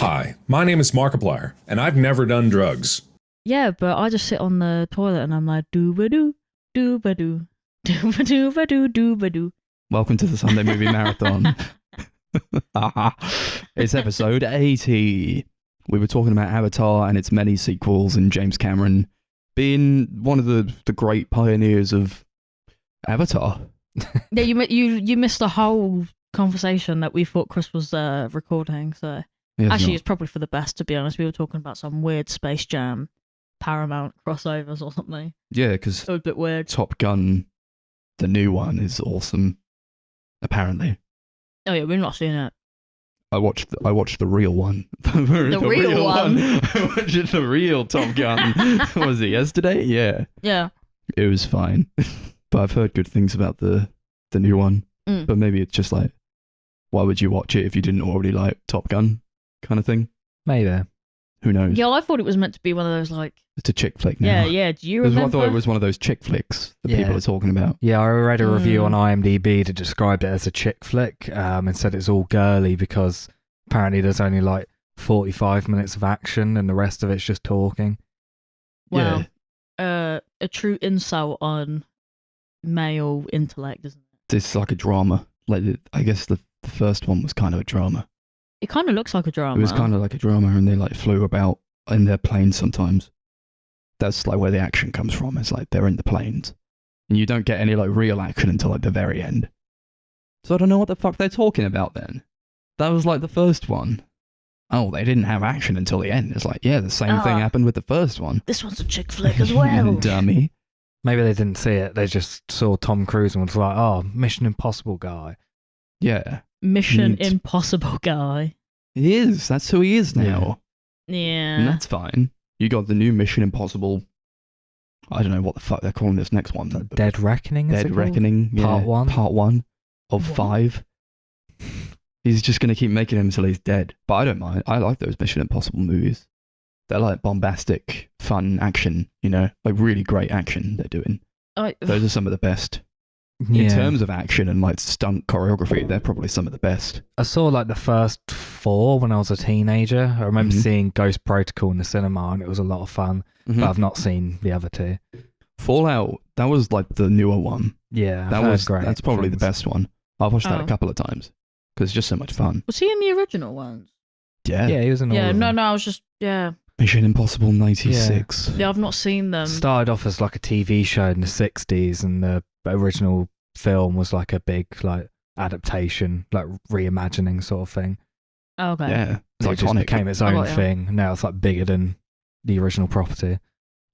Hi, my name is Markiplier, and I've never done drugs. Yeah, but I just sit on the toilet and I'm like, doo-ba-doo, doo-ba-doo, doo-ba-doo-ba-doo, doo-ba-doo. Welcome to the Sunday Movie Marathon. It's episode 80. We were talking about Avatar and its many sequels, and James Cameron being one of the great pioneers of Avatar. Yeah, you missed the whole conversation that we thought Chris was recording, so... Yeah, Actually, it's probably for the best, to be honest. We were talking about some weird Space Jam Paramount crossovers or something. Yeah, because It was a bit weird. Top Gun, the new one, is awesome, apparently. Oh yeah, we've not seen it. I watched the real one. the real one? I watched the real Top Gun. Was it yesterday? Yeah. Yeah. It was fine. But I've heard good things about the new one. Mm. But maybe it's just like, why would you watch it if you didn't already like Top Gun kind of thing? Maybe. Who knows? Yeah, I thought it was meant to be one of those, like... It's a chick flick now. Yeah, do you I remember? thought it was one of those chick flicks that people are talking about. Yeah, I read a review on IMDb that described it as a chick flick and said it's all girly because apparently there's only like 45 minutes of action and the rest of it's just talking. Well, a true insult on male intellect, isn't it? It's like a drama. Like I guess the first one was kind of a drama. It kind of looks like a drama. It was kind of like a drama, and they like flew about in their planes sometimes. That's like where the action comes from. It's like they're in the planes, and you don't get any like real action until like the very end. So I don't know what the fuck they're talking about then. That was like the first one. Oh, they didn't have action until the end. It's like, yeah, the same thing happened with the first one. This one's a chick flick as well. Dummy. Maybe they didn't see it. They just saw Tom Cruise and was like, oh, Mission Impossible guy. Yeah. Mission Impossible guy. He is. That's who he is now. Yeah. And that's fine. You got the new Mission Impossible. I don't know what the fuck they're calling this next one. Dead Reckoning? Dead Reckoning. Yeah. Part 1 of 5. He's just going to keep making him until he's dead. But I don't mind. I like those Mission Impossible movies. They're like bombastic, fun action, you know? Like really great action they're doing. Those are some of the best. In terms of action and like stunt choreography, they're probably some of the best. I saw like the first 4 when I was a teenager. I remember seeing Ghost Protocol in the cinema and it was a lot of fun. But I've not seen the other 2. Fallout, that was like the newer one. Yeah, that was great. That's probably the best one. I've watched that a couple of times because it's just so much fun. Was he in the original ones? Yeah. Yeah, he was in all of them. No, I was just, Mission Impossible 96. Yeah, I've not seen them. Started off as like a TV show in the 60s and the original film was like a big like adaptation, like reimagining sort of thing. Oh, okay. Yeah. It's It just iconic. became its own thing. Now it's like bigger than the original property.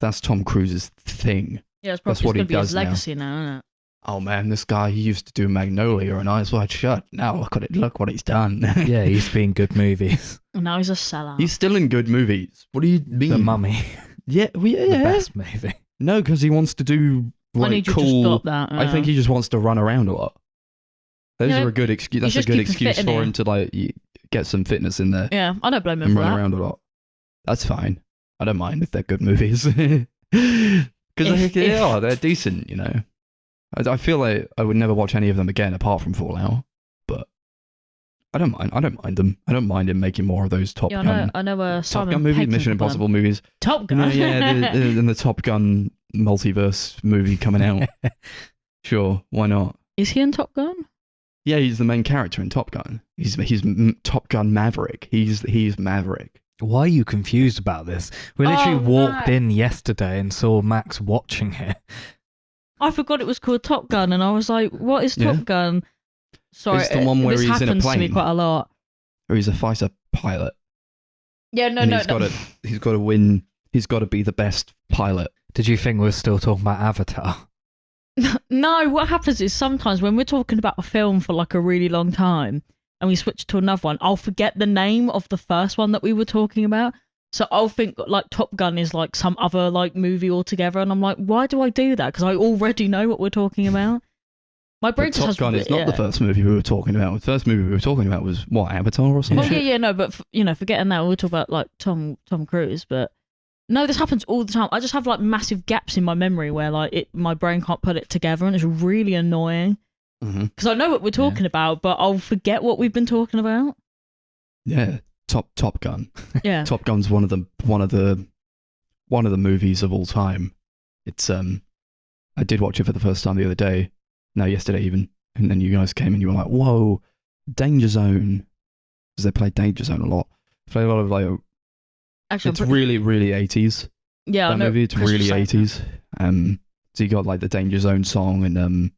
That's Tom Cruise's thing. Yeah, it's probably what he going to be his does now. legacy now, isn't it? Oh man, this guy, he used to do Magnolia and Eyes Wide Shut. Now look at it, look what he's done. Yeah, he used to be in good movies. And now he's a sellout. He's still in good movies. What do you mean? The Mummy. Yeah, well, yeah. The best movie. No, because he wants to do like I need you cool. to stop that. I think he just wants to run around a lot. Those are a good excuse. That's a just good keeping excuse fit, for innit? him to like get some fitness in there Yeah, I don't blame him and for run that. around a lot. That's fine. I don't mind if they're good movies because they're decent. You know, I feel like I would never watch any of them again apart from Fallout. But I don't mind. I don't mind them. I don't mind him making more of those Top Gun. I know Top Simon Gun movies, Pegg Mission can Impossible movies. Top Gun. And the Top Gun multiverse movie coming out. Sure, why not? Is he in Top Gun? Yeah, he's the main character in Top Gun. He's Top Gun Maverick. He's Maverick. Why are you confused about this? We literally walked in yesterday and saw Max watching it. I forgot it was called Top Gun, and I was like, "What is Top Gun?" Sorry, It's the one where this he's in a happens to me plane. quite a lot. Or he's a fighter pilot. Yeah, no. He's got to win. He's got to be the best pilot. Did you think we were still talking about Avatar? No, what happens is sometimes when we're talking about a film for like a really long time and we switch to another one, I'll forget the name of the first one that we were talking about. So I'll think like Top Gun is like some other like movie altogether, and I'm like, why do I do that? Because I already know what we're talking about. My brain But just Top has... Gun is not the first movie we were talking about. The first movie we were talking about was what, Avatar or something? Oh yeah, no, but forgetting that, we'll talk about like Tom Cruise, but no, this happens all the time. I just have like massive gaps in my memory where like my brain can't put it together, and it's really annoying. Because I know what we're talking about, but I'll forget what we've been talking about. Yeah, Top Gun. Yeah. Top Gun's one of the movies of all time. It's I did watch it for the first time the other day. No, yesterday even. And then you guys came and you were like, "Whoa, Danger Zone," because they play Danger Zone a lot. Play a lot of like. Actually, It's really 80s. yeah. That movie. It's Chris was really saying 80s. So you got like the Danger Zone song and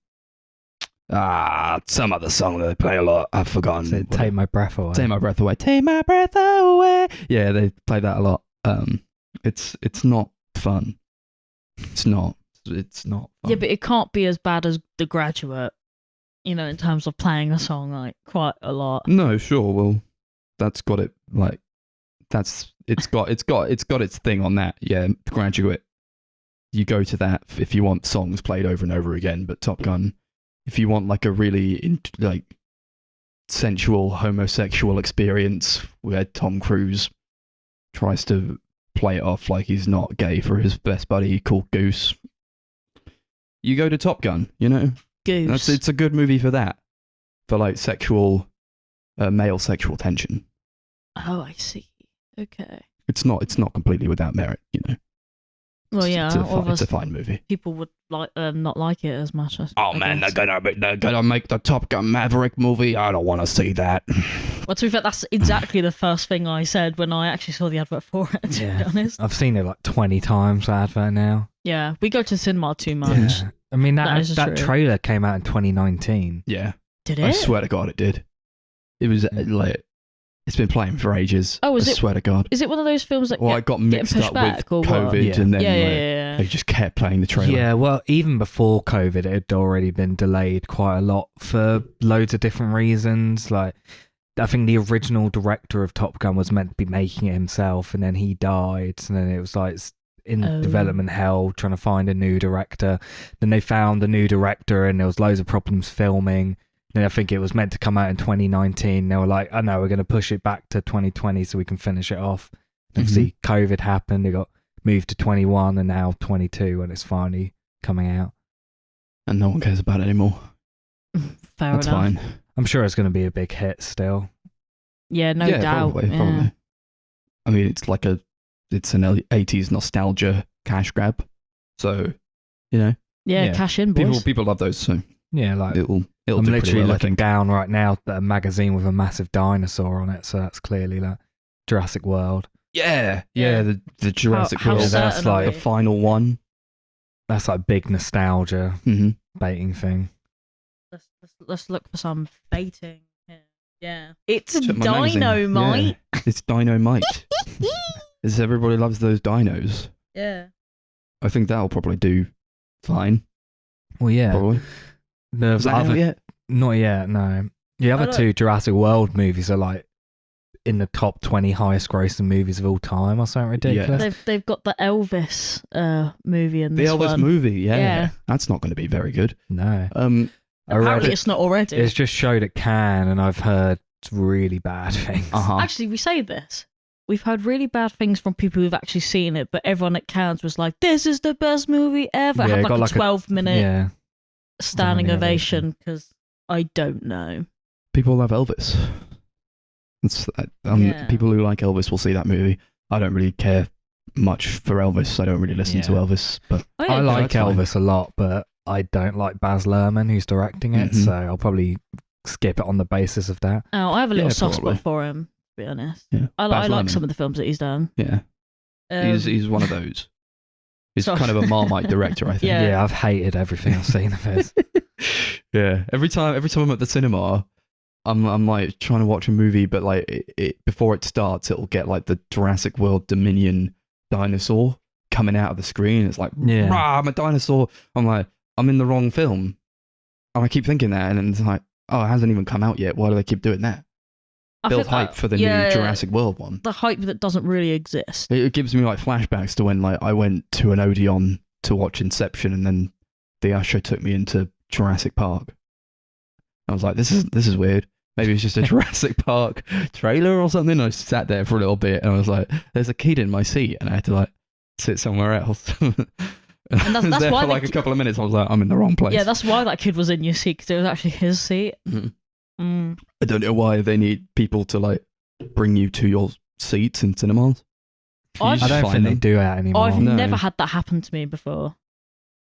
some other song that they play a lot. I've forgotten. So Take My Breath Away. Take my breath away. Take my breath away. Yeah, they play that a lot. It's not fun. It's not fun. Yeah, but it can't be as bad as The Graduate. In terms of playing a song like quite a lot. No, sure. Well, that's got it. Like, it's got its thing on that. Yeah, The Graduate. You go to that if you want songs played over and over again. But Top Gun, if you want like a really sensual homosexual experience where Tom Cruise tries to play it off like he's not gay for his best buddy called Goose, you go to Top Gun. Goose. It's a good movie for that, for like sexual, male sexual tension. Oh, I see. Okay. It's not completely without merit. Well, yeah. It's a fine movie. People would not like it as much. I Man, guess. they're gonna make the Top Gun Maverick movie. I don't want to see that. Well, to be fair, that's exactly the first thing I said when I actually saw the advert for it. To be honest. I've seen it like 20 times. That advert now. Yeah, we go to cinema too much. Yeah. I mean That is that true. trailer came out in 2019. Yeah, Did it? I swear to God, it did. It was like it's been playing for ages. Oh, is I it? swear to God. Is it one of those films that Well, I got mixed pushed up back, or with what? COVID, Yeah. and then Yeah. they just kept playing the trailer. Yeah, well, even before COVID, it had already been delayed quite a lot for loads of different reasons. Like, I think the original director of Top Gun was meant to be making it himself, and then he died, and then it was like in Oh. development hell trying to find a new director. Then they found a new director, and there was loads of problems filming. Then I think it was meant to come out in 2019. They were like, "Oh no, we're going to push it back to 2020 so we can finish it off." Obviously, COVID happened. It got moved to 21, and now 22, and it's finally coming out. And no one cares about it anymore. Fair That's enough. fine. I'm sure it's going to be a big hit still. Yeah, no yeah, doubt. Probably. I mean, it's an 80s nostalgia cash grab. So, Yeah, Yeah. cash in, boys. people love those. So Yeah, like it'll I'm do pretty literally well, I looking think. down right now at a magazine with a massive dinosaur on it, so that's clearly like Jurassic World. Yeah, Yeah. the Jurassic How World. certain certain that's are like the we? final one. That's like big nostalgia Mm-hmm. baiting thing. Let's look for some baiting. Yeah. It's Check my magazine. Dynamite. Yeah, it's Dynamite. As everybody loves those dinos. Yeah. I think that'll probably do fine. Well, yeah, Probably. the Is that other, out yet? not yet. No, the other don't- two Jurassic World movies are like in the top 20 highest grossing movies of all time or something ridiculous. They've got the Elvis movie in The this Elvis one. movie, yeah. Yeah. That's not going to be very good. No, I read Apparently, it. it's not already. It's just showed at Cannes, and I've heard really bad things. Uh-huh. Actually, we say this. We've heard really bad things from people who've actually seen it, but everyone at Cannes was like, "This is the best movie ever." Yeah, Had it like got a like a- 12-minute Yeah, standing standing ovation because I don't know. People love Elvis. It's, Yeah. People who like Elvis will see that movie. I don't really care much for Elvis. I don't really listen to Yeah. Elvis, but Oh, I yeah, like that's fine. Elvis a lot, but I don't like Baz Luhrmann, who's directing it, Mhm. so I'll probably skip it on the basis of that. Oh, I have a little Yeah, soft probably. spot for him. To be honest, yeah. I Baz like Luhrmann. some of the films that he's done. Yeah, he's one of those. He's So- kind of a Marmite director, I think. Yeah. Yeah, I've hated everything I've seen of his. Yeah. Every time I'm at the cinema, I'm like trying to watch a movie, but like it before it starts, it'll get like the Jurassic World Dominion dinosaur coming out of the screen. It's like, Yeah. rah, I'm a dinosaur. I'm like, I'm in the wrong film. And I keep thinking that, and then it's like, oh, it hasn't even come out yet. Why do they keep doing that? I Build think hype that- for the yeah, new Jurassic World one. The hype that doesn't really exist. It gives me like flashbacks to when like I went to an Odeon to watch Inception, and then the usher took me into Jurassic Park. I was like, this is weird. Maybe it's just a Jurassic Park trailer or something. I sat there for a little bit, and I was like, there's a kid in my seat, and I had to like sit somewhere else. And I was that's there why for the like a ki- couple of minutes. I was like, I'm in the wrong place. Yeah, that's why that kid was in your seat because it was actually his seat. Mhm. Mm. I don't know why they need people to like bring you to your seats in cinemas. You I just I don't find think they them. do that anymore. I've No. never had that happen to me before.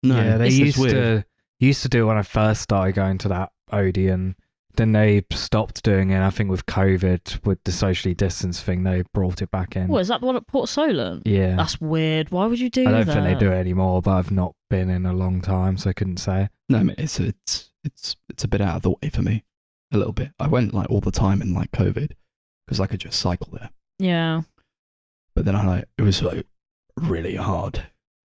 No, Yeah, they it's weird. used to do it when I first started going to that Odeon. Then they stopped doing it. I think with COVID, with the socially distanced thing, they brought it back in. What, is that the one at Port Solent? Yeah, That's weird. Why would you do I that? don't think they do it anymore. But I've not been in a long time, so I couldn't say. No, I mean, it's a bit out of the way for me, a little bit. I went like all the time in like COVID because I could just cycle there. Yeah. But then it was like really hard.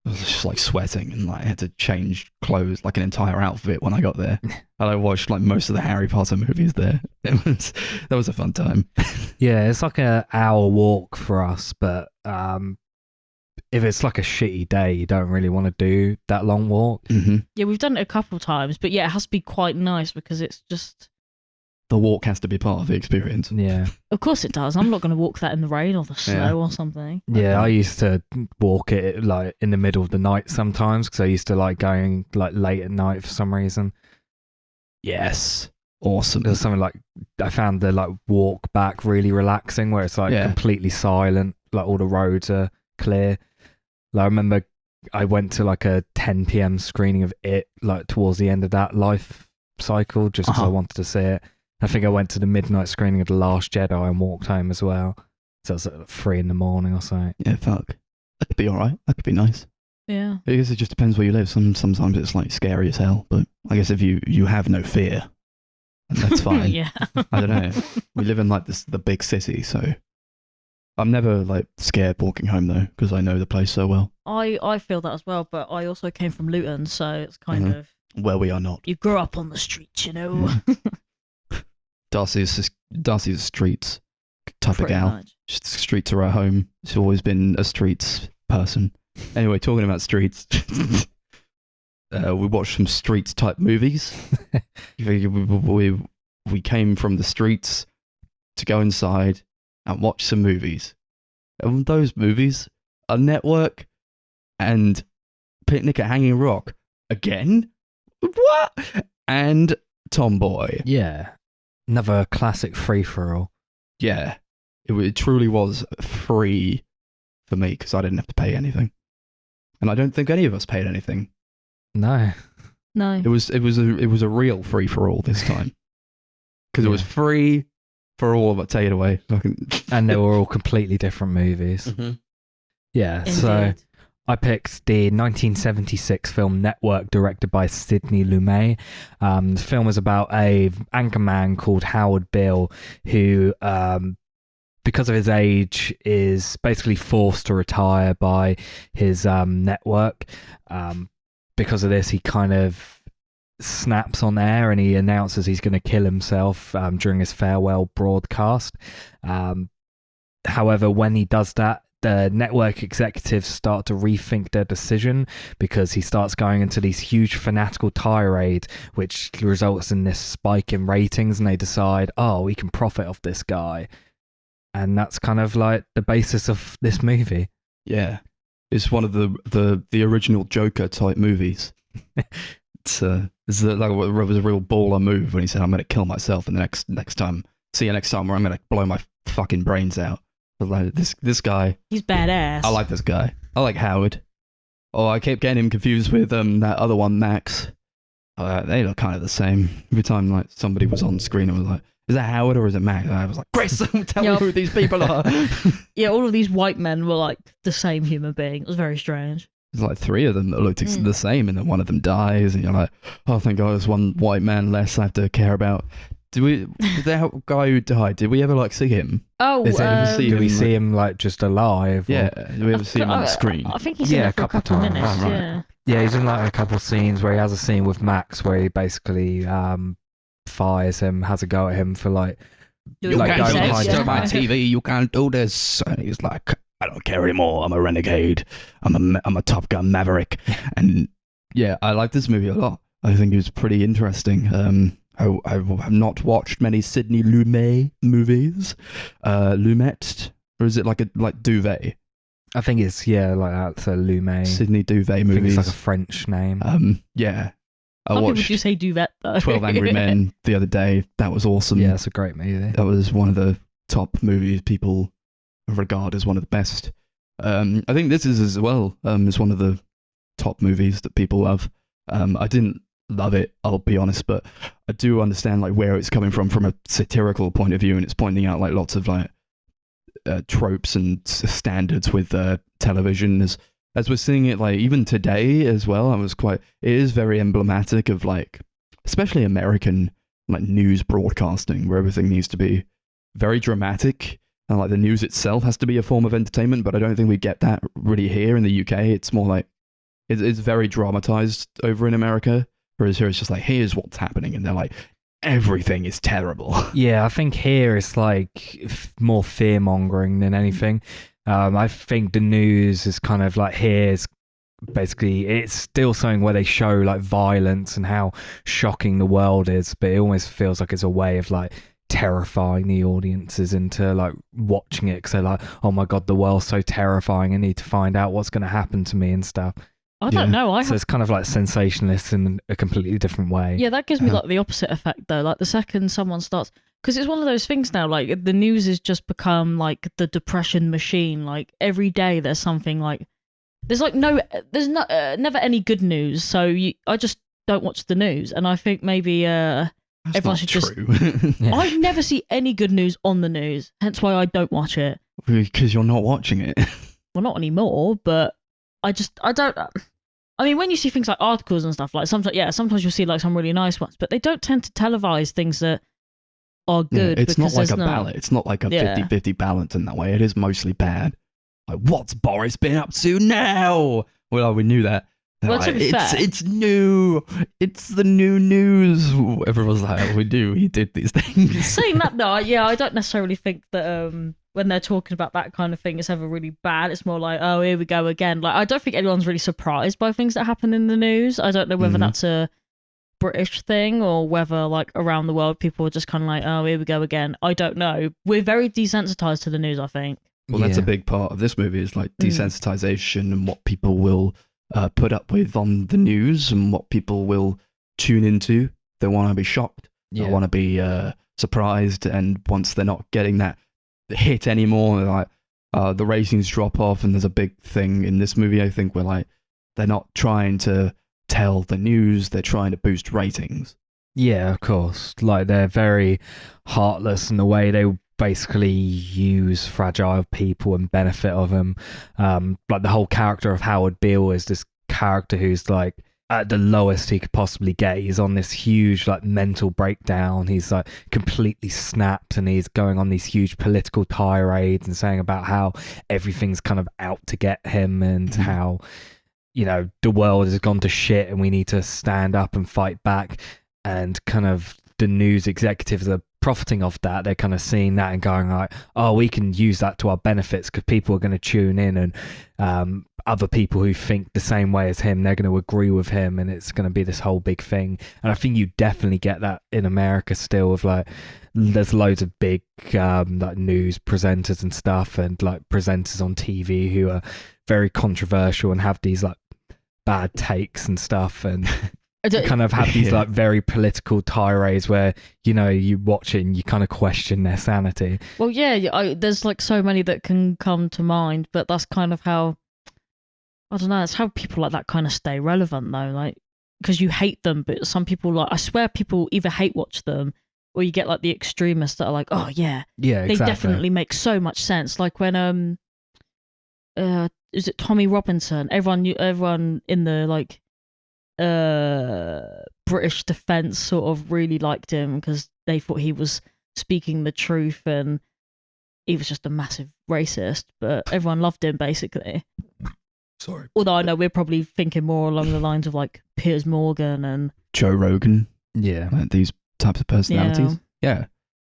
I was just like sweating and like I had to change clothes, like an entire outfit when I got there. And I watched like most of the Harry Potter movies there. That was a fun time. Yeah, it's like an hour walk for us, but if it's like a shitty day, you don't really want to do that long walk. Mm-hmm. Yeah, we've done it a couple of times, but yeah, it has to be quite nice because it's just... The walk has to be part of the experience. Yeah. Of course it does. I'm not going to walk that in the rain or the snow Yeah. or something. Yeah, I used to walk it like in the middle of the night sometimes because I used to like going like late at night for some reason. Yes. Awesome. There's something like I found the like walk back really relaxing where it's like Yeah. completely silent, like all the roads are clear. Like I remember I went to like a 10 p.m. screening of it like towards the end of that life cycle just because I wanted to see it. I think I went to the midnight screening of The Last Jedi and walked home as well. So it was at 3 a.m. or something. Yeah, fuck. That could be alright. That could be nice. Yeah. I guess it just depends where you live. Sometimes it's like scary as hell, but I guess if you have no fear, then that's fine. Yeah. I don't know. We live in like the big city, so I'm never like scared walking home though because I know the place so well. I feel that as well, but I also came from Luton, so it's kind of... Where we are not. You grew up on the streets, you know? Darcy's a streets type Pretty of gal. much. Just streets are her home. She's always been a streets person. Anyway, talking about streets, we watched some streets type movies. we came from the streets to go inside and watch some movies. And those movies are Network and Picnic at Hanging Rock. Again? What? And Tomboy. Yeah. Another classic free-for-all. Yeah. It truly was free for me because I didn't have to pay anything. And I don't think any of us paid anything. No. No. It was a real free for all this time. Because it was free for all of it. Take it away. And they were all completely different movies. Mm-hmm. Yeah, so Indeed. I picked the 1976 film Network, directed by Sidney Lumet. The film is about a anchorman called Howard Bill who, because of his age, is basically forced to retire by his network. Because of this, he kind of snaps on air and he announces he's going to kill himself during his farewell broadcast. However, when he does that, the network executives start to rethink their decision because he starts going into these huge fanatical tirades, which results in this spike in ratings, and they decide, oh, we can profit off this guy. And that's kind of like the basis of this movie. Yeah. It's one of the original Joker type movies. It's like it was a real baller move when he said, I'm going to kill myself and the next time, see you next time where I'm going to blow my fucking brains out. But like, this guy. He's badass. I like this guy. I like Howard. Oh, I kept getting him confused with that other one, Max. They look kind of the same. Every time like somebody was on screen, I was like, is that Howard or is it Max? And I was like, Grace, tell me who these people are. Yeah, all of these white men were like the same human being. It was very strange. There's like 3 of them that looked the same, and then one of them dies, and you're like, oh, thank God, there's one white man less I have to care about. That guy who died, did we ever like see him? Oh, Do we see him like just alive? Or... Yeah, did we ever see him on the screen? I think he's in there for a couple of minutes. Oh, right. Yeah. Yeah, he's in like a couple of scenes where he has a scene with Max where he basically fires him, has a go at him for like Doing like what he going says, behind It's his my back. TV, you can't do this. And he's like, I don't care anymore. I'm a renegade. I'm a Top Gun Maverick. And yeah, I like this movie a lot. I think it was pretty interesting. I have not watched many Sidney Lumet movies. Lumet, or is it like Duvet? I think it's like that. So Lumet. Sidney Duvet I think movies. it's like a French name. Yeah. I Some people watched do say duvet though. 12 Angry Men the other day. That was awesome. Yeah, it's a great movie. That was one of the top movies people regard as one of the best. I think this is as well. Is one of the top movies that people love. I didn't love it, I'll be honest, but I do understand like where it's coming from a satirical point of view, and it's pointing out like lots of like tropes and standards with television as we're seeing it like even today as well. It is very emblematic of like especially American like news broadcasting, where everything needs to be very dramatic, and like the news itself has to be a form of entertainment. But I don't think we get that really here in the UK. It's more like it's very dramatized over in America, whereas here it's just like, here's what's happening, and they're like, everything is terrible. Yeah, I think here it's like more fear mongering than anything. I think the news is kind of like here's basically it's still something where they show like violence and how shocking the world is, but it almost feels like it's a way of like terrifying the audiences into like watching it because they're like, oh my god, the world's so terrifying, I need to find out what's going to happen to me and stuff. I don't know. So it's kind of like sensationalist in a completely different way. Yeah, that gives me like the opposite effect though. Like the second someone starts, because it's one of those things now. Like the news has just become like the depression machine. Like every day there's something like there's never any good news. So I just don't watch the news, and I think maybe everyone should just. Yeah. I never see any good news on the news, hence why I don't watch it. Because you're not watching it. Well, not anymore, but I don't. I mean, when you see things like articles and stuff, like sometimes you'll see like some really nice ones, but they don't tend to televise things that are good. Yeah, it's not like a ballot. It's not like a 50-50 balance in that way. It is mostly bad. Like, what's Boris been up to now? Well, we knew that. Well, to be fair, it's new. It's the new news. Everyone's like, oh, he did these things. Saying that though, yeah, I don't necessarily think that when they're talking about that kind of thing, it's ever really bad. It's more like, oh, here we go again. Like, I don't think anyone's really surprised by things that happen in the news. I don't know whether that's a British thing or whether, like, around the world, people are just kind of like, oh, here we go again. I don't know. We're very desensitized to the news, I think. Well, that's a big part of this movie is like desensitization and what people will put up with on the news and what people will tune into. They want to be shocked. They want to be surprised. And once they're not getting that hit anymore, like the ratings drop off. And there's a big thing in this movie, I think, where like they're not trying to tell the news, they're trying to boost ratings. Yeah, of course. Like they're very heartless in the way they basically use fragile people and benefit of them. Like the whole character of Howard Beale is this character who's like at the lowest he could possibly get. He's on this huge like mental breakdown. He's like completely snapped, and he's going on these huge political tirades and saying about how everything's kind of out to get him and how, you know, the world has gone to shit and we need to stand up and fight back. And kind of the news executives are profiting off that. They're kind of seeing that and going like, oh, we can use that to our benefits because people are going to tune in, and other people who think the same way as him, they're going to agree with him, and it's going to be this whole big thing. And I think you definitely get that in America still, with like there's loads of big like news presenters and stuff, and like presenters on TV who are very controversial and have these like bad takes and stuff, and kind of have these like very political tirades where, you know, you watch it and you kind of question their sanity. Well, yeah, there's like so many that can come to mind, but that's kind of how, I don't know, that's how people like that kind of stay relevant though, like, because you hate them, but some people, like, I swear people either hate watch them, or you get like the extremists that are like, oh yeah, they definitely make so much sense. Like when is it Tommy Robinson? Everyone in the like British defense sort of really liked him because they thought he was speaking the truth, and he was just a massive racist, but everyone loved him basically. Sorry. Although I know we're probably thinking more along the lines of like Piers Morgan and Joe Rogan. Yeah. Like these types of personalities. Yeah.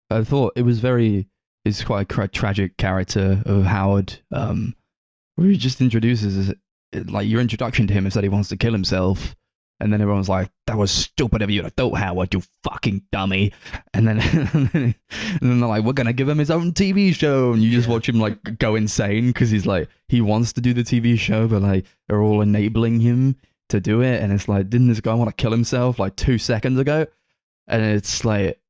I thought it's quite a tragic character of Howard, where he just introduces, like, your introduction to him is that he wants to kill himself. And then everyone's like, that was stupid of you to do, Howard, you fucking dummy. And then, and then they're like, we're going to give him his own TV show. And you just watch him like go insane because he's like, he wants to do the TV show, but like they're all enabling him to do it. And it's like, didn't this guy want to kill himself like 2 seconds ago? And it's like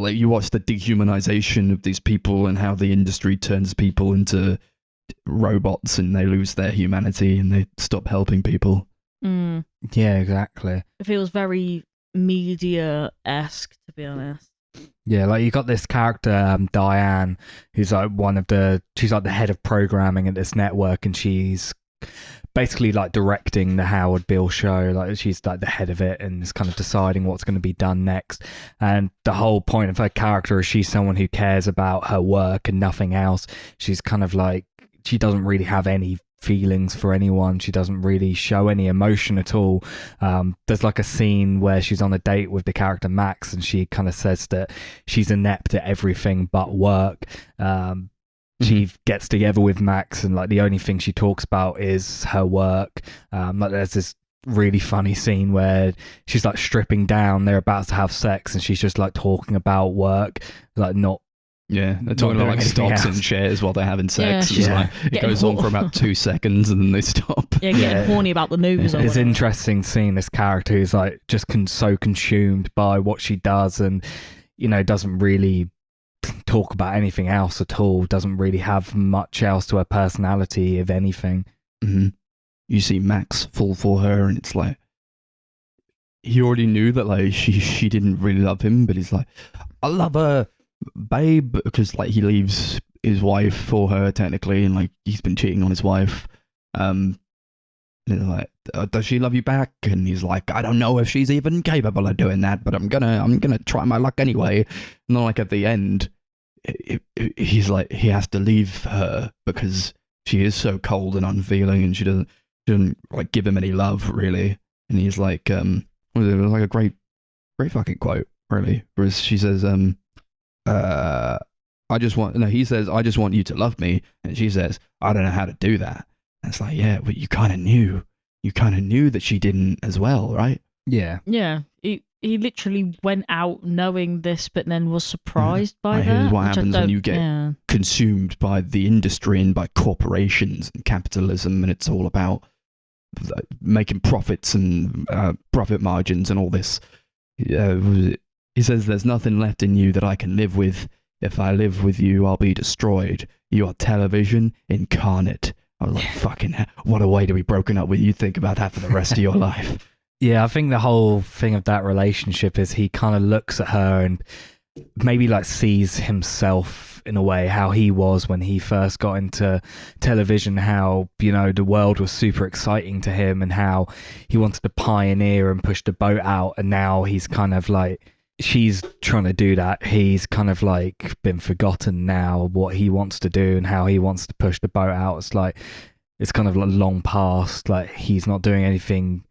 like you watch the dehumanization of these people and how the industry turns people into robots and they lose their humanity and they stop helping people. Yeah, exactly. It feels very media-esque, to be honest. Yeah, like you got this character, Diane, who's like she's like the head of programming at this network, and she's basically like directing the Howard Beale show. Like she's like the head of it and is kind of deciding what's going to be done next. And the whole point of her character is she's someone who cares about her work and nothing else. She's kind of like, she doesn't really have any feelings for anyone. She doesn't really show any emotion at all. There's like a scene where she's on a date with the character Max, and she kind of says that she's inept at everything but work. She gets together with Max, and like the only thing she talks about is her work. Like there's this really funny scene where she's like stripping down, they're about to have sex, and she's just like talking about work, like not. Yeah, they're talking about like stocks and shares while they're having sex. It goes on for about 2 seconds and then they stop. Yeah, getting horny about the news. It's interesting seeing this character who's like just so consumed by what she does, and doesn't really talk about anything else at all. Doesn't really have much else to her personality, if anything. You see Max fall for her, and it's like he already knew that like she didn't really love him, but he's like, I love her, babe, because like he leaves his wife for her technically, and like he's been cheating on his wife. And it's like, does she love you back? And he's like, I don't know if she's even capable of doing that, but I'm gonna try my luck anyway. And then like at the end, he's like, he has to leave her because she is so cold and unfeeling, and she doesn't like give him any love really. And he's like, it was like a great fucking quote really, where she says, he says, I just want you to love me. And she says, I don't know how to do that. And it's like, yeah, but you kind of knew that she didn't as well, right? Yeah. Yeah. He literally went out knowing this, but then was surprised by that. Here's what happens when you get consumed by the industry and by corporations and capitalism, and it's all about making profits and profit margins and all this. He says, there's nothing left in you that I can live with. If I live with you, I'll be destroyed. You are television incarnate. I was like, fucking hell, what a way to be broken up with. You think about that for the rest of your life. Yeah, I think the whole thing of that relationship is he kind of looks at her and maybe like sees himself in a way, how he was when he first got into television, how, the world was super exciting to him and how he wanted to pioneer and push the boat out. And now he's kind of like, she's trying to do that. He's kind of like been forgotten now, what he wants to do and how he wants to push the boat out. It's like, it's kind of like long past, like he's not doing anything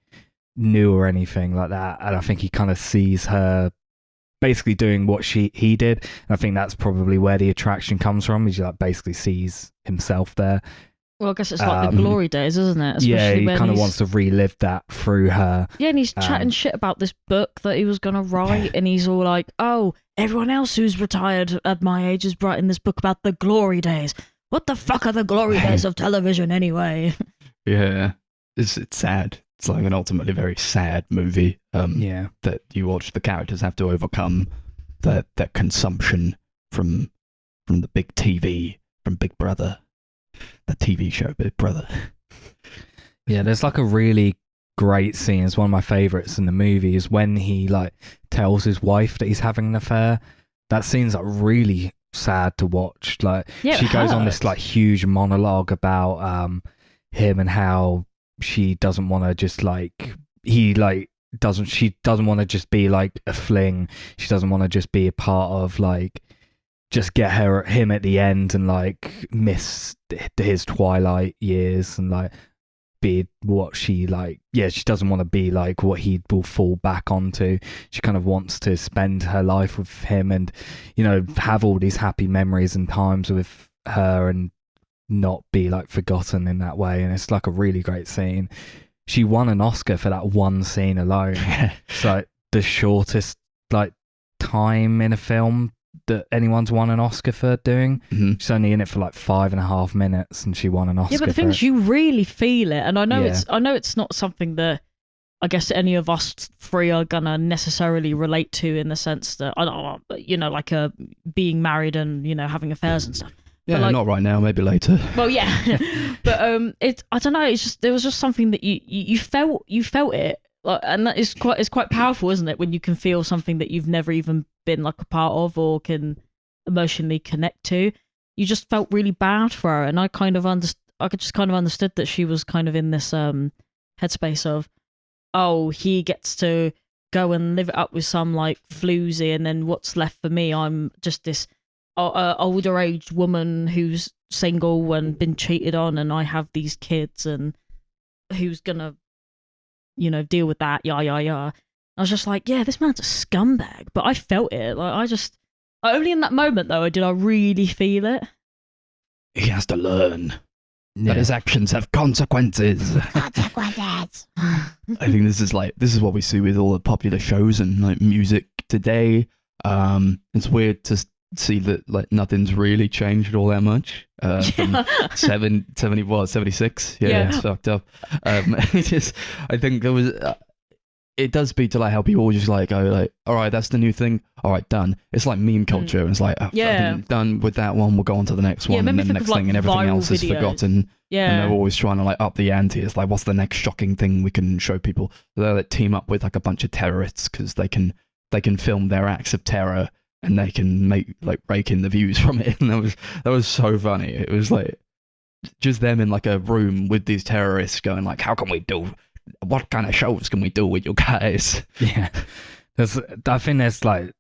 new or anything like that. And I think he kind of sees her basically doing what he did. And I think that's probably where the attraction comes from. He like basically sees himself there. Well, I guess it's like the glory days, isn't it? Especially he kind of wants to relive that through her. Yeah, and he's chatting shit about this book that he was going to write, and he's all like, oh, everyone else who's retired at my age is writing this book about the glory days. What the fuck are the glory days of television anyway? Yeah, it's sad. It's like an ultimately very sad movie. That you watch the characters have to overcome their consumption from the big TV, from Big Brother, the TV show Big Brother. Yeah, there's like a really great scene. It's one of my favorites in the movie. Is when he like tells his wife that he's having an affair. That scene's like really sad to watch. Like she goes on this like huge monologue about him and how she doesn't want to just like she doesn't want to just be like a fling. She doesn't want to just be a part of like just get him at the end and like miss his twilight years and like be what she like. Yeah, she doesn't want to be like what he will fall back onto. She kind of wants to spend her life with him and have all these happy memories and times with her and not be like forgotten in that way. And it's like a really great scene. She won an Oscar for that one scene alone. It's like the shortest like time in a film that anyone's won an Oscar for doing. She's only in it for like 5.5 minutes and she won an Oscar. Yeah, but the thing is, you really feel it. And I know it's not something that I guess any of us three are gonna necessarily relate to, in the sense that I don't know, you know, like being married and, you know, having affairs and stuff. Yeah, like, not right now, maybe later. Well, yeah, but I don't know. It's just, there was just something that you felt it, like, and that is quite powerful, isn't it? When you can feel something that you've never even been like a part of or can emotionally connect to. You just felt really bad for her, and I just kind of understood that she was kind of in this headspace of, oh, he gets to go and live it up with some like floozy, and then what's left for me? I'm just this older aged woman who's single and been cheated on, and I have these kids, and who's gonna, you know, deal with that? Yeah. I was just like, yeah, this man's a scumbag, but I felt it. Like, only in that moment though did I really feel it. He has to learn that his actions have consequences. Consequences. I think this is what we see with all the popular shows and like music today. It's weird to see that like nothing's really changed all that much from 76. Yeah, it's fucked up. I think there was it does speak to like how people just like go like, all right, that's the new thing, all right, done. It's like meme culture. It's like, done with that one, we'll go on to the next one, and then the next thing, and everything else is forgotten. Yeah, and they're always trying to like up the ante. It's like, what's the next shocking thing we can show people? They'll like, team up with like a bunch of terrorists because they can film their acts of terror, and they can make like rake in the views from it. And that was so funny. It was like just them in like a room with these terrorists going like, how can we do? What kind of shows can we do with you guys? Yeah, I think there's like,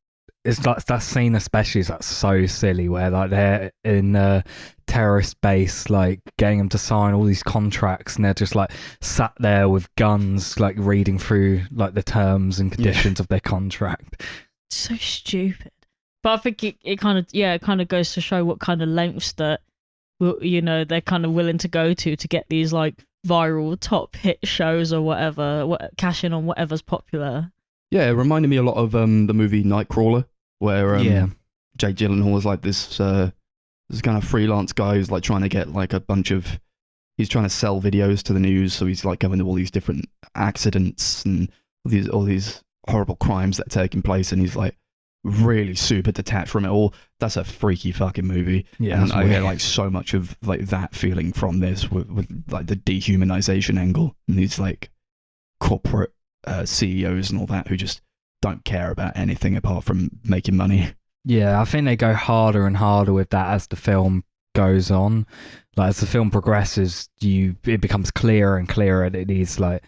it's like that scene especially is like so silly where like they're in a terrorist base, like getting them to sign all these contracts, and they're just like sat there with guns, like reading through like the terms and conditions of their contract. So stupid. But I think it kind of goes to show what kind of lengths that, you know, they're kind of willing to go to get these like viral top hit shows or whatever, cash in on whatever's popular. Yeah, it reminded me a lot of the movie Nightcrawler, where Jake Gyllenhaal was like this kind of freelance guy who's like trying to get like he's trying to sell videos to the news, so he's like going to all these different accidents and all these horrible crimes that are taking place, and he's like really super detached from it all. That's a freaky fucking movie. Yeah, and I get like so much of like that feeling from this with like the dehumanization angle and these like corporate CEOs and all that who just don't care about anything apart from making money. Yeah, I think they go harder and harder with that as the film goes on. Like as the film progresses, it becomes clearer and clearer that these like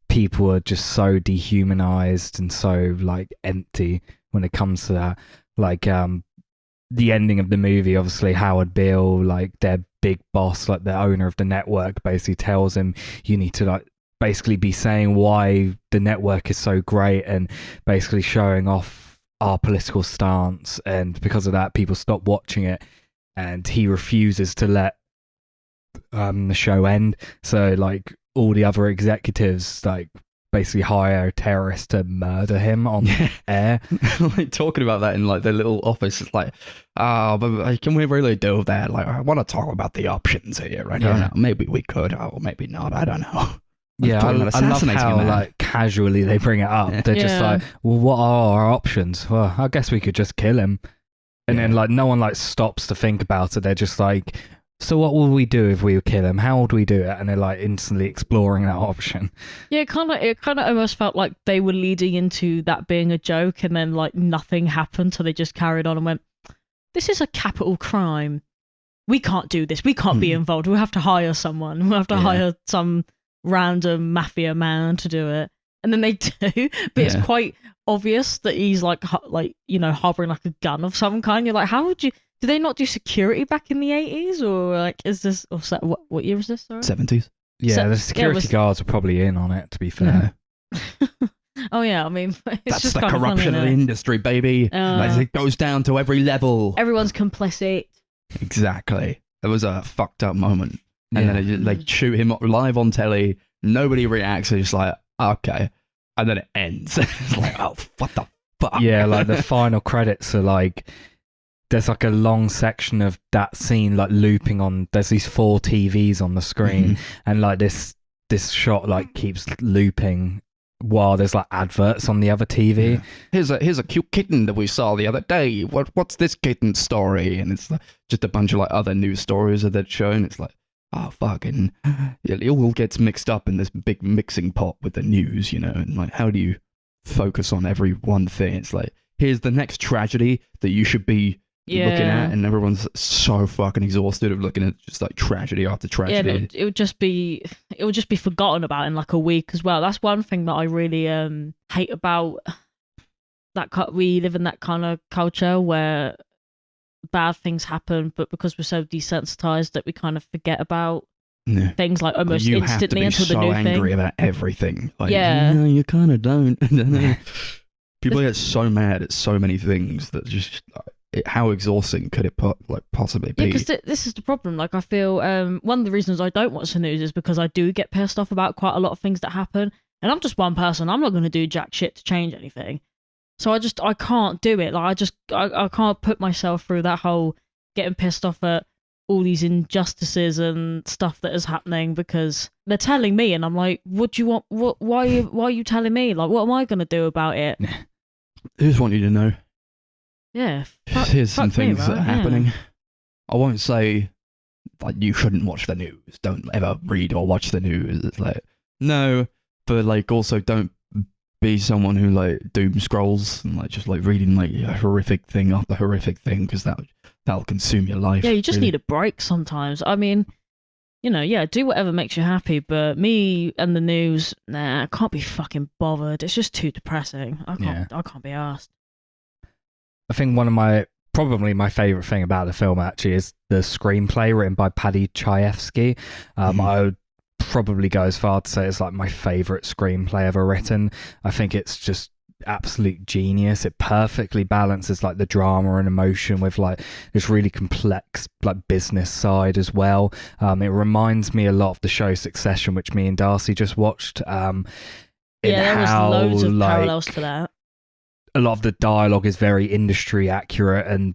people are just so dehumanized and so like empty when it comes to that. Like the ending of the movie, obviously Howard Beale, like their big boss, like the owner of the network, basically tells him you need to like basically be saying why the network is so great and basically showing off our political stance, and because of that people stop watching it, and he refuses to let the show end. So like all the other executives like basically hire a terrorist to murder him on air. Like talking about that in like their little office, it's like, but can we really do that? Like, I want to talk about the options here. I don't know. Maybe we could, or maybe not. I don't know. Yeah, I love how like casually they bring it up. They're just like, well, what are our options? Well, I guess we could just kill him. And then like no one like stops to think about it. They're just like, so what will we do if we kill him? How would we do it? And they're like instantly exploring that option. Yeah, it kind of almost felt like they were leading into that being a joke, and then like nothing happened, so they just carried on and went, this is a capital crime. We can't do this. We can't be involved. We'll have to hire someone. We'll have to hire some random mafia man to do it. And then they do, but it's quite obvious that he's like you know, harboring like a gun of some kind. You're like, how would you? Did they not do security back in the 80s, or like is this? Or what year was this? Sorry? 70s. Yeah, the security guards were probably in on it. To be fair. Oh yeah, I mean, that's just the corruption of the industry, baby. It goes down to every level. Everyone's complicit. Exactly. It was a fucked up moment. And then they shoot him live on telly. Nobody reacts. They're just like, okay. And then it ends. It's like, oh, what the fuck? Yeah, like the final credits are like, there's like a long section of that scene like looping on. There's these 4 TVs on the screen, and like this shot like keeps looping while there's like adverts on the other TV. Yeah. Here's a cute kitten that we saw the other day. What's this kitten's story? And it's like, just a bunch of like other news stories that they're showing. It's like, oh fucking, it all gets mixed up in this big mixing pot with the news, you know. And like, how do you focus on every one thing? It's like, here's the next tragedy that you should be looking at, and everyone's so fucking exhausted of looking at just like tragedy after tragedy. Yeah, it would just be forgotten about in like a week as well. That's one thing that I really hate about that. We live in that kind of culture where bad things happen, but because we're so desensitized that we kind of forget about things like almost you instantly have to be until so the new angry thing. about everything. Like, Yeah. no, you kind of don't. I don't know. People get so mad at so many things that just how exhausting could it possibly be? Yeah, because this is the problem. Like, I feel one of the reasons I don't watch the news is because I do get pissed off about quite a lot of things that happen, and I'm just one person. I'm not going to do jack shit to change anything. So I can't do it. Like, I can't put myself through that whole getting pissed off at all these injustices and stuff that is happening because they're telling me, and I'm like, what do you want? Why are you telling me? Like, what am I going to do about it? I just want you to know. Yeah. Here's some things right? that are happening. I won't say like you shouldn't watch the news. Don't ever read or watch the news. It's like, no, but like also don't be someone who like doom scrolls and like just like reading like a horrific thing after horrific thing, because that'll consume your life. Yeah, you just really. need a break sometimes. I mean, you know, yeah, do whatever makes you happy, but me and the news, nah, I can't be fucking bothered. It's just too depressing. I can't be asked. I think probably my favorite thing about the film actually is the screenplay written by Paddy Chayefsky. I would probably go as far to say it's like my favorite screenplay ever written. I think it's just absolute genius. It perfectly balances like the drama and emotion with like this really complex like business side as well. It reminds me a lot of the show Succession, which me and Darcy just watched. There was loads of parallels to that. A lot of the dialogue is very industry accurate and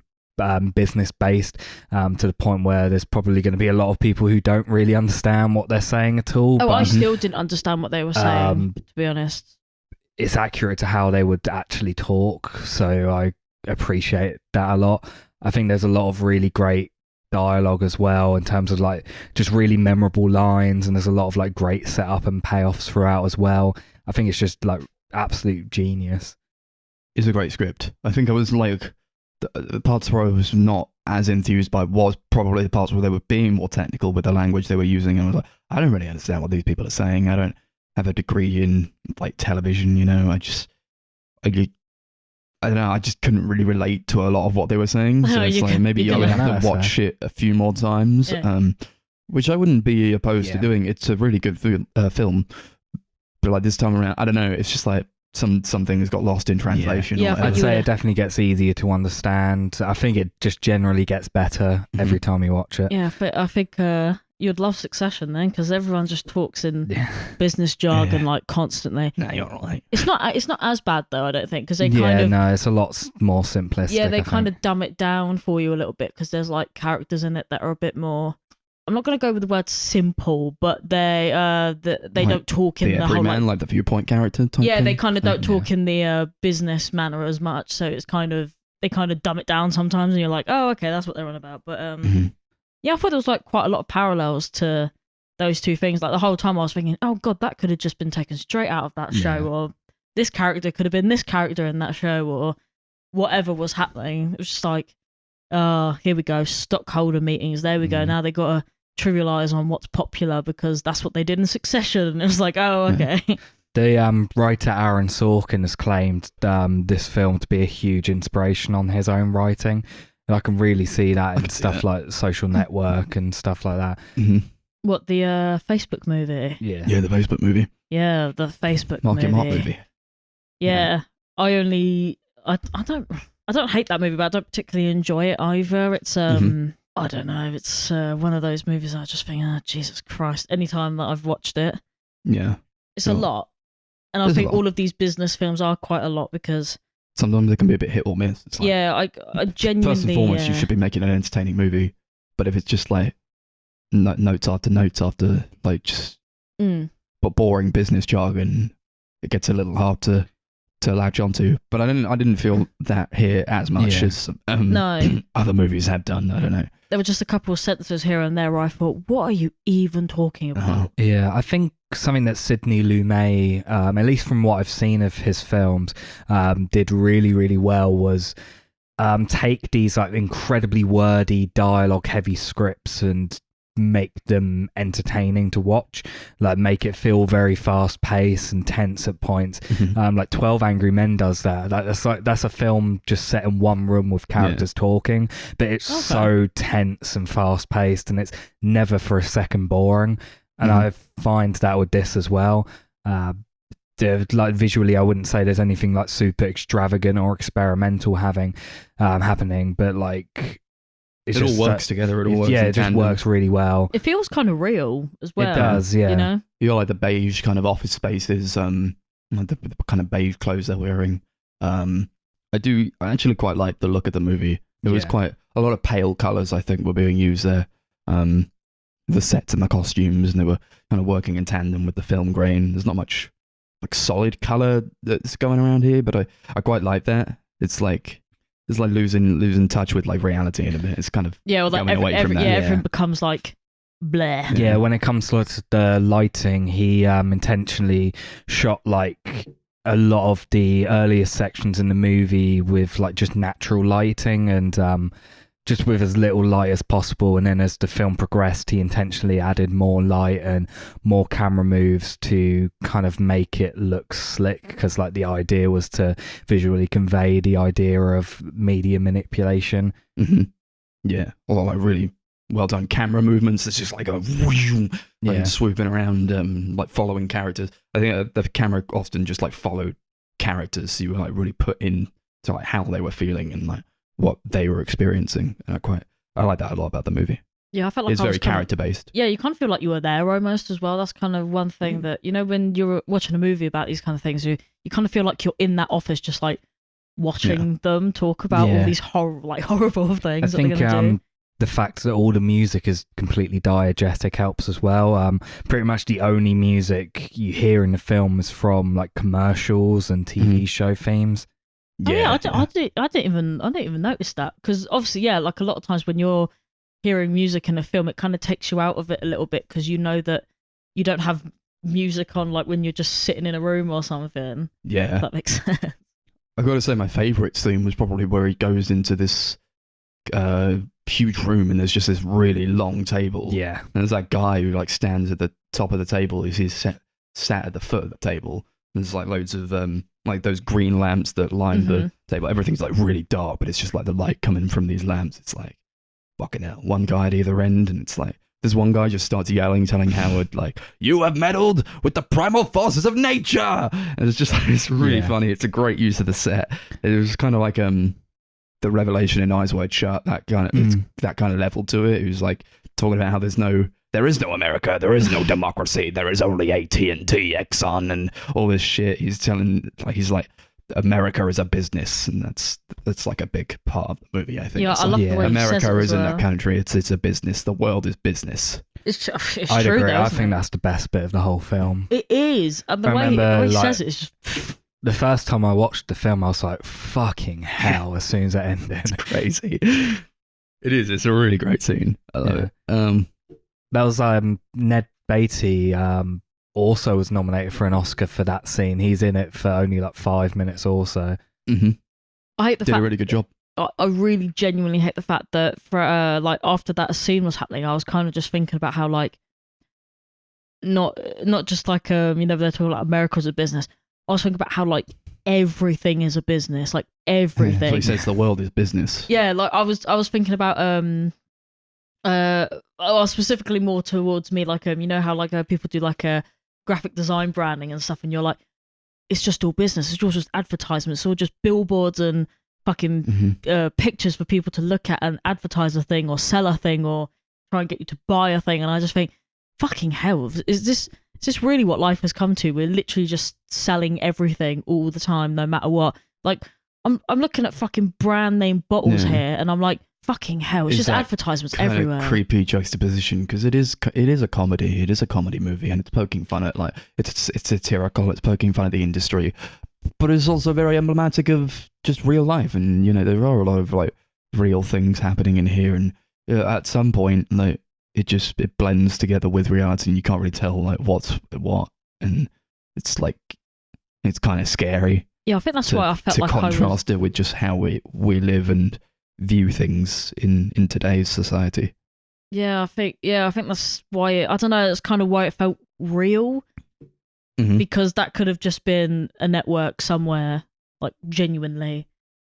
business based, to the point where there's probably going to be a lot of people who don't really understand what they're saying at all. I still didn't understand what they were saying, to be honest. It's accurate to how they would actually talk, so I appreciate that a lot. I think there's a lot of really great dialogue as well in terms of like just really memorable lines, and there's a lot of like great setup and payoffs throughout as well. I think it's just like absolute genius. It's a great script. I think I was like the parts where I was not as enthused by was probably the parts where they were being more technical with the language they were using, and I was like, I don't really understand what these people are saying. I don't have a degree in like television, you know. I don't know. I just couldn't really relate to a lot of what they were saying. So it's like maybe I would have to watch it a few more times, which I wouldn't be opposed to doing. It's a really good film, but like this time around, I don't know. It's just like some things got lost in translation. Yeah, I'd say it definitely gets easier to understand. I think it just generally gets better every time you watch it. Yeah, I think you'd love Succession then, because everyone just talks in business jargon like constantly. No, you're right. It's not as bad though, I don't think, because they kind of no, it's a lot more simplistic. Yeah, they kind of dumb it down for you a little bit, because there's like characters in it that are a bit more. I'm not going to go with the word simple, but they don't talk in the whole like the viewpoint character type thing. they kind of don't talk in the business manner as much, so it's kind of they kind of dumb it down sometimes, and you're like, oh, okay, that's what they're on about. But yeah, I thought there was like quite a lot of parallels to those two things. Like the whole time I was thinking, oh god, that could have just been taken straight out of that show, or this character could have been this character in that show, or whatever was happening. It was just like, here we go, stockholder meetings. There we go. Now they got to trivialize on what's popular because that's what they did in Succession. And it was like, oh, okay. The writer Aaron Sorkin has claimed this film to be a huge inspiration on his own writing. And I can really see that in stuff like Social Network and stuff like that. What, the Facebook movie? Yeah, the Facebook movie. Yeah, the Facebook Mark movie. Yeah. I don't hate that movie, but I don't particularly enjoy it either. It's I don't know. It's one of those movies I just think, oh, Jesus Christ. Anytime that I've watched it, it's a lot. And I think all of these business films are quite a lot, because sometimes they can be a bit hit or miss. It's like, I genuinely. First and foremost, you should be making an entertaining movie, but if it's just like notes after notes after like just but boring business jargon, it gets a little hard to latch onto. But I didn't feel that here as much as No. other movies have done. I don't know. There were just a couple of sentences here and there where I thought, what are you even talking about? Yeah, I think something that Sidney Lumet, at least from what I've seen of his films, did really, really well was take these like incredibly wordy, dialogue-heavy scripts and make them entertaining to watch, like make it feel very fast-paced and tense at points. Like 12 Angry Men does that. That's a film just set in one room with characters talking, but it's so tense and fast-paced, and it's never for a second boring. And I find that with this as well. Like visually, I wouldn't say there's anything like super extravagant or experimental happening, but like it all works together. It all works. Yeah, in it just tandem. works really well. It feels kind of real as well. It does, yeah. You know? You got like the beige kind of office spaces, like the kind of beige clothes they're wearing. I actually quite like the look of the movie. There was quite a lot of pale colours, I think, were being used there. The sets and the costumes, and they were kind of working in tandem with the film grain. There's not much like solid colour that's going around here, but I quite like that. It's like losing touch with like reality in a bit. It's kind of well, like going away from that. everything becomes like bleh. Yeah, when it comes to the lighting, he intentionally shot like a lot of the earlier sections in the movie with like just natural lighting and just with as little light as possible. And then as the film progressed, he intentionally added more light and more camera moves to kind of make it look slick, because like the idea was to visually convey the idea of media manipulation. Yeah, although like really well done camera movements. It's just like a like swooping around, like following characters. I think the camera often just like followed characters, so you were like really put into like how they were feeling and like what they were experiencing. And I like that a lot about the movie. Yeah, I felt like it's very character based. Yeah, you kind of feel like you were there almost as well. That's kind of one thing that, you know, when you're watching a movie about these kind of things, you kind of feel like you're in that office just like watching them talk about all these horrible things. I think that they're gonna do. The fact that all the music is completely diegetic helps as well. Pretty much the only music you hear in the film is from like commercials and TV show themes. I didn't even notice that, because obviously, like a lot of times when you're hearing music in a film, it kind of takes you out of it a little bit, because you know that you don't have music on like when you're just sitting in a room or something. Yeah, if that makes sense. I've got to say my favourite scene was probably where he goes into this huge room and there's just this really long table. Yeah, and there's that guy who like stands at the top of the table. He's sat at the foot of the table. There's like loads of like those green lamps that line the table. Everything's like really dark, but it's just like the light coming from these lamps. It's like fucking hell. One guy at either end, and it's like this one guy just starts yelling, telling Howard like, "You have meddled with the primal forces of nature." And it's just it's really funny. It's a great use of the set. It was kind of like the revelation in Eyes Wide Shut. That kind of level to it. It was like talking about how there is no America, there is no democracy, there is only AT&T, Exxon, and all this shit. He's like, America is a business, and that's like a big part of the movie, I think. Yeah, I love the way America he says isn't a country, it's a business. The world is business. It's I'd true, agree. though, I think that's the best bit of the whole film. It is. And the way he says it is just... The first time I watched the film, I was like, fucking hell, as soon as it ended. It's crazy. It is. It's a really great scene. I love it. That was Ned Beatty also was nominated for an Oscar for that scene. He's in it for only like 5 minutes or so. Mm-hmm. I hate the fact, a really good job. I really genuinely hate the fact that for like after that scene was happening, I was kind of just thinking about how like not just like you know, they're talking like America's a business. I was thinking about how like everything is a business, like everything. So he says the world is business. Yeah, like I was thinking about specifically more towards me, like you know how like people do like a graphic design branding and stuff, and you're like, it's just all business. It's all just advertisements. It's all just billboards and fucking pictures for people to look at and advertise a thing or sell a thing or try and get you to buy a thing. And I just think, fucking hell, is this really what life has come to? We're literally just selling everything all the time, no matter what. Like I'm looking at fucking brand name bottles here, and I'm like, fucking hell, it's Is just that advertisements kind everywhere. of creepy juxtaposition, because it is a comedy. It is a comedy movie, and it's poking fun at, like, it's satirical. It's poking fun at the industry, but it's also very emblematic of just real life. And there are a lot of like real things happening in here, and at some point, like, it blends together with reality, and you can't really tell like what's what, and it's like it's kind of scary. Yeah, I think that's why I felt to like contrast it with just how we live and view things in today's society. I think that's why I don't know. It's kind of why it felt real, Mhm. because that could have just been a network somewhere, like genuinely,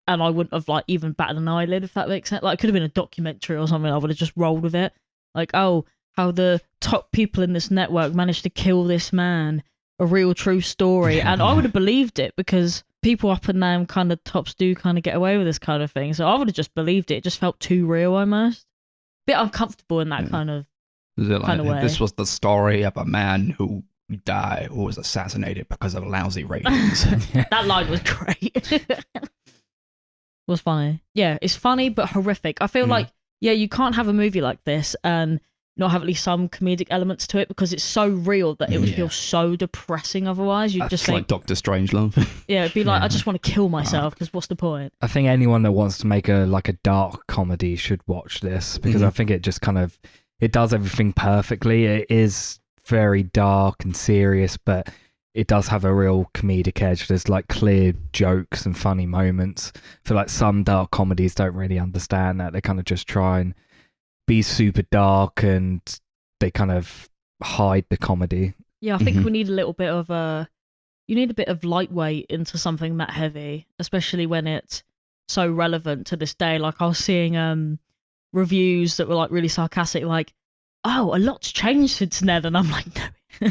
and I wouldn't have like even batted an eyelid, if that makes sense. Like, it could have been a documentary or something. I would have just rolled with it. Like, oh, how the top people in this network managed to kill this man, a real true story, and I would have believed it, because people up and down kind of tops do kind of get away with this kind of thing. So I would have just believed it. It just felt too real, almost. Bit uncomfortable in that kind of way. This was the story of a man who died, who was assassinated because of lousy ratings. That line was great. Was funny. Yeah, it's funny but horrific. I feel like, you can't have a movie like this and not have at least some comedic elements to it, because it's so real that it would feel so depressing otherwise. You'd just think, like Doctor Strangelove. it'd be like, I just want to kill myself, because what's the point? I think anyone that wants to make a dark comedy should watch this, because I think it just kind of, it does everything perfectly. It is very dark and serious, but it does have a real comedic edge. There's like clear jokes and funny moments. I feel like some dark comedies don't really understand that. They kind of just try and be super dark, and they kind of hide the comedy. Yeah, I think we need a little bit of you need a bit of lightweight into something that heavy, especially when it's so relevant to this day. Like, I was seeing reviews that were like really sarcastic, like, oh, a lot's changed since then, and I'm like, no.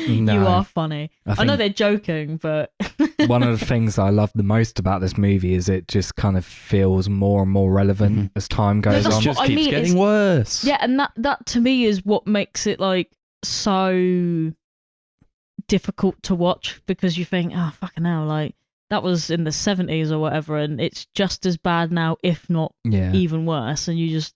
No. You are funny. I know think they're joking, but one of the things I love the most about this movie is it just kind of feels more and more relevant as time goes that's on. what just I keeps mean, getting worse. yeah, and that to me is what makes it like so difficult to watch, because you think, oh, fucking hell, like, that was in the 70s or whatever, and it's just as bad now, if not even worse. And you just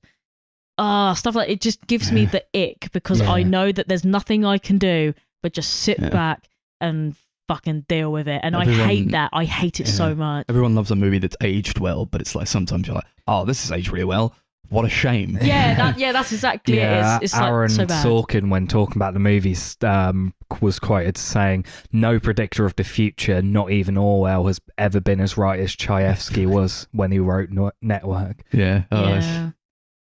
stuff like it just gives me the ick, because I know that there's nothing I can do but just sit back and fucking deal with it. And I hate that. I hate it so much. Everyone loves a movie that's aged well, but it's like sometimes you're like, oh, this is aged really well. What a shame. Yeah, that's exactly it. It's Aaron like so bad. Sorkin, when talking about the movies, was quoted saying, "No predictor of the future, not even Orwell, has ever been as right as Chayefsky was when he wrote Network." Yeah. Yeah.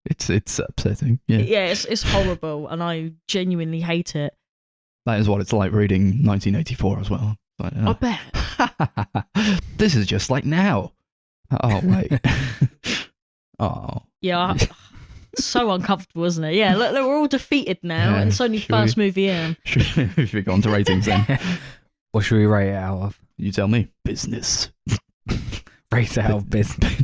It's upsetting. Yeah. Yeah, it's horrible, and I genuinely hate it. That is what it's like reading 1984 as well. Like, I bet. This is just like now. Oh, wait. Oh. Yeah, so uncomfortable, isn't it? Yeah, look, we're all defeated now, and it's only first movie in. Should we go on to ratings then? What should we rate it out of? You tell me. Business. Rate it out of business.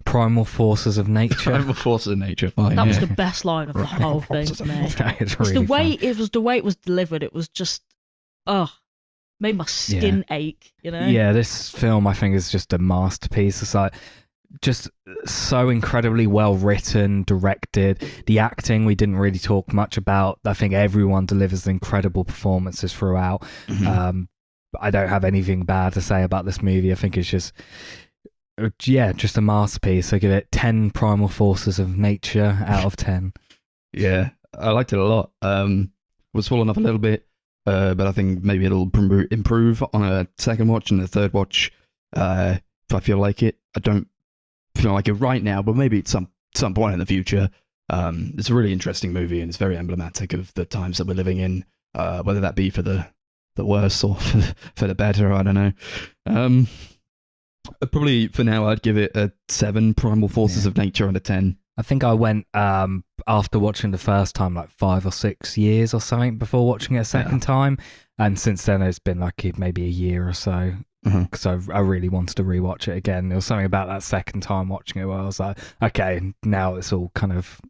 Primal forces of nature. Primal forces of nature. Fine, That was the best line of the whole thing to me. It's It's really the way it was delivered. It was just, made my skin ache. You know? Yeah, this film I think is just a masterpiece. It's like just so incredibly well written, directed. The acting we didn't really talk much about. I think everyone delivers incredible performances throughout. I don't have anything bad to say about this movie. I think it's just a masterpiece. I give it 10 primal forces of nature out of 10. Yeah, I liked it a lot. Was falling off a little bit, but I think maybe it'll improve on a second watch and a third watch. If I feel like it, I don't feel like it right now, but maybe at some point in the future. It's a really interesting movie, and it's very emblematic of the times that we're living in. Whether that be for the worse or for the better, I don't know. Probably for now, I'd give it a 7 primal forces of nature out of 10. I think I went after watching the first time like 5 or 6 years or something before watching it a second time, and since then it's been like maybe a year or so. Because I really wanted to rewatch it again. There was something about that second time watching it where I was like, okay, now it's all kind of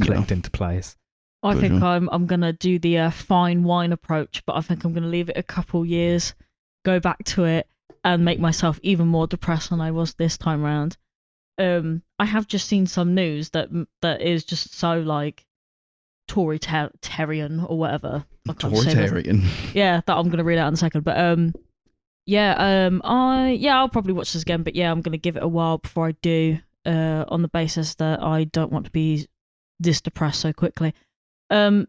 clicked into place. I think I'm gonna do the fine wine approach, but I think I'm gonna leave it a couple years, go back to it, and make myself even more depressed than I was this time round. I have just seen some news that is just so like Torytarian or whatever. I can't say that. Authoritarian. Yeah, that I'm gonna read out in a second. But I'll probably watch this again. But yeah, I'm gonna give it a while before I do. On the basis that I don't want to be this depressed so quickly. 7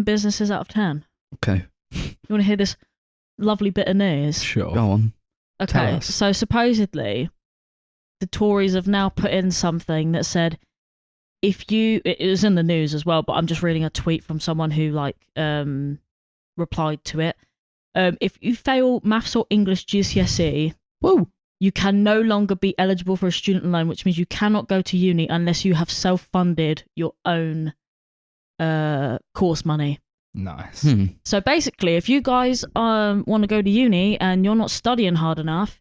businesses out of 10. Okay. You want to hear this lovely bit of news? Sure. Go on. Okay, Tell us. so supposedly the Tories have now put in something that said it was in the news as well, but I'm just reading a tweet from someone who replied to it. If you fail maths or English GCSE, Woo. you can no longer be eligible for a student loan, which means you cannot go to uni unless you have self-funded your own course money. Nice. So basically, if you guys want to go to uni and you're not studying hard enough,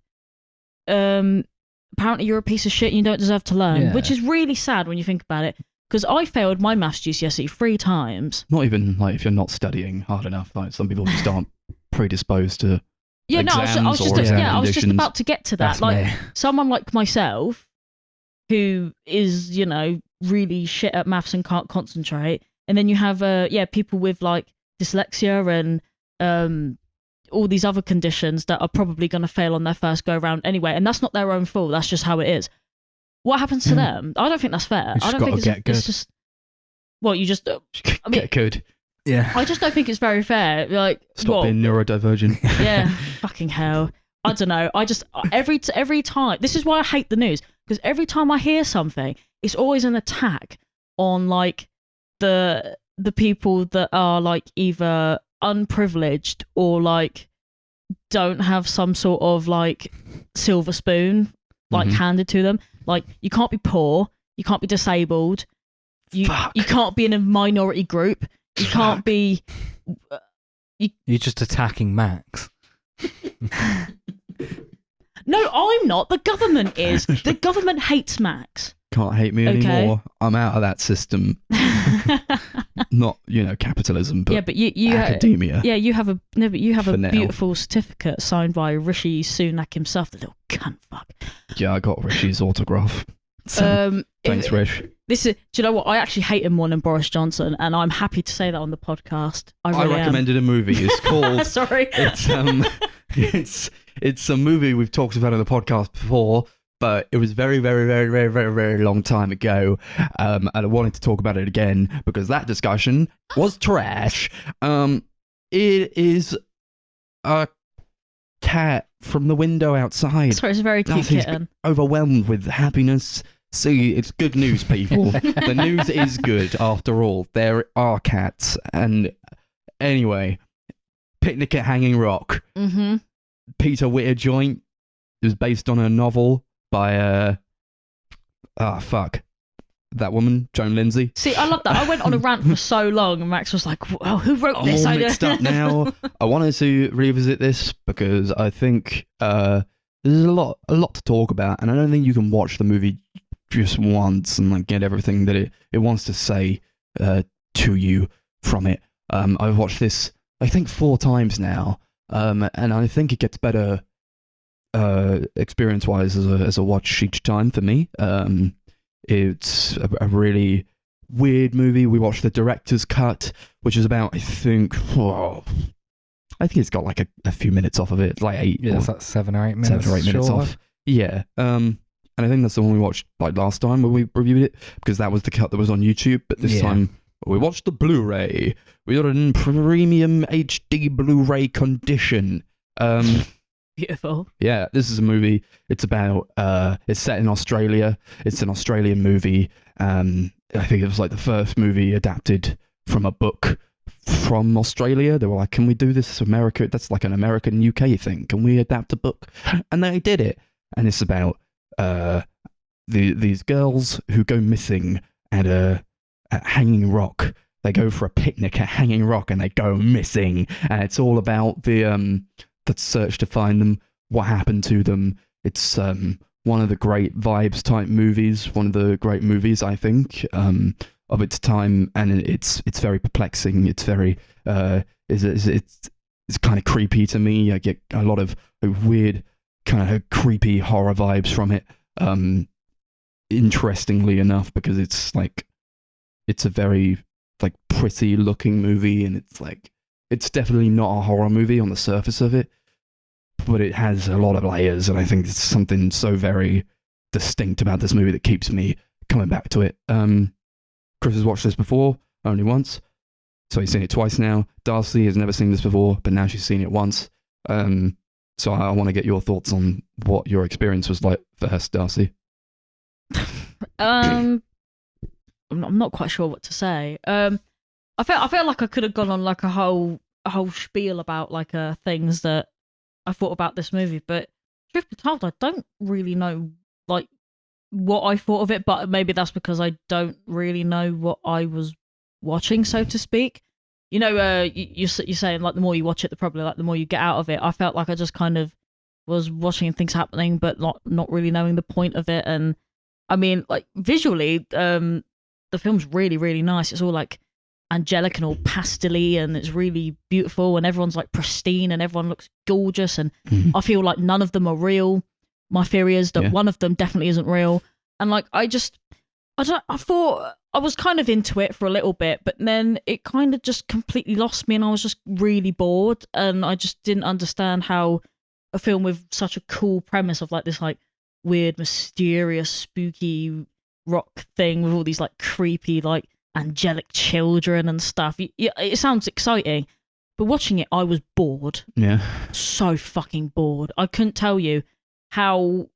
apparently you're a piece of shit and you don't deserve to learn, Yeah. which is really sad when you think about it. Because I failed my maths GCSE 3 times. Not even like if you're not studying hard enough. Like some people just aren't predisposed to. Yeah, no, I was Exams just or I was just conditions. about to get to that. That's Like me. someone like myself, who is really shit at maths and can't concentrate, and then you have people with like dyslexia and all these other conditions that are probably going to fail on their first go round anyway, and that's not their own fault. That's just how it is. What happens to them? I don't think that's fair. You just I don't think gotta get it's just. Well, you just. I mean, Get good. Yeah. I just don't think it's very fair. Like, Stop what? being neurodivergent. Yeah, fucking hell. I don't know. I just every time. This is why I hate the news, because every time I hear something, it's always an attack on like the people that are like either unprivileged or like don't have some sort of like silver spoon like handed to them. Like you can't be poor, you can't be disabled, you can't be in a minority group, you can't be. You're just attacking Max. No, I'm not. The government is. The government hates Max. Can't hate me Okay. anymore. I'm out of that system. Not capitalism, but Yeah, but you academia. Yeah, you have a For now. beautiful certificate signed by Rishi Sunak himself, the little cunt fuck. Yeah, I got Rishi's autograph. So, thanks, Rish. This is. Do you know what? I actually hate him more than Boris Johnson, and I'm happy to say that on the podcast. I really recommended a movie. It's called. Sorry. It's a movie we've talked about on the podcast before, but it was very, very, very, very, very, very long time ago. And I wanted to talk about it again because that discussion was trash. It is a cat from the window outside. Sorry, it's a very cute He's kitten. overwhelmed with happiness. See, it's good news, people. The news is good, after all. There are cats. And anyway, Picnic at Hanging Rock. Mm-hmm. Peter Witter joint. It was based on a novel by that woman, Joan Lindsay. See, I love that. I went on a rant for so long, and Max was like, "Well, who wrote I'm this?" all mixed up now. I wanted to revisit this because I think there's a lot to talk about, and I don't think you can watch the movie just once and like get everything that it wants to say to you from it. I've watched this I think 4 times now, and I think it gets better experience-wise as a watch each time for me. It's a really weird movie. We watched the director's cut, which is about, I think it's got like a few minutes off of it. It's like 8. Yeah, it's like 7 or 8 minutes. 7 or 8 minutes shorter. off. Yeah. And I think that's the one we watched like last time when we reviewed it, because that was the cut that was on YouTube. But this time we watched the Blu-ray. We got it in premium HD Blu-ray condition. Beautiful. Yeah, this is a movie. It's about it's set in Australia. It's an Australian movie. I think it was like the first movie adapted from a book from Australia. They were like, can we do this America? That's like an American UK thing. Can we adapt a book? And they did it. And it's about these girls who go missing at Hanging Rock. They go for a picnic at Hanging Rock and they go missing. And it's all about the search to find them, what happened to them. It's one of the great vibes type movies, one of the great movies, I think, of its time. And it's very perplexing. It's very, it's kind of creepy to me. I get a lot of weird kind of creepy horror vibes from it. interestingly enough, because it's like, it's a very like pretty looking movie, and it's like, it's definitely not a horror movie on the surface of it, but it has a lot of layers, and I think it's something so very distinct about this movie that keeps me coming back to it. Chris has watched this before, only once, so he's seen it twice now. Darcy has never seen this before, but now she's seen it once. So I want to get your thoughts on what your experience was like first, Darcy. I'm not quite sure what to say. I felt like I could have gone on like a whole spiel about like things that I thought about this movie, but truth be told, I don't really know like what I thought of it. But maybe that's because I don't really know what I was watching, so to speak. You know, you're saying like the more you watch it, the more you get out of it. I felt like I just kind of was watching things happening, but not really knowing the point of it. And I mean, like visually, the film's really, really nice. It's all like angelic and all pastel-y, and it's really beautiful, and everyone's like pristine, and everyone looks gorgeous, and I feel like none of them are real. My theory is that one of them definitely isn't real, and like I thought I was kind of into it for a little bit, but then it kind of just completely lost me, and I was just really bored, and I just didn't understand how a film with such a cool premise of like this like weird, mysterious, spooky rock thing with all these like creepy like angelic children and stuff. It sounds exciting, but watching it, I was bored. Yeah. So fucking bored. I couldn't tell you how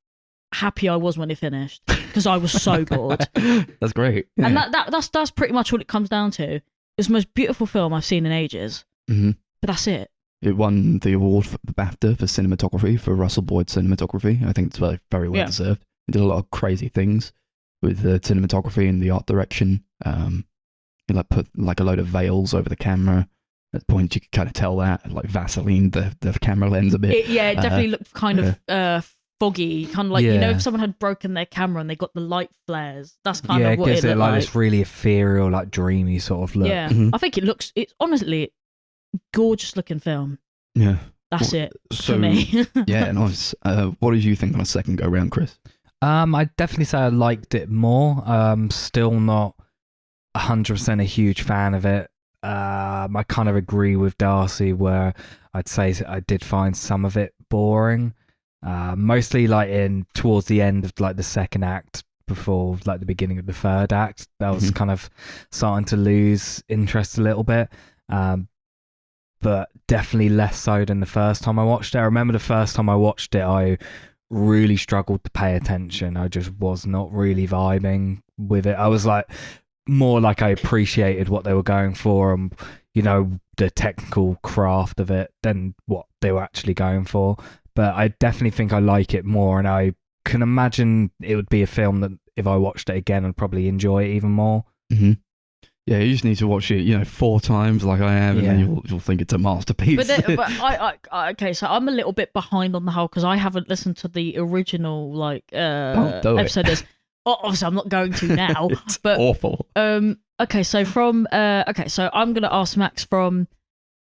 happy I was when it finished, because I was so bored. That's great. Yeah. And that's pretty much all it comes down to. It's the most beautiful film I've seen in ages. But that's it. It won the award for the BAFTA for cinematography, for Russell Boyd's cinematography. I think it's very well deserved. It did a lot of crazy things with the cinematography and the art direction. He like put like a load of veils over the camera. At points you could kind of tell that, like Vaseline the camera lens a bit. It definitely looked kind of foggy, kind of like, you know, if someone had broken their camera and they got the light flares. That's kind of what it looked like. This really ethereal, like dreamy sort of look. Yeah, I think it's honestly gorgeous looking film. Yeah, that's it for me. Yeah, nice. What did you think on a second go round, Chris? I'd definitely say I liked it more. Still not 100% a huge fan of it. I kind of agree with Darcy, where I'd say I did find some of it boring. Mostly like towards the end of like the second act, before like the beginning of the third act, that was kind of starting to lose interest a little bit. But definitely less so than the first time I watched it. I remember the first time I watched it, I really struggled to pay attention. I just was not really vibing with it. I was like, more like I appreciated what they were going for and, you know, the technical craft of it than what they were actually going for. But I definitely think I like it more, and I can imagine it would be a film that if I watched it again, I'd probably enjoy it even more. Yeah, you just need to watch it, 4 times like I am, and then you'll think it's a masterpiece. But I okay, so I'm a little bit behind on the whole, because I haven't listened to the original episode. Obviously, I'm not going to now. It's but awful. Okay, so so I'm gonna ask Max, from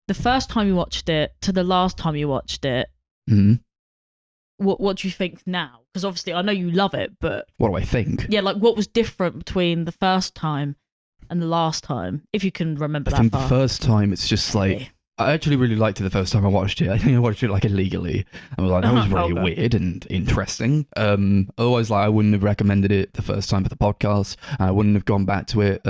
the first time you watched it to the last time you watched it. What do you think now? Because obviously, I know you love it, but what do I think? Yeah, like what was different between the first time and the last time, if you can remember that. I think far. the first time, it's just like, I actually really liked it the first time I watched it. I think I watched it like illegally. I was like, that was really weird and interesting. Otherwise, like, I wouldn't have recommended it the first time for the podcast. I wouldn't have gone back to it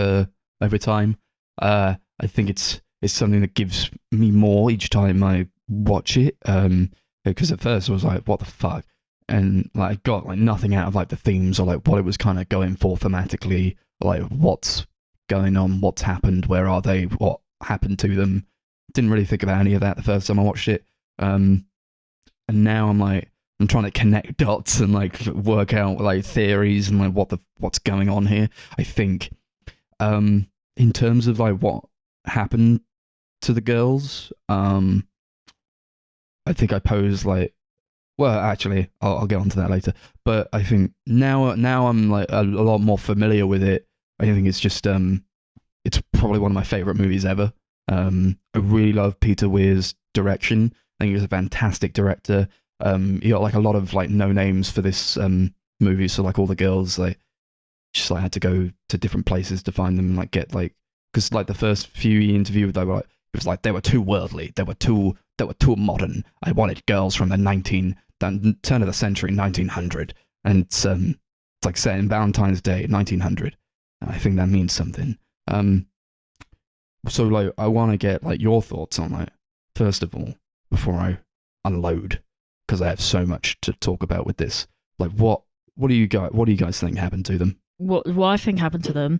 every time. I think it's something that gives me more each time I watch it. Because at first I was like, what the fuck? And like, I got like nothing out of like the themes or like what it was kind of going for thematically, like what's going on, what's happened, where are they, what happened to them. Didn't really think about any of that the first time I watched it. And now I'm trying to connect dots and like work out like theories and like what's going on here. I think in terms of like what happened to the girls, I think I posed like, well, actually, I'll get onto that later. But I think now I'm like a lot more familiar with it. I think it's just it's probably one of my favorite movies ever. I really love Peter Weir's direction. I think he's a fantastic director. He got like a lot of like no names for this movie, so like all the girls, like just like had to go to different places to find them and like get like, because like the first few he interviewed, they were like, it was like they were too worldly, they were too modern. I wanted girls from the turn of the century, 1900, and it's like set in Valentine's Day, 1900. And I think that means something. So like I want to get like your thoughts on it first of all before I unload, because I have so much to talk about with this. Like what do you guys think happened to them? What I think happened to them?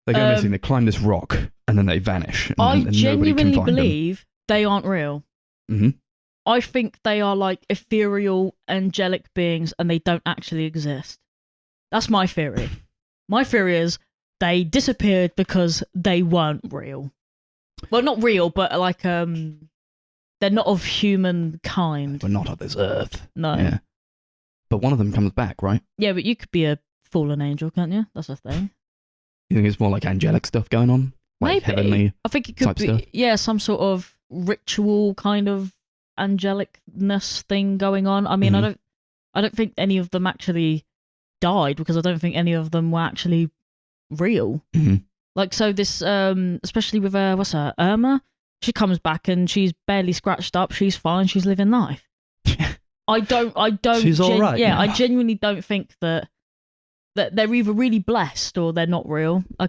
They go missing. They climb this rock and then they vanish. And genuinely believe they aren't real. Mm-hmm. I think they are like ethereal, angelic beings, and they don't actually exist. That's my theory. My theory is they disappeared because they weren't real. Well, not real, but like they're not of humankind. We're not of this earth. No. Yeah. But one of them comes back, right? Yeah, but you could be a fallen angel, can't you? That's the thing. You think it's more like angelic stuff going on? Like Maybe. heavenly I think it could be, stuff? yeah, some sort of ritual kind of angelicness thing going on. I mean, Mhm. I don't think any of them actually died, because I don't think any of them were actually real. Mhm. Like, so this, especially with what's her, Irma, she comes back and she's barely scratched up. She's fine. She's living life. I don't. She's all right. Yeah, now. I genuinely don't think that they're either really blessed or they're not real. I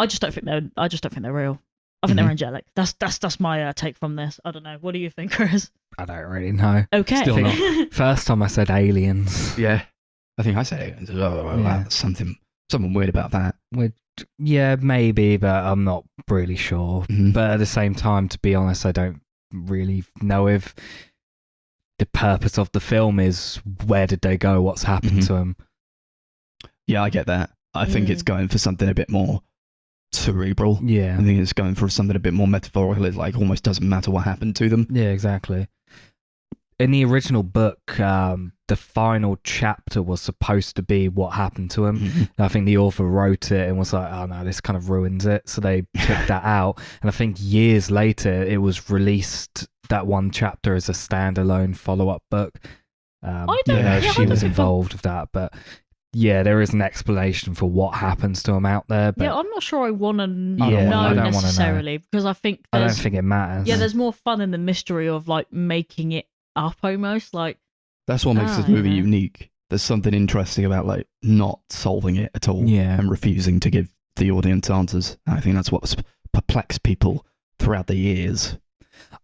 just don't think they're. I just don't think they're real. I think they're angelic. That's my take from this. I don't know. What do you think, Chris? I don't really know. Okay. Still not. First time I said aliens. Yeah. I think I said it. Yeah. Something weird about that. Yeah, maybe, but I'm not really sure. Mhm. But at the same time, to be honest, I don't really know if the purpose of the film is where did they go, what's happened Mhm. to them. Yeah, I get that. I think it's going for something a bit more cerebral. Yeah. I think it's going for something a bit more metaphorical. It like almost doesn't matter what happened to them. Yeah, exactly. In the original book, the final chapter was supposed to be what happened to him. Mhm. And I think the author wrote it and was like, oh no, this kind of ruins it. So they took that out. And I think years later, it was released, that one chapter, as a standalone follow-up book. I don't- She was involved with that. But yeah, there is an explanation for what happens to him out there. But Yeah, I'm not sure I want to know I don't wanna know. necessarily, because I think I don't there's, think it matters. yeah, there's more fun in the mystery of like making it up almost. Like, That's what makes this movie yeah. unique. There's something interesting about like not solving it at all Yeah. and refusing to give the audience answers. I think that's what's perplexed people throughout the years.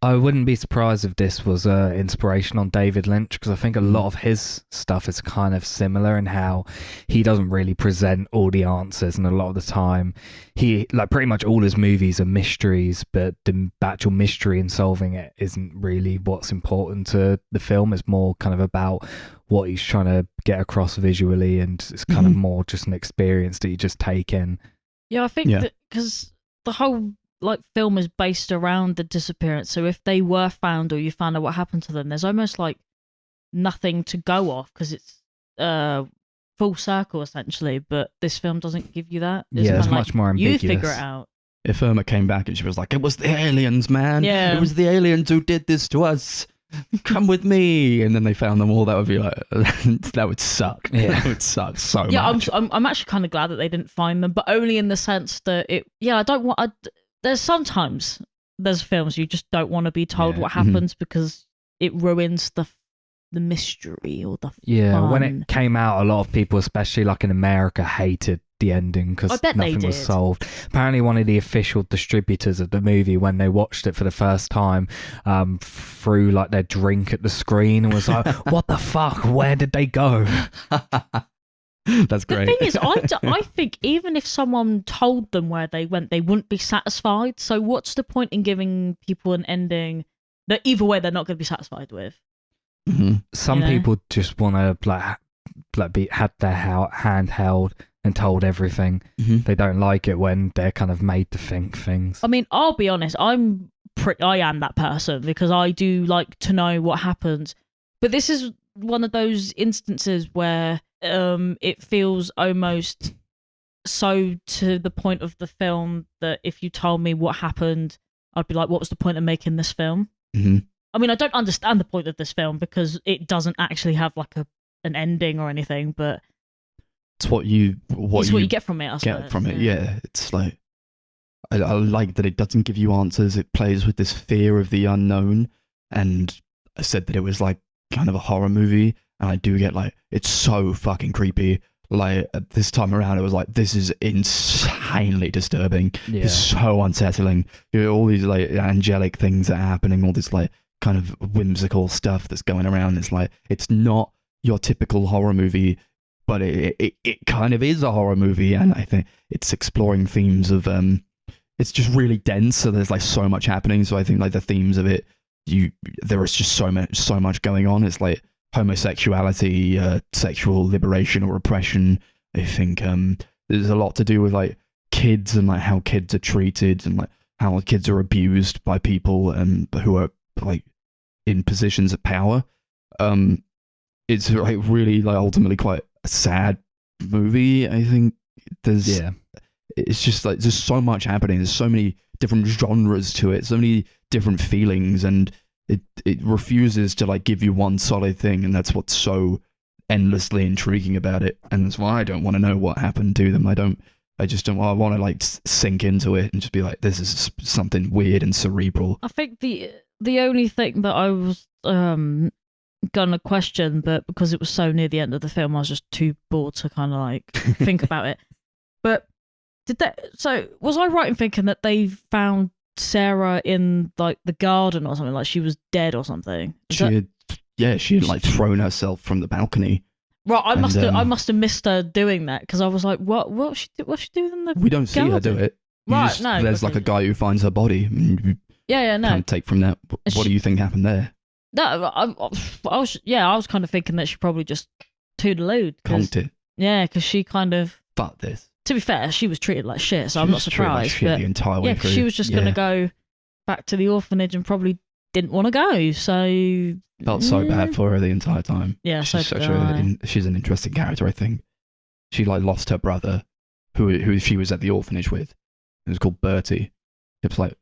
I wouldn't be surprised if this was inspiration on David Lynch, because I think a lot of his stuff is kind of similar in how he doesn't really present all the answers, and a lot of the time he, like, pretty much all his movies are mysteries, but the actual mystery in solving it isn't really what's important to the film. It's more kind of about what he's trying to get across visually, and it's kind of more just an experience that you just take in. yeah, I think that because the whole like film is based around the disappearance. So if they were found or you found out what happened to them, there's almost like nothing to go off, because it's full circle essentially. But this film doesn't give you that. Yeah, it's kinda much more ambiguous. You figure it out. If Irma came back and she was like, it was the aliens, man. Yeah. It was the aliens who did this to us. Come with me. And then they found them all. That would be like, that would suck. Yeah. That would suck so Yeah, much. I'm actually kind of glad that they didn't find them, but only in the sense that it. Yeah, I don't want. There's sometimes there's films you just don't want to be told Yeah. what happens because it ruins the mystery or the Yeah, when fun. it came out, a lot of people, especially like in America, hated the ending I because bet they nothing was did. solved. Apparently, one of the official distributors of the movie, when they watched it for the first time, threw like their drink at the screen and was like, "What the fuck? Where did they go?" That's great. The thing is, I think even if someone told them where they went, they wouldn't be satisfied. So what's the point in giving people an ending that either way they're not going to be satisfied with? Mhm. Some You know? people just want to had their hand held and told everything. Mhm. They don't like it when they're kind of made to think things. I mean, I'll be honest, I am that person because I do like to know what happens. But this is one of those instances where it feels almost so to the point of the film that if you told me what happened, I'd be like, what was the point of making this film? Mhm. I mean, I don't understand the point of this film because it doesn't actually have like an ending or anything, but it's what you get from it. I suppose. Get from it. Yeah, it's like I like that it doesn't give you answers. It plays with this fear of the unknown, and I said that it was like kind of a horror movie, and I do get like it's so fucking creepy. Like this time around, it was like this is insanely disturbing. Yeah. It's so unsettling. You know, all these like angelic things that are happening, all this like kind of whimsical stuff that's going around. It's like it's not your typical horror movie, but it kind of is a horror movie, and I think it's exploring themes of it's just really dense. So there's like so much happening. So I think like the themes of it, there is just so much going on. It's like homosexuality, sexual liberation or repression. I think there's a lot to do with like kids and like how kids are treated and like how kids are abused by people who are like in positions of power. It's like really like ultimately quite a sad movie. I think it's just like there's so much happening. There's so many different genres to it, so many different feelings, and it refuses to like give you one solid thing, and that's what's so endlessly intriguing about it. And that's why I don't want to know what happened to them. I want to like sink into it and just be like, this is something weird and cerebral. I think the only thing that I was gonna question, but because it was so near the end of the film, I was just too bored to kind of like think about it. But was I right in thinking that they found Sarah in like the garden or something, like she was dead or something? She had like thrown herself from the balcony. Right, I must have missed her doing that, because I was like, what's she doing in the We don't see garden? her do it. There's like a guy who finds her body. And kind of take from that. What do you think happened there? No, I was kind of thinking that she probably just toodalooed. Conked it. Yeah, because she kind of... Fuck this. To be fair, she was treated like shit, so I'm not surprised. Like the entire way through. She was just going to go back to the orphanage and probably didn't want to go, so... Felt so bad for her the entire time. Yeah, she's an interesting character, I think. She like lost her brother, who she was at the orphanage with. It was called Bertie. It was like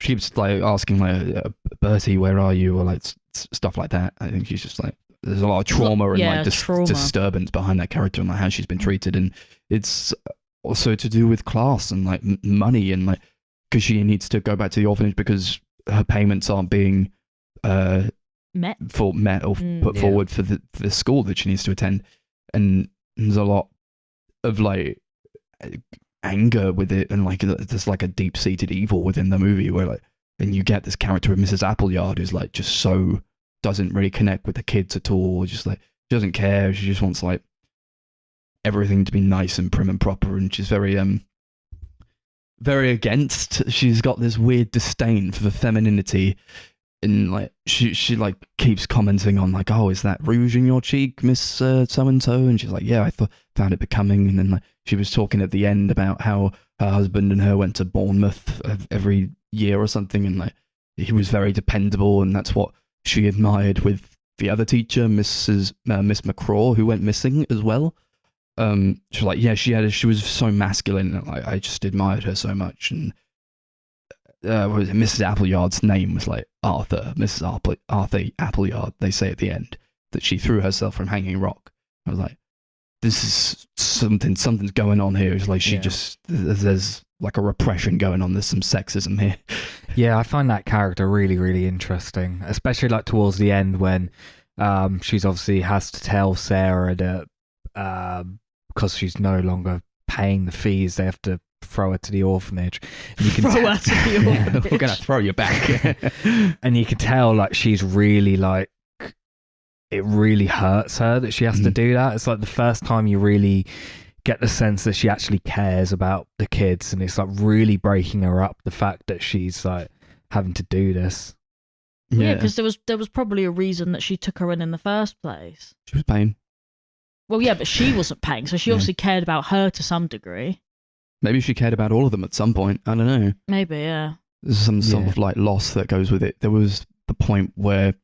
she was like asking like Bertie, where are you, or like stuff like that. I think she's just like there's a lot of trauma and like disturbance behind that character and like how she's been treated, and it's also to do with class and like money, and like because she needs to go back to the orphanage because her payments aren't being met or put forward for the school that she needs to attend, and there's a lot of like anger with it, and like there's like a deep-seated evil within the movie where like, and you get this character of Mrs. Appleyard who's like just so doesn't really connect with the kids at all, just like she doesn't care, she just wants like everything to be nice and prim and proper, and she's very against, she's got this weird disdain for the femininity. And like she like keeps commenting on like, oh, is that rouge in your cheek, Miss so and so? And she's like, yeah, I found it becoming. And then like she was talking at the end about how her husband and her went to Bournemouth every year or something, and like he was very dependable, and that's what she admired with the other teacher, Miss McCraw, who went missing as well. She was like, yeah, she was so masculine, and like I just admired her so much. And Mrs. Appleyard's name was like Arthur, Arthur Appleyard. They say at the end that she threw herself from Hanging Rock. I was like, this is something's going on here. It's like there's like a repression going on. There's some sexism here. Yeah, I find that character really, really interesting, especially like towards the end when she's obviously has to tell Sarah that because she's no longer paying the fees, they have to throw her to the orphanage. And you can throw her to the orphanage. We're gonna throw you back. And you can tell like she's really like, it really hurts her that she has to do that. It's like the first time you really get the sense that she actually cares about the kids, and it's like really breaking her up, the fact that she's like having to do this. Yeah, because there was probably a reason that she took her in the first place. She was paying. Well, yeah, but she wasn't paying, so she obviously cared about her to some degree. Maybe she cared about all of them at some point. I don't know. Maybe, yeah. There's some sort of like loss that goes with it. There was the point where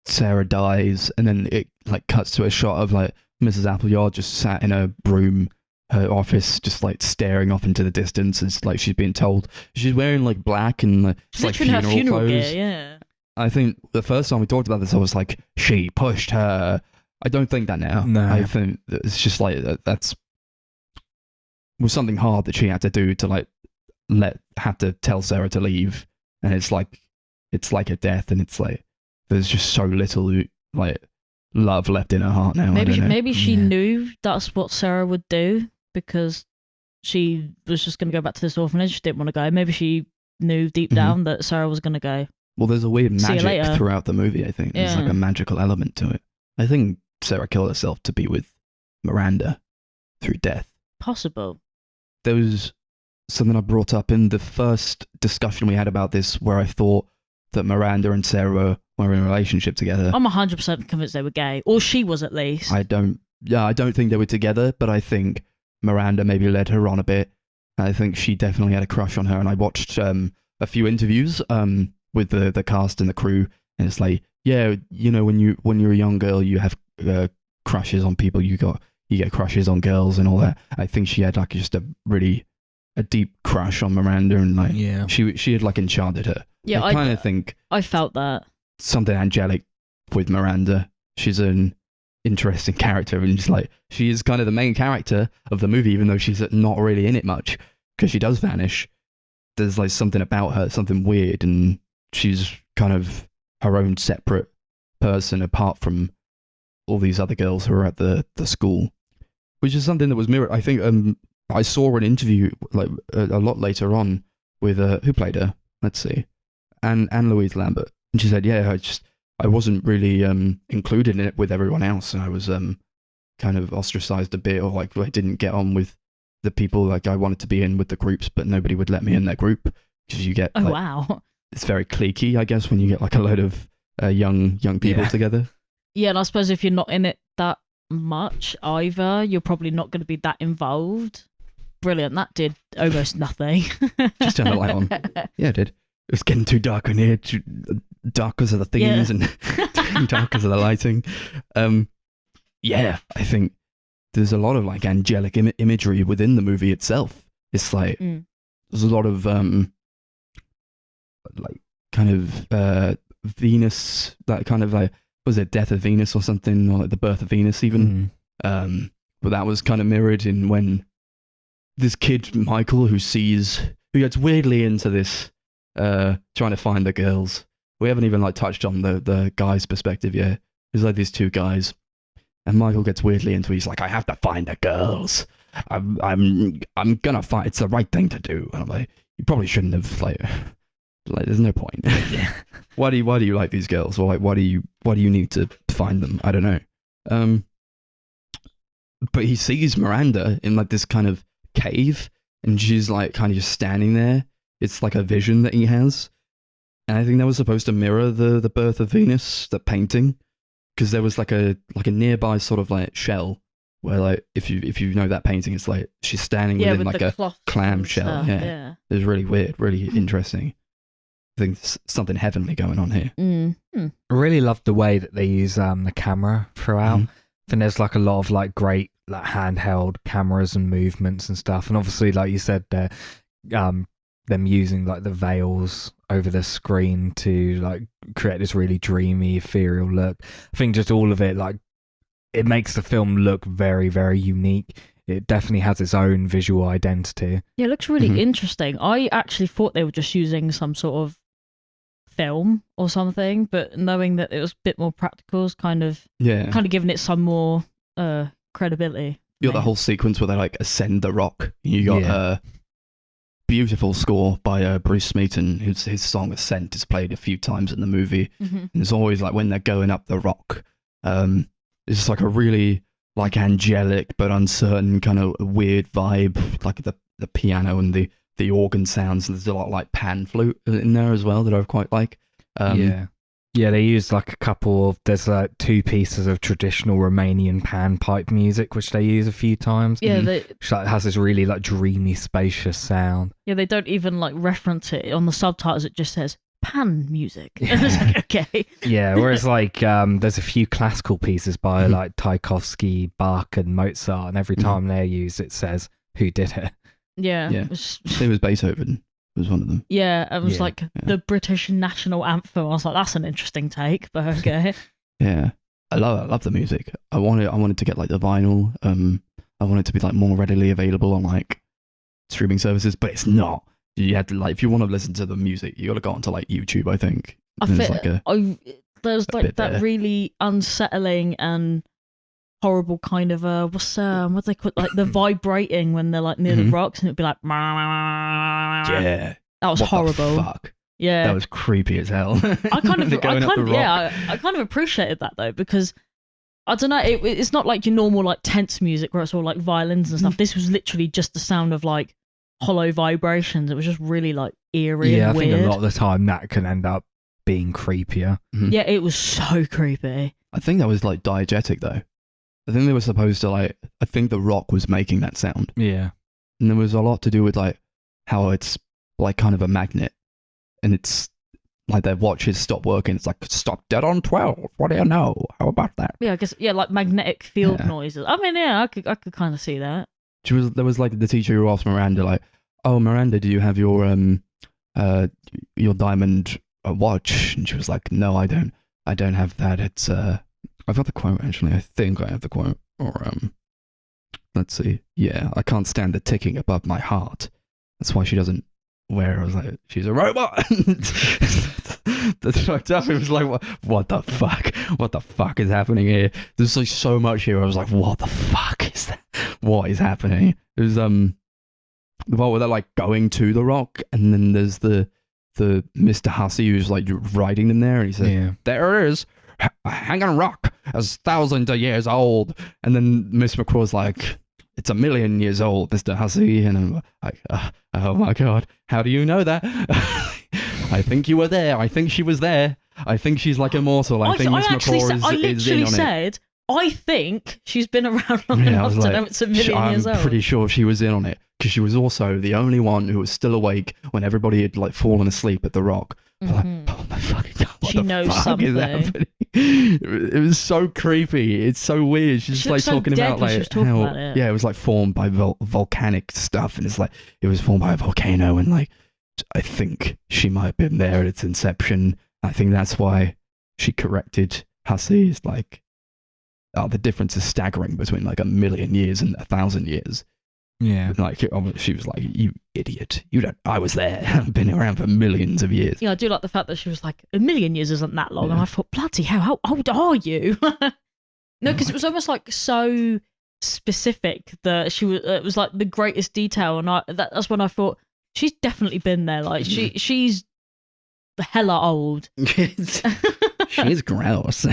Sarah dies, and then it like cuts to a shot of like Mrs. Appleyard just sat in her room, her office, just like staring off into the distance. It's like she's being told she's wearing like black and like funeral clothes. Gear, yeah. I think the first time we talked about this, I was like, she pushed her. I don't think that now. No. I think that it's just like that's was something hard that she had to do to like had to tell Sarah to leave, and it's like a death, and it's like there's just so little like love left in her heart now. Maybe she knew that's what Sarah would do because she was just going to go back to this orphanage. She didn't want to go. Maybe she knew deep down that Sarah was going to go. Well, there's a weird See you magic later. throughout the movie, I think. There's like a magical element to it. I think Sarah killed herself to be with Miranda through death. Possible. There was something I brought up in the first discussion we had about this where I thought that Miranda and Sarah were in a relationship together. I'm 100% convinced they were gay. Or she was at least. I don't think they were together, but I think Miranda maybe led her on a bit. I think she definitely had a crush on her, and I watched a few interviews with the cast and the crew, and it's like, yeah, you know, when you're a young girl, you have crushes on people, you get crushes on girls and all that. I think she had like just a deep crush on Miranda, and like she had like enchanted her. Yeah, I kind of think I felt that something angelic with Miranda. She's an interesting character, and just like she is kind of the main character of the movie, even though she's not really in it much because she does vanish. There's like something about her, something weird, and she's kind of her own separate person apart from all these other girls who are at the school, which is something that was mirrored. I think I saw an interview like a lot later on with who played her. Let's see, Anne Louise Lambert, and she said, "Yeah, I wasn't really included in it with everyone else, and I was kind of ostracized a bit, or like I didn't get on with the people like I wanted to be in with the groups, but nobody would let me in their group because you get wow, it's very cliquey, I guess, when you get like a load of young people together." Yeah, and I suppose if you're not in it that much either, you're probably not going to be that involved. Brilliant. That did almost nothing. Just turn the light on. Yeah, it did. It was getting too dark in here. Dark because of the themes and dark because of the lighting. Yeah, I think there's a lot of like angelic imagery within the movie itself. It's like there's a lot of like kind of Venus, that kind of like, was it Death of Venus or something, or like the Birth of Venus even. But that was kind of mirrored in when this kid Michael who gets weirdly into this trying to find the girls. We haven't even like touched on the guy's perspective yet. There's like these two guys, and Michael gets weirdly into it. He's like, I have to find the girls. I'm gonna find. It's the right thing to do. And I'm like, you probably shouldn't have like there's no point. Why do you like these girls? Or like why do you need to find them? I don't know. But he sees Miranda in like this kind of cave, and she's like kind of just standing there. It's like a vision that he has, and I think that was supposed to mirror the Birth of Venus, the painting, because there was like a nearby sort of like shell where like if you know that painting, it's like she's standing within like a clam shell. Yeah, it was really weird, really interesting. I think there's something heavenly going on here. I really loved the way that they use the camera throughout. I think there's like a lot of like great like handheld cameras and movements and stuff, and obviously like you said them using like the veils over the screen to like create this really dreamy ethereal look. I think just all of it, like, it makes the film look very, very unique. It definitely has its own visual identity. Yeah, it looks really interesting. I actually thought they were just using some sort of film or something, but knowing that it was a bit more practical is kind of giving it some more credibility. You got the whole sequence where they like ascend the rock. You got a beautiful score by Bruce Smeaton, his song Ascent is played a few times in the movie. And it's always like when they're going up the rock, it's just like a really like angelic but uncertain kind of weird vibe, like the piano and the organ sounds. And there's a lot of like pan flute in there as well that I quite like. Yeah, they used like a couple of, there's like 2 pieces of traditional Romanian panpipe music, which they use a few times. Yeah, which like, has this really like dreamy, spacious sound. Yeah, they don't even like reference it. On the subtitles, it just says pan music. And it's like, okay. Yeah, whereas like there's a few classical pieces by like Tchaikovsky, Bach and Mozart, and every time they're used, it says who did it. Yeah. Same as Beethoven was one of them. Yeah, it was like the British national anthem. I was like, that's an interesting take, but okay. Yeah. I love the music. I wanted to get like the vinyl. I want it to be like more readily available on like streaming services, but it's not. You had to like, if you want to listen to the music, you got to go onto like YouTube, I think. There's like that there. really unsettling and horrible kind of what they call like the vibrating when they're like near the rocks, and it'd be like yeah, that was horrible. The fuck? Yeah, that was creepy as hell. I kind of appreciated that though, because I don't know, it's not like your normal like tense music where it's all like violins and stuff. This was literally just the sound of like hollow vibrations. It was just really like eerie and weird. I think a lot of the time that can end up being creepier. Yeah, it was so creepy. I think that was like diegetic though. I think they were supposed to like, I think the rock was making that sound. Yeah. And there was a lot to do with like how it's like kind of a magnet, and it's like their watches stop working. It's like, stop dead on 12. What do you know? How about that? Yeah, I guess, yeah, like magnetic field noises. I mean, yeah, I could kind of see that. There was like the teacher who asked Miranda like, oh, Miranda, do you have your diamond watch? And she was like, no, I don't have that. It's I've got the quote actually. I think I have the quote. Or let's see. Yeah, I can't stand the ticking above my heart. That's why she doesn't wear it. I was like, she's a robot. That's fucked up. It was like, what the fuck? What the fuck is happening here? There's like so much here. I was like, what the fuck is that? What is happening? There's the part where they're like going to the rock, and then there's the Mr. Hussey who's like riding them there, and he says, there it is, hanging rock, as thousands of years old. And then Miss McCraw's like, it's 1,000,000 years old, Mr. Hussey. And I'm like, oh my god, how do you know that? I think you were there. I think she was there. I think she's like immortal. I think Miss McCraw is in on it. I literally said, I think she's been around long enough to know it's 1,000,000 years old. I'm pretty sure she was in on it, because she was also the only one who was still awake when everybody had like fallen asleep at the rock. Like, oh my fucking god, she knows something. It was so creepy. It's so weird. She's she like so talking about like how it was like formed by volcanic stuff, and it's like it was formed by a volcano, and like I think she might have been there at its inception. I think that's why she corrected Hussey. It's like, the difference is staggering between like 1,000,000 years and 1,000 years. Yeah. Like, she was like, you idiot. You don't, I was there. I've been around for millions of years. Yeah, I do like the fact that she was like, 1,000,000 years isn't that long. Yeah. And I thought, bloody hell, how old are you? No, because it was almost like so specific that she was, it was like the greatest detail. And that's when I thought, she's definitely been there. Like, she's hella old. She's gross.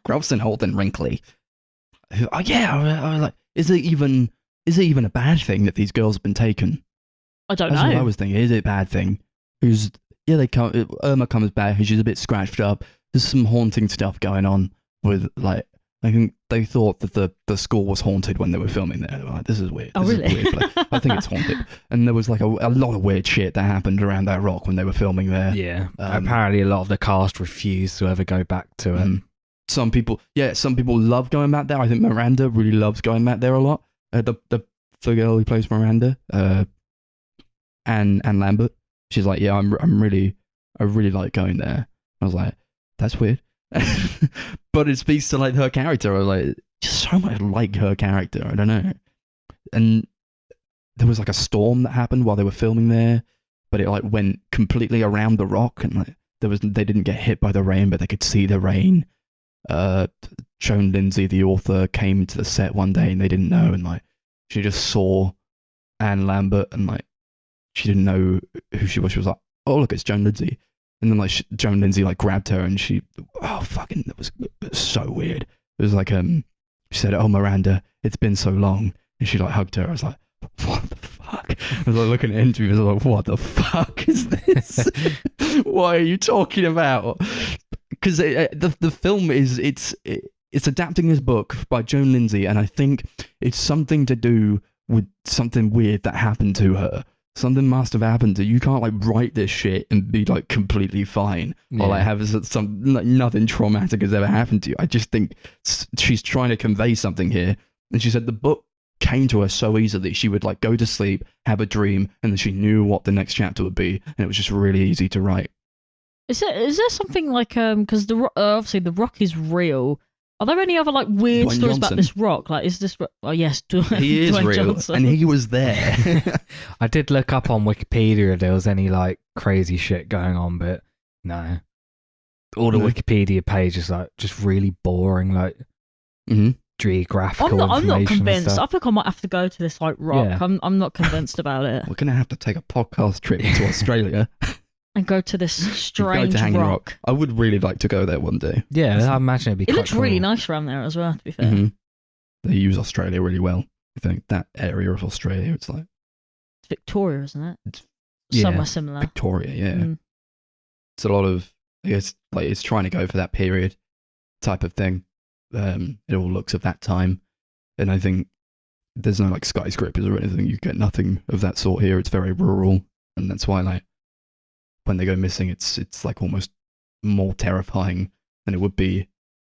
Gross and old and wrinkly. Oh, yeah, I was like, is it even a bad thing that these girls have been taken? I don't know. That's what I was thinking. Is it a bad thing? Irma comes back and she's a bit scratched up. There's some haunting stuff going on with, like, I think they thought that the school was haunted when they were filming there. They were like, this is weird. Oh, really? Is weird. I think it's haunted. And there was like a lot of weird shit that happened around that rock when they were filming there. Yeah. Apparently a lot of the cast refused to ever go back to it. Some people love going back there. I think Miranda really loves going back there a lot. The girl who plays Miranda, Anne Lambert, she's like, yeah, I really like going there. I was like, that's weird. But it speaks to like her character. I was like, just so much like her character. I don't know. And there was like a storm that happened while they were filming there, but it like went completely around the rock, and like they didn't get hit by the rain, but they could see the rain. Joan Lindsay, the author, came to the set one day and they didn't know, and like she just saw Anne Lambert, and like she didn't know who she was. She was like, oh look, it's Joan Lindsay. And then like Joan Lindsay like grabbed her, and it was so weird. It was like she said, oh Miranda, it's been so long, and she like hugged her. I was like, what the fuck? I was like looking at interviews, I was like, what the fuck is this? What are you talking about? Because the film it's adapting this book by Joan Lindsay, and I think it's something to do with something weird that happened to her. Something must have happened to you. Can't like write this shit and be like completely fine, or like have nothing traumatic has ever happened to you. I just think she's trying to convey something here, and she said the book came to her so easily. She would like go to sleep, have a dream, and then she knew what the next chapter would be, and it was just really easy to write. Is there something like because obviously the rock is real, Are there any other like weird Dwayne stories about Johnson. this rock? Like, is this? Oh yes, He is Dwayne real, Johnson. and he was there. I did look up on Wikipedia if there was any like crazy shit going on, but no. All the No. Wikipedia page is like just really boring, like hmm geographical I'm not information and convinced. I stuff. think I might have to go to this like rock. Yeah. I'm not convinced about it. We're gonna have to take a podcast trip to Australia. And go to this Go strange to Hanging rock. I would really like to go there one day. Yeah, I imagine it'd be It quite looks really cool. nice around there as well. To be fair, Mhm. They use Australia really well. I think that area of Australia, it's like it's Victoria, isn't it? Yeah. Somewhere similar. Victoria, yeah. Mm. It's a lot of, I guess, like it's trying to go for that period type of thing. It all looks of that time, and I think there's no like skyscrapers or anything. You get nothing of that sort here. It's very rural, and that's why like when they go missing, it's like almost more terrifying than it would be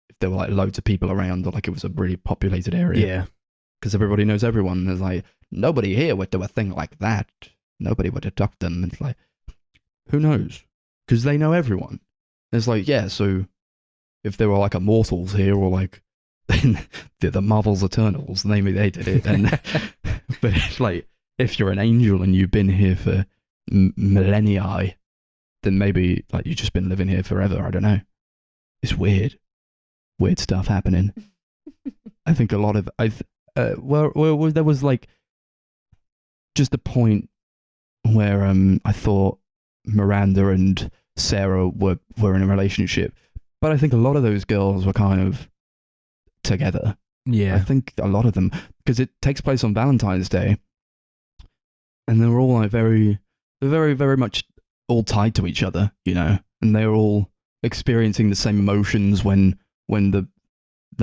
if there were like loads of people around or like it was a really populated area. Yeah. Because everybody knows everyone. There's like nobody here would do a thing like that. Nobody would abduct them. It's like, who knows? Because they know everyone. It's like, yeah, so if there were like immortals here or like the Marvel's Eternals, maybe they did it. And but if you're an angel and you've been here for millennia, then maybe like you've just been living here forever. I don't know. It's weird stuff happening. I think a lot of well, there was like just a point where I thought Miranda and Sarah were in a relationship, but I think a lot of those girls were kind of together. I Yeah. think a lot of them, because it takes place on Valentine's Day, and they were all like very much all tied to each other, you know, and they're all experiencing the same emotions when the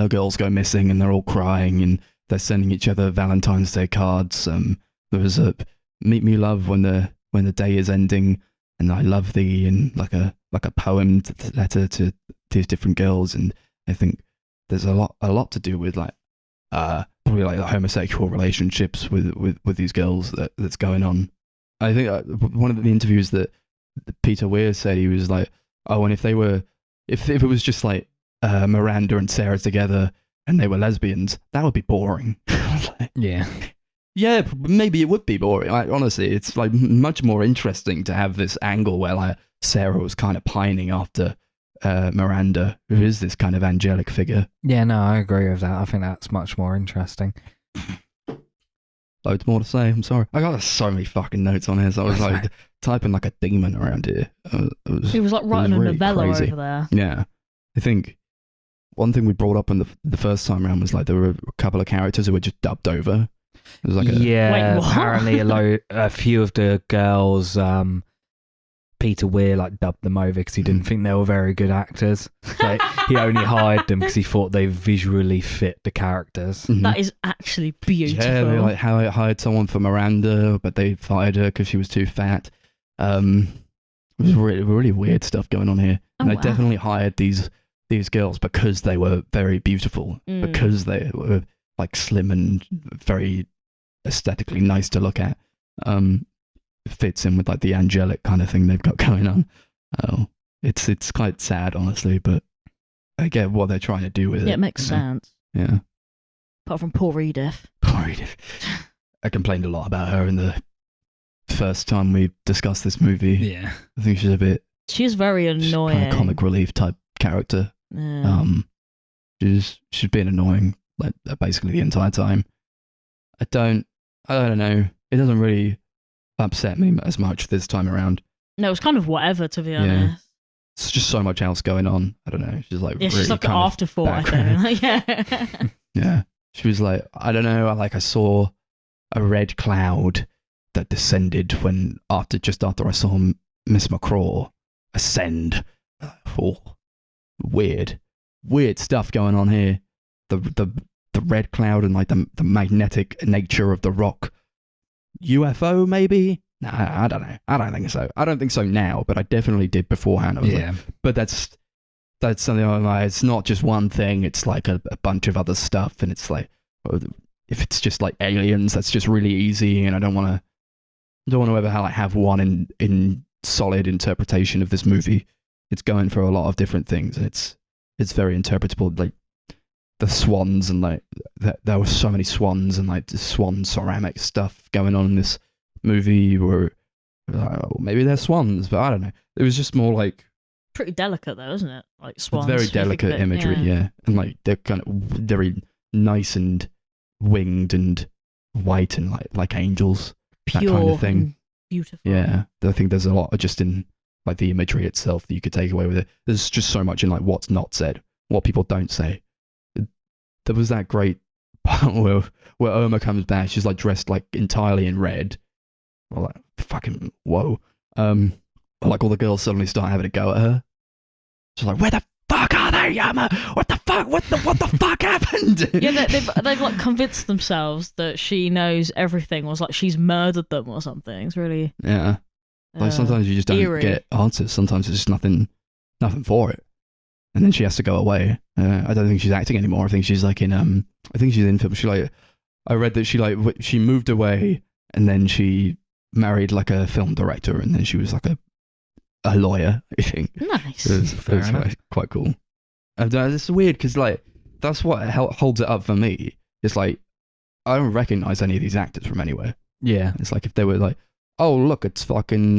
girls go missing, and they're all crying and they're sending each other Valentine's Day cards. There was a "Meet Me, Love" when the day is ending, and "I love thee," and like a poem letter to these different girls. And I think there's a lot to do with like probably like the homosexual relationships with these girls that's going on. I think one of the interviews that Peter Weir said, he was like, oh, and if it was just like Miranda and Sarah together and they were lesbians, that would be boring. Like, Yeah. yeah, maybe it would be boring. Like, honestly, it's like much more interesting to have this angle where like Sarah was kind of pining after Miranda, who is this kind of angelic figure. Yeah, no, I agree with that. I think that's much more interesting. Loads more to say. I'm sorry. I got so many fucking notes on here, so I was like typing like a demon around here. He was like writing a really novella crazy. over there. Yeah, I think one thing we brought up on the first time around was like there were a couple of characters who were just dubbed over. It was like Yeah, Wait, what? apparently a few of the girls, Peter Weir like dubbed them over because he didn't think they were very good actors. Like, he only hired them because he thought they visually fit the characters. Mhm. That is actually beautiful. Yeah, they like how I hired someone for Miranda, but they fired her because she was too fat. It was really weird stuff going on here. And Oh, they wow. definitely hired these girls because they were very beautiful, Mm. because they were like slim and very aesthetically nice to look at. It fits in with like the angelic kind of thing they've got going on. It's quite sad, honestly, but I get what they're trying to do with it. Yeah, it makes you know? sense. Yeah. Apart from poor Edith. Poor Edith. I complained a lot about her in the first time we discussed this movie. Yeah. I think she's a bit She is very she's annoying. kind of comic relief type character. Yeah. She's been annoying like basically the entire time. I don't know. It doesn't really upset me as much this time around. No, it's kind of whatever, to be Yeah. honest. It's just so much else going on. I don't know. She's like Yeah, really she's like an kind of afterthought, I background. think. Yeah. Yeah. She was like, I don't know, like I saw a red cloud that descended just after I saw Miss McCraw ascend. Oh, weird stuff going on here. The red cloud and like the magnetic nature of the rock. UFO maybe? Nah, I don't know. I don't think so. I don't think so now, but I definitely did beforehand. I was like, Yeah. but that's something I'm like, it's not just one thing, it's like a bunch of other stuff, and it's like, if it's just like aliens, that's just really easy, and I don't want to ever have one in solid interpretation of this movie. It's going for a lot of different things, and it's very interpretable. Like the swans and like there were so many swans and like the swan ceramic stuff going on in this movie. Where maybe they're swans, but I don't know. It was just more like Pretty delicate though, isn't it? Like swans. very if you think of delicate it, imagery, yeah. And like they're kind of very nice and winged and white and like angels, Pure that kind of thing. and beautiful. Yeah, I think there's a lot just in like the imagery itself that you could take away with it. There's just so much in like what's not said, what people don't say. There was that great part where Irma comes back. She's like dressed like entirely in red. Well, like fucking whoa. Like all the girls suddenly start having a go at her. She's like, where the fuck are they, Irma? What the fuck? What the fuck happened? Yeah, they've like convinced themselves that she knows everything. Was like she's murdered them or something. It's really Like sometimes you just don't eerie. get answers. Sometimes it's just nothing for it. And then she has to go away. I don't think she's acting anymore. I think she's like in I think she's in film. I read that she moved away and then she married like a film director and then she was like a lawyer, I think. Nice. It was quite cool. And it's weird because like that's what holds it up for me. It's like I don't recognize any of these actors from anywhere. Yeah. It's like if they were like, oh look, it's fucking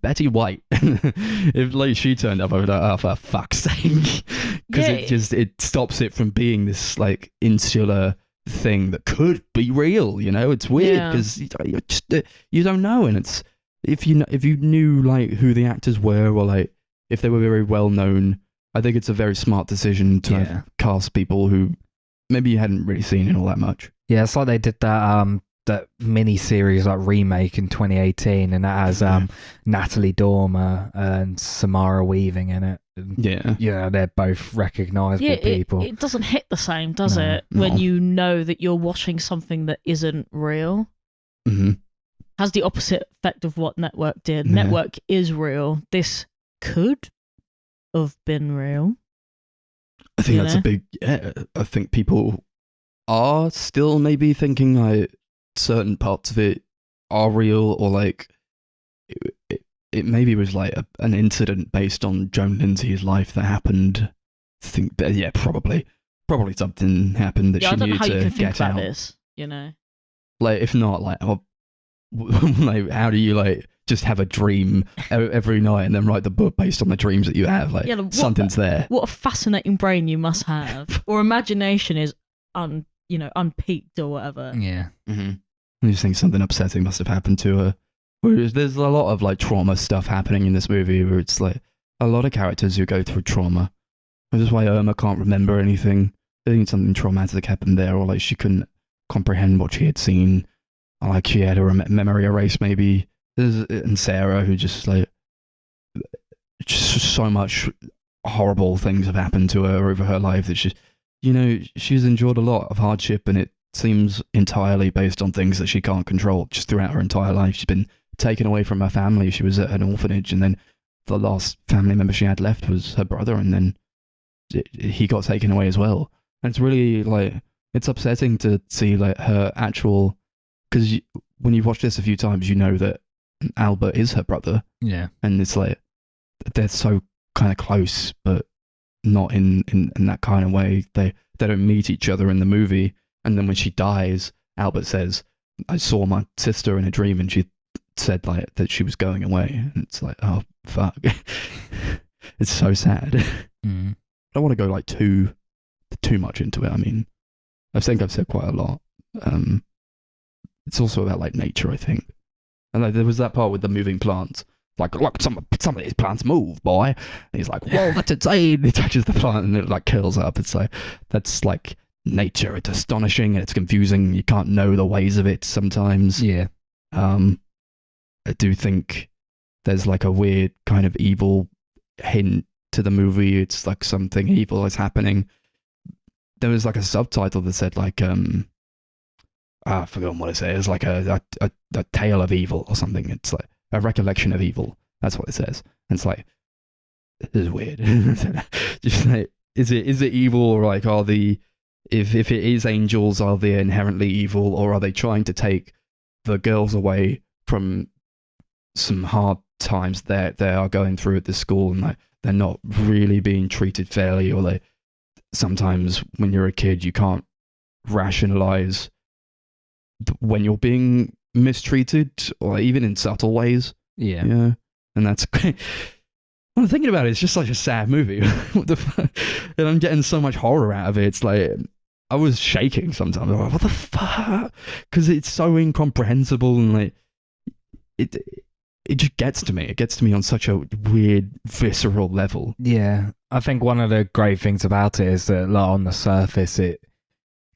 Betty White. If like she turned up, I would be like, oh for fuck's sake, because it stops it from being this like insular thing that could be real. You know, it's weird because you don't know, and it's if you knew like who the actors were or like if they were very well known, I think it's a very smart decision to cast people who maybe you hadn't really seen in all that much. Yeah, it's like they did that mini series like remake in 2018, and that has Natalie Dormer and Samara Weaving in it. And, they're both recognisable people. It doesn't hit the same, does it? When you know that you're watching something that isn't real. Mm-hmm. Has the opposite effect of what Network did. Network is real. This could have been real. I think that's a big. Yeah, I think people are still maybe thinking like certain parts of it are real, or like it maybe was like an incident based on Joan Lindsay's life that happened. Probably something happened that she needed to get out. I don't know how you can think about this, you know. Like if not, like, like how do you like just have a dream every night and then write the book based on the dreams that you have? Like something's there. What a fascinating brain you must have, or imagination is unpeaked or whatever. Yeah. Mm-hmm. I just think something upsetting must have happened to her. Whereas there's a lot of like trauma stuff happening in this movie where it's like a lot of characters who go through trauma. Which is why Irma can't remember anything. I think something traumatic happened there, or like she couldn't comprehend what she had seen. Or like she had her memory erased maybe. And Sarah, who just like, just so much horrible things have happened to her over her life that she's endured a lot of hardship, and it seems entirely based on things that she can't control just throughout her entire life. She's been taken away from her family. She was at an orphanage, and then the last family member she had left was her brother, and then he got taken away as well. And it's really like, it's upsetting to see like her actual, because when you've watched this a few times, you know that Albert is her brother. Yeah. And it's like, they're so kind of close, but not in that kind of way. They don't meet each other in the movie. And then when she dies, Albert says, I saw my sister in a dream and she said like that she was going away. And it's like, oh, fuck. It's so sad. Mm. I don't want to go like too much into it. I mean, I think I've said quite a lot. It's also about like nature, I think. And like, there was that part with the moving plants. Like, look, some of these plants move, boy. And he's like, whoa, that's insane. He touches the plant and it like curls up. It's like, that's like nature. It's astonishing and it's confusing. You can't know the ways of it sometimes. Yeah. I do think there's like a weird kind of evil hint to the movie. It's like something evil is happening. There was like a subtitle that said like, I forgot what it says. It was like a tale of evil or something. It's like a recollection of evil. That's what it says. And it's like, this is weird. Just like, is it evil, or like if it is angels, are they inherently evil, or are they trying to take the girls away from some hard times that they are going through at this school, and like they're not really being treated fairly, or sometimes when you're a kid, you can't rationalize when you're being mistreated, or even in subtle ways. Yeah. Yeah. And that's great. When I'm thinking about it, it's just such a sad movie. What the fuck? And I'm getting so much horror out of it. It's like, I was shaking sometimes. I'm like, what the fuck? Because it's so incomprehensible, and like, it just gets to me. It gets to me on such a weird, visceral level. Yeah. I think one of the great things about it is that, like, on the surface, it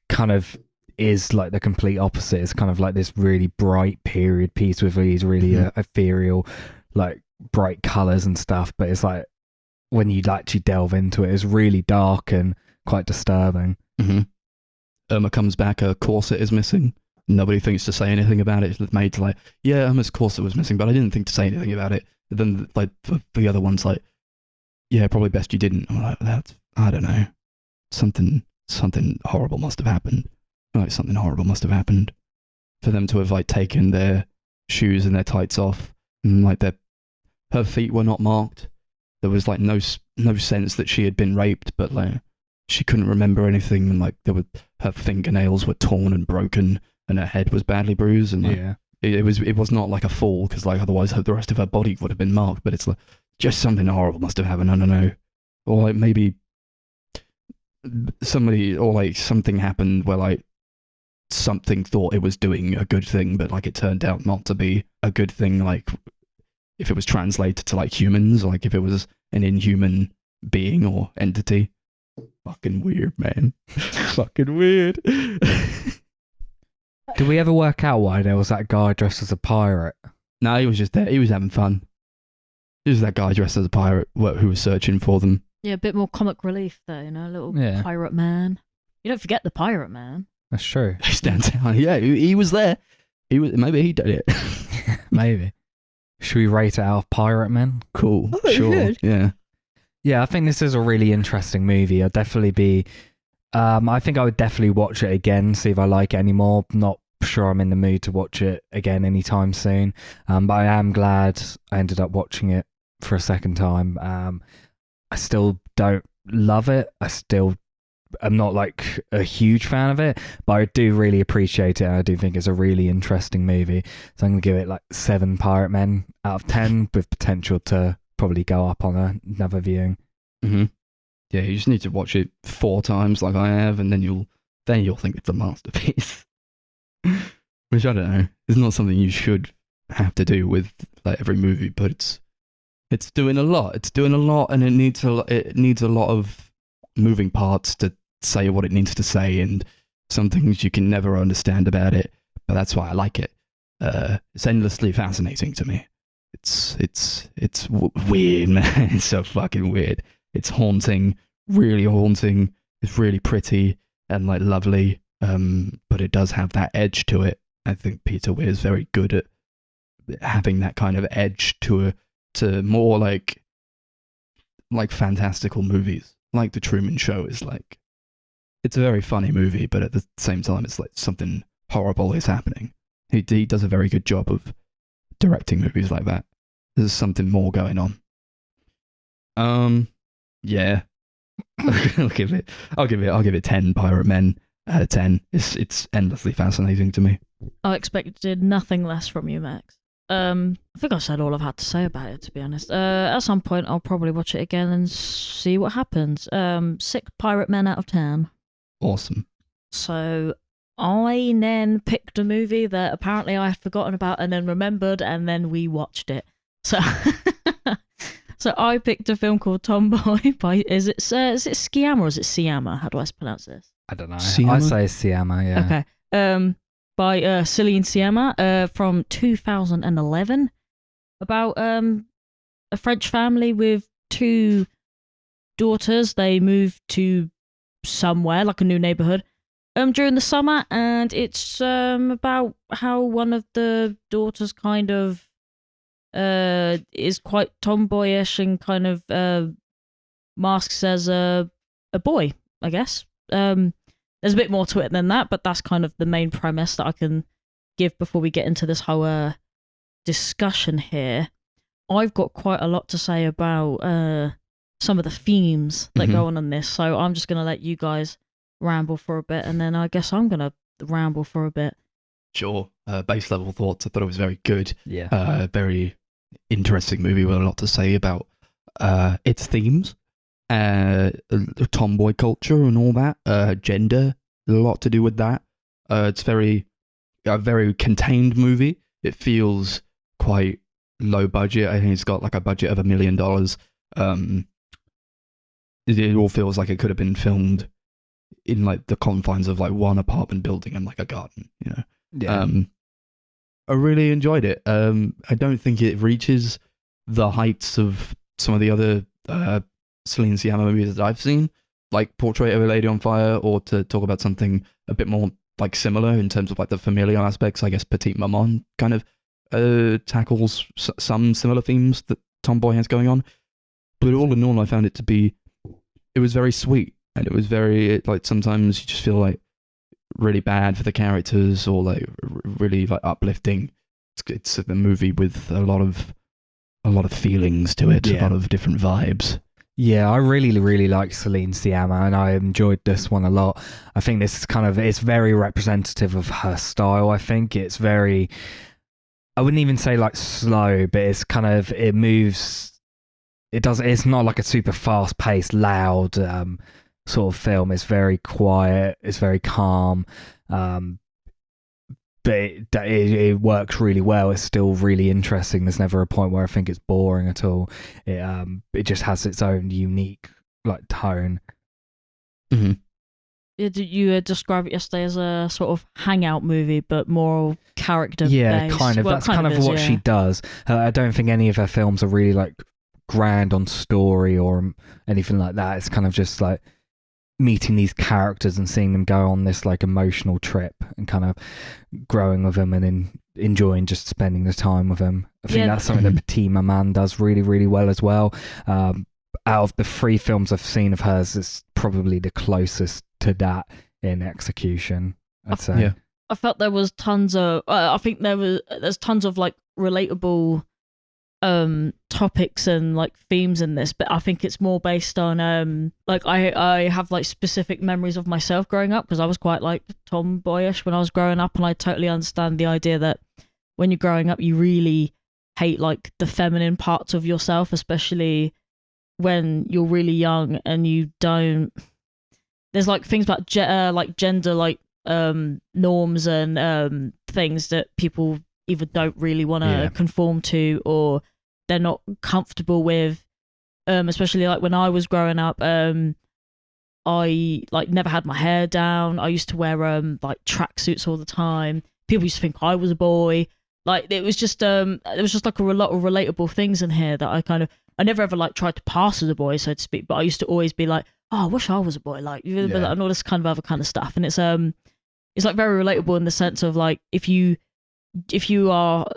kind of is like the complete opposite. It's kind of like this really bright period piece with these really ethereal, like, bright colours and stuff. But it's like, when you actually delve into it, it's really dark and quite disturbing. Irma comes back, her corset is missing. Nobody thinks to say anything about it. It's made to like, yeah, Irma's corset was missing, but I didn't think to say anything about it. But then, like, the other one's like, yeah, probably best you didn't. I'm like, that's, I don't know. Something horrible must have happened. Like, something horrible must have happened for them to have, like, taken their shoes and their tights off, and like her feet were not marked. There was like no sense that she had been raped, but like she couldn't remember anything, and like her fingernails were torn and broken, and her head was badly bruised, and like, it was not like a fall, because like otherwise the rest of her body would have been marked. But it's like just something horrible must have happened. I don't know, or like maybe somebody, or like something happened where like something thought it was doing a good thing, but like it turned out not to be a good thing. Like if it was translated to like humans, like if it was an inhuman being or entity. Fucking weird, man. Fucking weird. Did we ever work out why there was that guy dressed as a pirate? No, he was just there. He was having fun. He was that guy dressed as a pirate who was searching for them. Yeah, a bit more comic relief there, you know, a little Yeah. pirate man. You don't forget the pirate man. That's true. He stands out. Yeah, he was there. Maybe he did it. Maybe. Should we rate it out of Pirate Men? Cool. Oh, you Sure. should. Yeah. Yeah, I think this is a really interesting movie. I'd definitely be... I think I would definitely watch it again, see if I like it anymore. Not sure I'm in the mood to watch it again anytime soon. But I am glad I ended up watching it for a second time. I still don't love it. I'm not like a huge fan of it, but I do really appreciate it. And I do think it's a really interesting movie. So I'm going to give it like 7 Pirate Men out of 10 with potential to probably go up on another viewing. Yeah, you just need to watch it 4 times like I have, and then you'll think it's a masterpiece. Which, I don't know, is not something you should have to do with like every movie, but it's doing a lot. It's doing a lot, and it needs a lot of moving parts to say what it needs to say, and some things you can never understand about it, but that's why I like it. It's endlessly fascinating to me. It's weird, man. It's so fucking weird. It's haunting, really haunting. It's really pretty and like lovely, but it does have that edge to it. I think Peter Weir is very good at having that kind of edge to more like fantastical movies, like The Truman Show is like. It's a very funny movie, but at the same time, it's like something horrible is happening. He does a very good job of directing movies like that. There's something more going on. Yeah. I'll give it 10 Pirate Men out of 10. It's endlessly fascinating to me. I expected nothing less from you, Max. I think I said all I've had to say about it, to be honest. At some point, I'll probably watch it again and see what happens. 6 Pirate Men out of 10. Awesome. So I then picked a movie that apparently I had forgotten about and then remembered, and then we watched it. So, so I picked a film called Tomboy by is it Sciamma or is it Siamma? How do I pronounce this? I don't know. Siamma? I say Siamma, yeah. Okay. By Cillian Siamma, from 2011, about a French family with 2 daughters. They moved to somewhere like a new neighborhood during the summer, and it's about how one of the daughters kind of is quite tomboyish and kind of masks as a boy, I guess. There's a bit more to it than that, but that's kind of the main premise that I can give before we get into this whole discussion here. I've got quite a lot to say about some of the themes that Mhm. go on this. So I'm just gonna let you guys ramble for a bit, and then I guess I'm gonna ramble for a bit. Sure. Base level thoughts. I thought it was very good. Yeah. Very interesting movie with a lot to say about its themes, tomboy culture and all that, gender, a lot to do with that. It's a very contained movie. It feels quite low budget. I think it's got like a budget of $1 million. It all feels like it could have been filmed in like the confines of like one apartment building and like a garden, you know. Yeah. I really enjoyed it. I don't think it reaches the heights of some of the other Celine Sciamma movies that I've seen, like Portrait of a Lady on Fire, or to talk about something a bit more like similar in terms of like the familial aspects. I guess Petite Maman kind of tackles some similar themes that Tomboy has going on. But all in all, I found it was very sweet, and it was very like sometimes you just feel like really bad for the characters, or like really like uplifting. It's a movie with a lot of feelings to it, a lot of different vibes. Yeah, I really like Celine Sciamma, and I enjoyed this one a lot. I think this is it's very representative of her style. I think it's very, I wouldn't even say like slow, but it's it moves. It's not like a super fast paced, loud sort of film. It's very quiet. It's very calm. But it works really well. It's still really interesting. There's never a point where I think it's boring at all. It just has its own unique like tone. Mm-hmm. Did you describe it yesterday as a sort of hangout movie, but more character based? Yeah, kind of. Well, That's kind of is, what she does. I don't think any of her films are really like grand on story or anything like that. It's kind of just like meeting these characters and seeing them go on this like emotional trip and kind of growing with them and enjoying just spending the time with them. I think that's something that Petite Maman does really well as well. Out of the 3 films I've seen of hers, it's probably the closest to that in execution, I'd say. Yeah. I felt there was tons of I think there's tons of like relatable topics and like themes in this, but I think it's more based on like I have like specific memories of myself growing up, because I was quite like tomboyish when I was growing up, and I totally understand the idea that when you're growing up you really hate like the feminine parts of yourself, especially when you're really young and you don't, there's like things about like gender like norms and things that people either don't really want to conform to, or they're not comfortable with, especially like when I was growing up. I like never had my hair down. I used to wear like tracksuits all the time. People used to think I was a boy. Like it was just like a lot of relatable things in here that I never ever like tried to pass as a boy, so to speak, but I used to always be like, oh, I wish I was a boy, like, and all this kind of other kind of stuff. And it's like very relatable in the sense of like if you are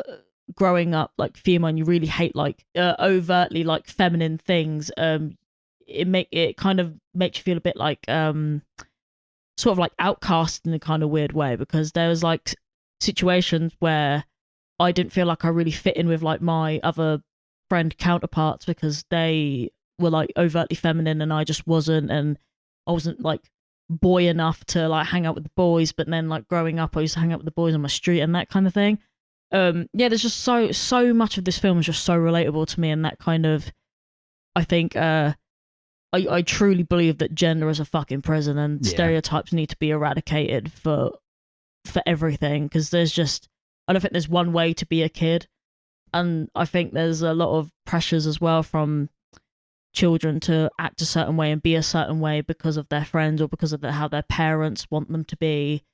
growing up like female and you really hate like overtly like feminine things, it kind of makes you feel a bit like sort of like outcast in a kind of weird way, because there was like situations where I didn't feel like I really fit in with like my other friend counterparts, because they were like overtly feminine and I just wasn't, and I wasn't like boy enough to like hang out with the boys. But then like growing up I used to hang out with the boys on my street and that kind of thing. There's just so much of this film is just so relatable to me, and that kind of, I think I truly believe that gender is a fucking prison, and stereotypes need to be eradicated for everything, because I don't think there's one way to be a kid, and I think there's a lot of pressures as well from children to act a certain way and be a certain way because of their friends or because of how their parents want them to be.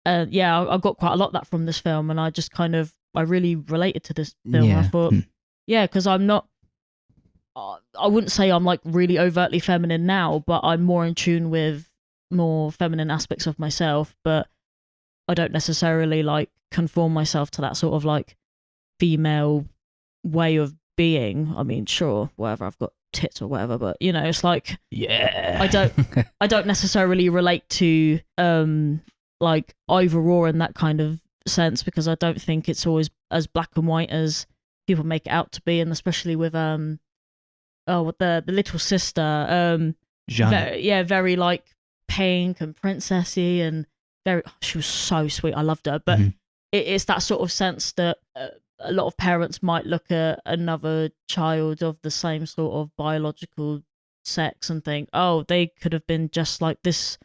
I got quite a lot of that from this film, and I just I really related to this film. I thought, because I'm not, I wouldn't say I'm like really overtly feminine now, but I'm more in tune with more feminine aspects of myself, but I don't necessarily like conform myself to that sort of like female way of being. I mean, sure, whatever, I've got tits or whatever, but you know, it's like, I don't necessarily relate to like either or in that kind of sense, because I don't think it's always as black and white as people make it out to be, and especially with the little sister, Jeanne. very like pink and princessy, and she was so sweet. I loved her, but it's that sort of sense that a lot of parents might look at another child of the same sort of biological sex and think, oh, they could have been just like this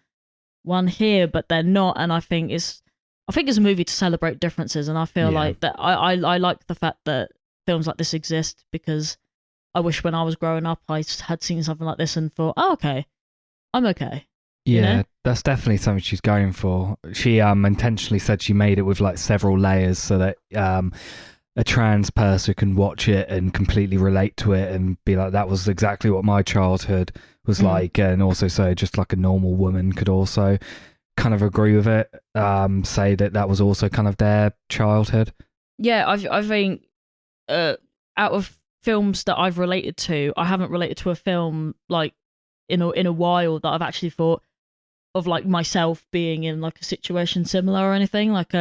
one here, but they're not. And I think it's a movie to celebrate differences, and I feel like that I like the fact that films like this exist, because I wish when I was growing up I had seen something like this and thought, oh, okay, I'm okay. Yeah, you know? That's definitely something she's going for. She intentionally said she made it with like several layers so that a trans person can watch it and completely relate to it and be like, that was exactly what my childhood was like, and also so just like a normal woman could also kind of agree with it, say that was also kind of their childhood. Yeah, I think out of films that I've related to, I haven't related to a film like in a while that I've actually thought of like myself being in like a situation similar or anything. Like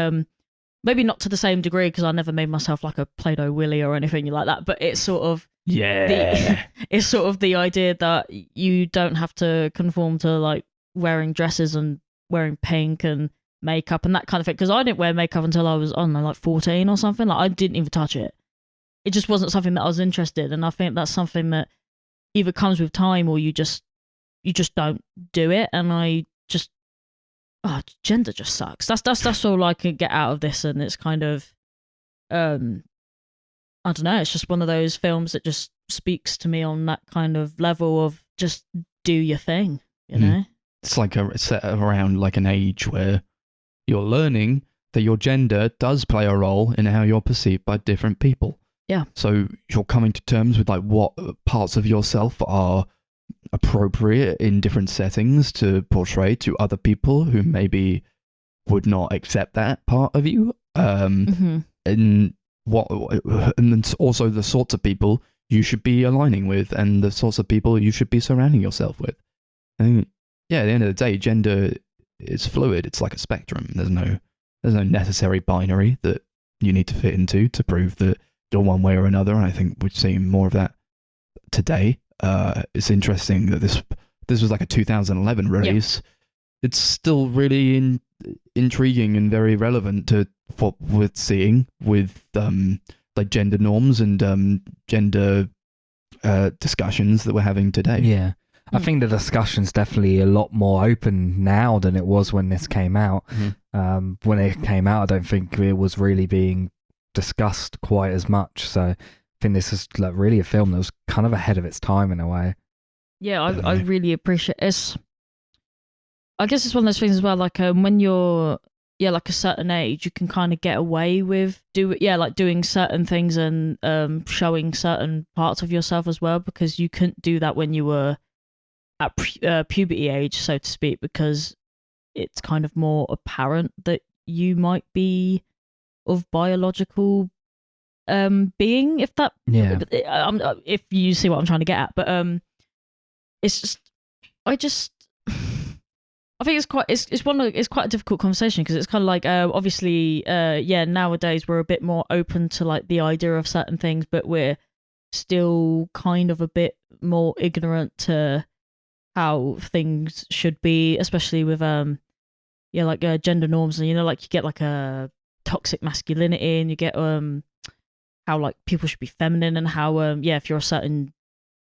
maybe not to the same degree, because I never made myself like a Play-Doh Willy or anything like that, but it's sort of it's sort of the idea that you don't have to conform to like wearing dresses and wearing pink and makeup and that kind of thing, because I didn't wear makeup until I was, I don't know, like 14 or something. Like I didn't even touch it. It just wasn't something that I was interested in. I think that's something that either comes with time or you just don't do it. And I just, gender just sucks. That's all I could get out of this. And it's kind of, I don't know, it's just one of those films that just speaks to me on that kind of level of just do your thing, you know? It's like it's set around like an age where you're learning that your gender does play a role in how you're perceived by different people. Yeah. So you're coming to terms with like what parts of yourself are appropriate in different settings to portray to other people who maybe would not accept that part of you. And then also the sorts of people you should be aligning with and the sorts of people you should be surrounding yourself with. I think, at the end of the day, gender is fluid. It's like a spectrum. There's no necessary binary that you need to fit into to prove that you're one way or another. And I think we're seeing more of that today. It's interesting that this was like a 2011 release. Yeah. It's still really intriguing and very relevant to what we're seeing with like gender norms and gender discussions that we're having today. Yeah. I think the discussion's definitely a lot more open now than it was when this came out. When it came out, I don't think it was really being discussed quite as much. So I think this is like really a film that was kind of ahead of its time in a way. Yeah, I really appreciate it. I guess it's one of those things as well, like when you're like a certain age, you can kind of get away with doing certain things and showing certain parts of yourself as well, because you couldn't do that when you were at puberty age, so to speak, because it's kind of more apparent that you might be of biological being, if that if you see what I'm trying to get at. But it's just I think it's quite a difficult conversation, because it's kind of like obviously nowadays we're a bit more open to like the idea of certain things, but we're still kind of a bit more ignorant to how things should be, especially with gender norms. And like you get like a toxic masculinity, and you get how like people should be feminine, and how if you're a certain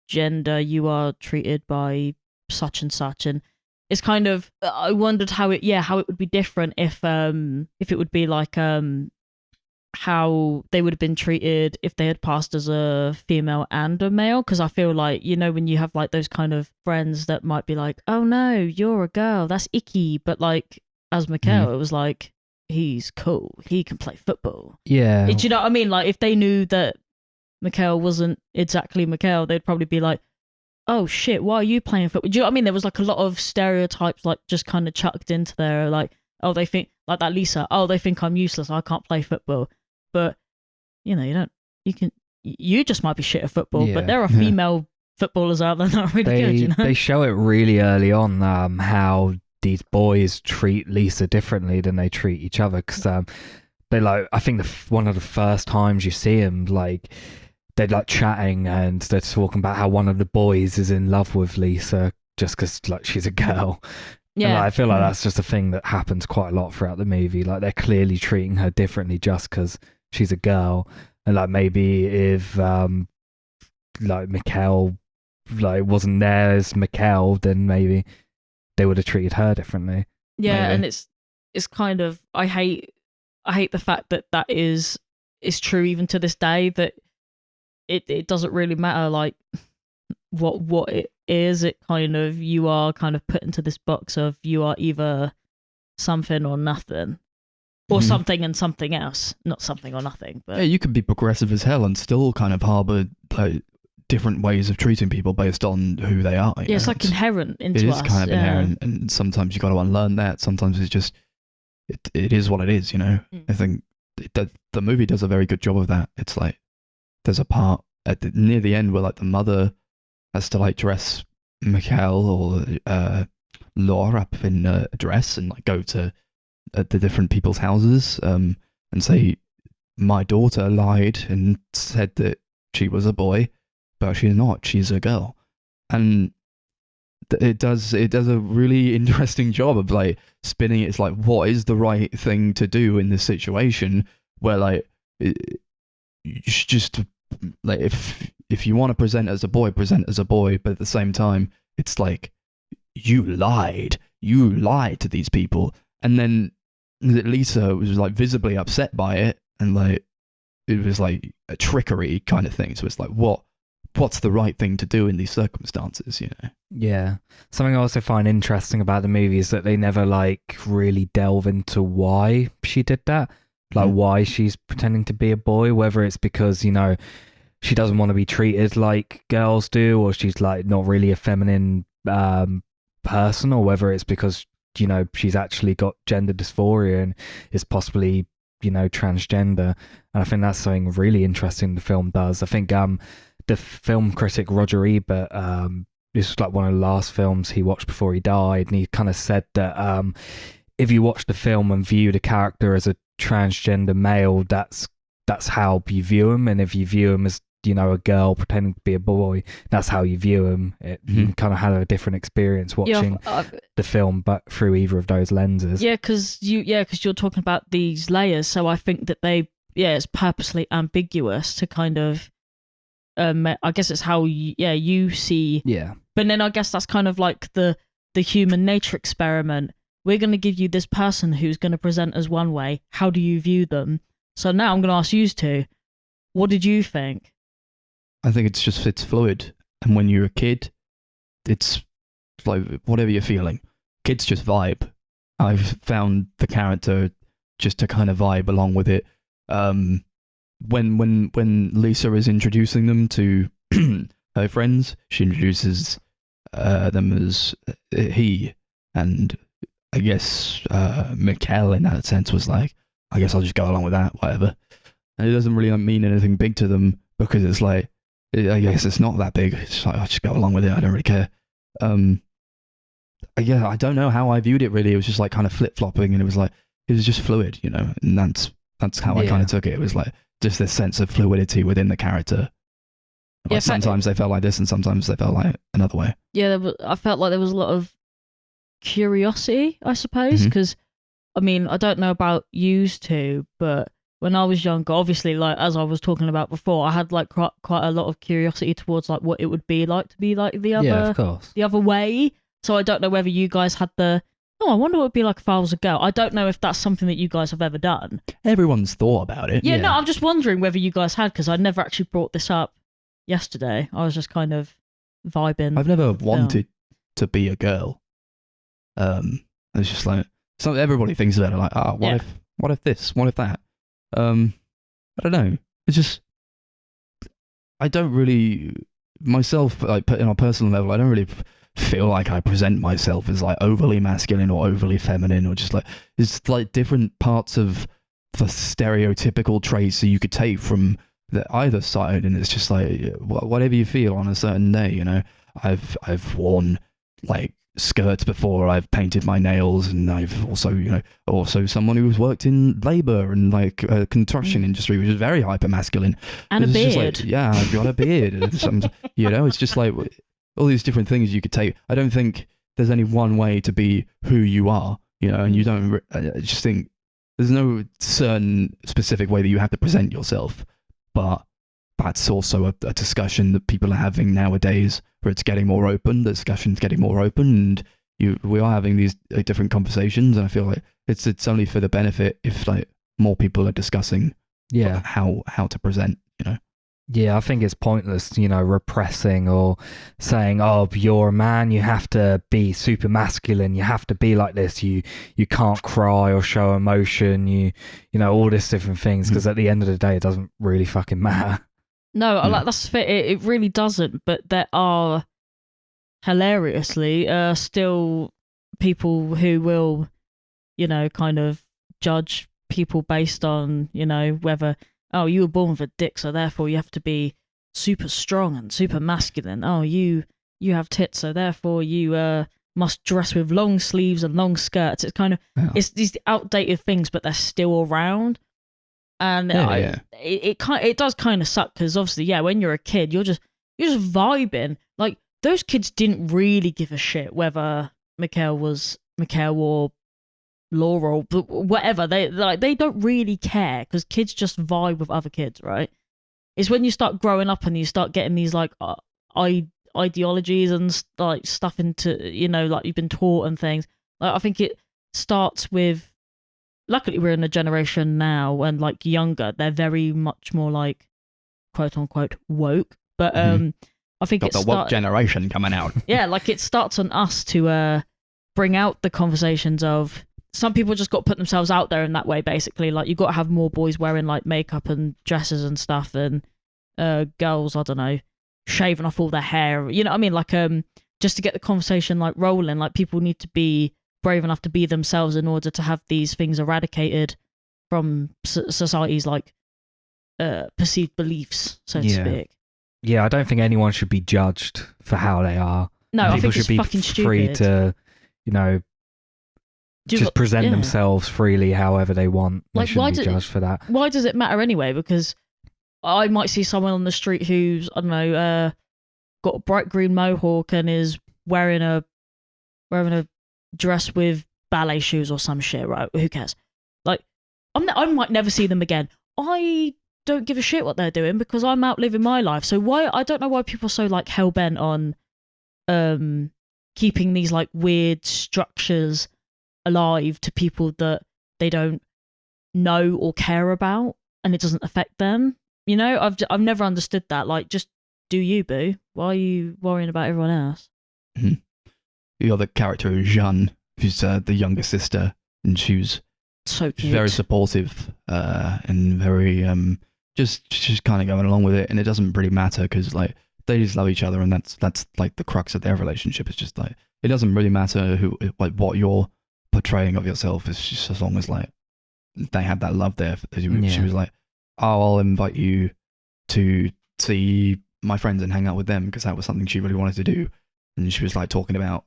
gender you are treated by such and such. And it's kind of, I wondered how it would be different if it would be like how they would have been treated if they had passed as a female and a male. Because I feel like, when you have like those kind of friends that might be like, oh no, you're a girl, that's icky, but like as Mikhail, it was like, he's cool, he can play football. Yeah. Do you know what I mean? Like if they knew that Mikhail wasn't exactly Mikhail, they'd probably be like, oh shit, why are you playing football? Do you know what I mean? There was like a lot of stereotypes like just kind of chucked into there, like, oh, they think like that Lisa, oh, they think I'm useless, I can't play football. But you just might be shit at football, but there are female footballers out there that are really good, They show it really early on how these boys treat Lisa differently than they treat each other, because they like, I think one of the first times you see them, like they're like chatting and they're talking about how one of the boys is in love with Lisa just because like she's a girl. Yeah, And, like, I feel like that's just a thing that happens quite a lot throughout the movie. Like they're clearly treating her differently just because she's a girl. And like maybe if like Mikkel like wasn't there as Mikkel, then maybe they would have treated her differently. Yeah, Maybe. and it's kind of I hate the fact that is true even to this day, that it doesn't really matter like what it is. It kind of, you are kind of put into this box of you are either something or nothing, or Mhm. something and something else, not something or nothing. But Yeah, you could be progressive as hell and still kind of harbour like, different ways of treating people based on who they are. yeah, it's like inherent into it us. is kind of yeah. inherent, and sometimes you got to unlearn that. Sometimes it's just it is what it is. You know, Mm. I think the movie does a very good job of that. It's like there's a part near the end where like the mother has to like dress Mikhail or Laura up in a dress and like go to the different people's houses and say, my daughter lied and said that she was a boy, but she's not. She's a girl, and it does a really interesting job of like spinning it. It's like, what is the right thing to do in this situation where like you should just like if you want to present as a boy, present as a boy, but at the same time it's like you lied to these people. And then Lisa was like visibly upset by it, and like it was like a trickery kind of thing. So it's like, what's the right thing to do in these circumstances, you know? Yeah. Something I also find interesting about the movie is that they never like really delve into why she did that. Like why she's pretending to be a boy, whether it's because, you know, she doesn't want to be treated like girls do, or she's like not really a feminine person, or whether it's because, you know, she's actually got gender dysphoria and is possibly, you know, transgender. And I think that's something really interesting the film does. I think the film critic Roger Ebert, this was like one of the last films he watched before he died, and he kind of said that if you watch the film and view the character as a transgender male, that's how you view him, and if you view him as, you know, a girl pretending to be a boy, that's how you view him. You kind of had a different experience watching the film, but through either of those lenses. Yeah, because you're talking about these layers. So I think that it's purposely ambiguous to kind of, I guess it's how you see. Yeah. But then I guess that's kind of like the human nature experiment. We're going to give you this person who's going to present as one way. How do you view them? So now I'm going to ask you two, what did you think? I think it's fluid, and when you're a kid, it's like whatever you're feeling. Kids just vibe. I've found the character just to kind of vibe along with it. When Lisa is introducing them to her friends, she introduces them as he, and I guess Mikkel in that sense was like, I guess I'll just go along with that, whatever. And it doesn't really mean anything big to them, because it's like, I guess it's not that big. It's like, I'll just go along with it. I don't really care. Yeah, I don't know how I viewed it really. It was just like kind of flip-flopping, and it was just fluid, you know, and that's how I kind of took it. It was like just this sense of fluidity within the character. Like Yeah, sometimes they felt like this, and sometimes they felt like another way. Yeah, I felt like there was a lot of curiosity, I suppose, because I mean, I don't know about yous two, but when I was younger, obviously, like as I was talking about before, I had like quite a lot of curiosity towards like what it would be like to be like the other way. So I don't know whether you guys had I wonder what it would be like if I was a girl. I don't know if that's something that you guys have ever done. Everyone's thought about it. Yeah, no, I'm just wondering whether you guys had, because I never actually brought this up yesterday. I was just kind of vibing. I've never wanted to be a girl. It's just like everybody thinks about it, like, what if this, what if that? I don't know. It's just I don't really myself, like on a personal level, I don't really feel like I present myself as like overly masculine or overly feminine, or just like it's like different parts of the stereotypical traits that you could take from either side, and it's just like whatever you feel on a certain day, you know. I've worn like skirts before. I've painted my nails, and I've also someone who's worked in labor and like construction industry, which is very hyper masculine. And a beard. Just like, yeah, I've got a beard. It's just like all these different things you could take. I don't think there's any one way to be who you are, and you don't. I just think there's no certain specific way that you have to present yourself, but that's also a discussion that people are having nowadays, where it's getting more open. The discussion's getting more open, and we are having these different conversations. And I feel like it's only for the benefit if like more people are discussing, how to present. Yeah, I think it's pointless, repressing or saying, "Oh, you're a man, you have to be super masculine, you have to be like this, you can't cry or show emotion, you all these different things." Because at the end of the day, it doesn't really fucking matter. No, like that's fit. It really doesn't. But there are hilariously still people who will, kind of judge people based on whether. Oh, you were born with a dick, so therefore you have to be super strong and super masculine. Oh, you have tits, so therefore you must dress with long sleeves and long skirts. It's kind of it's these outdated things, but they're still around, and it does kind of suck because obviously, when you're a kid, you're just vibing. Like those kids didn't really give a shit whether Mikhail or Laurel, whatever. They don't really care because kids just vibe with other kids, right? It's when you start growing up and you start getting these like ideologies and like stuff into like you've been taught and things. Like I think it starts with. Luckily, we're in a generation now and like younger. They're very much more like quote unquote woke, but I think it's the woke generation coming out. Yeah, like it starts on us to bring out the conversations of. Some people just got to put themselves out there in that way, basically. Like, you've got to have more boys wearing, like, makeup and dresses and stuff, and girls, I don't know, shaving off all their hair. You know what I mean? Like, just to get the conversation, like, rolling. Like, people need to be brave enough to be themselves in order to have these things eradicated from society's, like, perceived beliefs, so to speak. Yeah, I don't think anyone should be judged for how they are. No, I think it's fucking free stupid. to, just present themselves freely however they want. They Like, shouldn't be judged for that. Why does it matter anyway? Because I might see someone on the street who's, I don't know, got a bright green mohawk and is wearing a dress with ballet shoes or some shit, right? Who cares? Like, I might never see them again. I don't give a shit what they're doing because I'm out living my life. So I don't know why people are so like hell bent on keeping these like weird structures alive to people that they don't know or care about, and it doesn't affect them. I've never understood that. Like, just do you, boo? Why are you worrying about everyone else? Mm-hmm. The other character is Jeanne, who's the younger sister, and she was so cute, very supportive, and very just kind of going along with it, and it doesn't really matter because like they just love each other, and that's like the crux of their relationship. It's just like it doesn't really matter what you're portraying of yourself. It's just as long as like they have that love there. She was like, "Oh, I'll invite you to see my friends and hang out with them," because that was something she really wanted to do. And she was like talking about,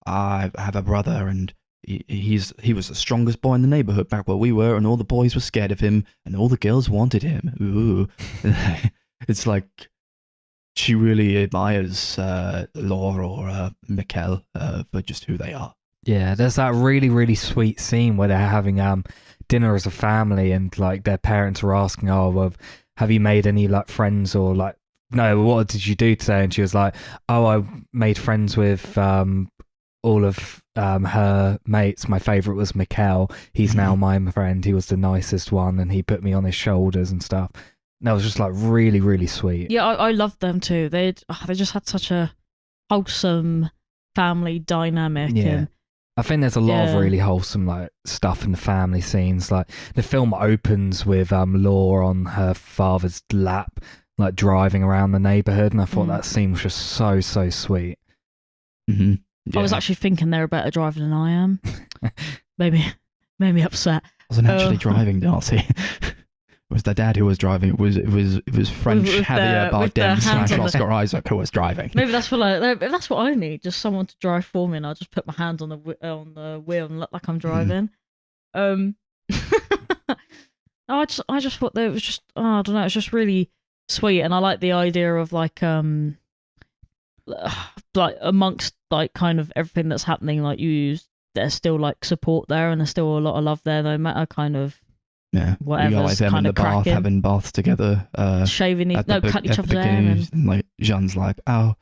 I have a brother and he was the strongest boy in the neighborhood back where we were, and all the boys were scared of him and all the girls wanted him. Ooh. It's like she really admires Laura or Mikhail for just who they are. Yeah, there's that really, really sweet scene where they're having dinner as a family, and like their parents are asking, "Oh, well, have you made any like friends or like no? What did you do today?" And she was like, "Oh, I made friends with all of her mates. My favorite was Mikhail. He's now my friend. He was the nicest one, and he put me on his shoulders and stuff." And that was just like really, really sweet. Yeah, I loved them too. They just had such a wholesome family dynamic. Yeah. And I think there's a lot of really wholesome like stuff in the family scenes. Like the film opens with Laura on her father's lap, like driving around the neighborhood, and I thought that scene was just so sweet. Mm-hmm. Yeah. I was actually thinking they're a better driver than I am. Made me upset. I wasn't actually driving, Darcy. was the dad who was driving. It was French With Javier with the Bardem hands slash on the- Oscar Isaac who was driving. Maybe that's that's what I need. Just someone to drive for me, and I'll just put my hands on the wheel and look like I'm driving. I just thought that it was just I don't know. It's just really sweet, and I like the idea of like amongst like kind of everything that's happening, like there's still like support there, and there's still a lot of love there, no matter kind of whatever's you got like them in kind the of bath cracking. having baths together. Shaving, At the cutting each at other's the hair. beginning, and like Jean's like, "Oh,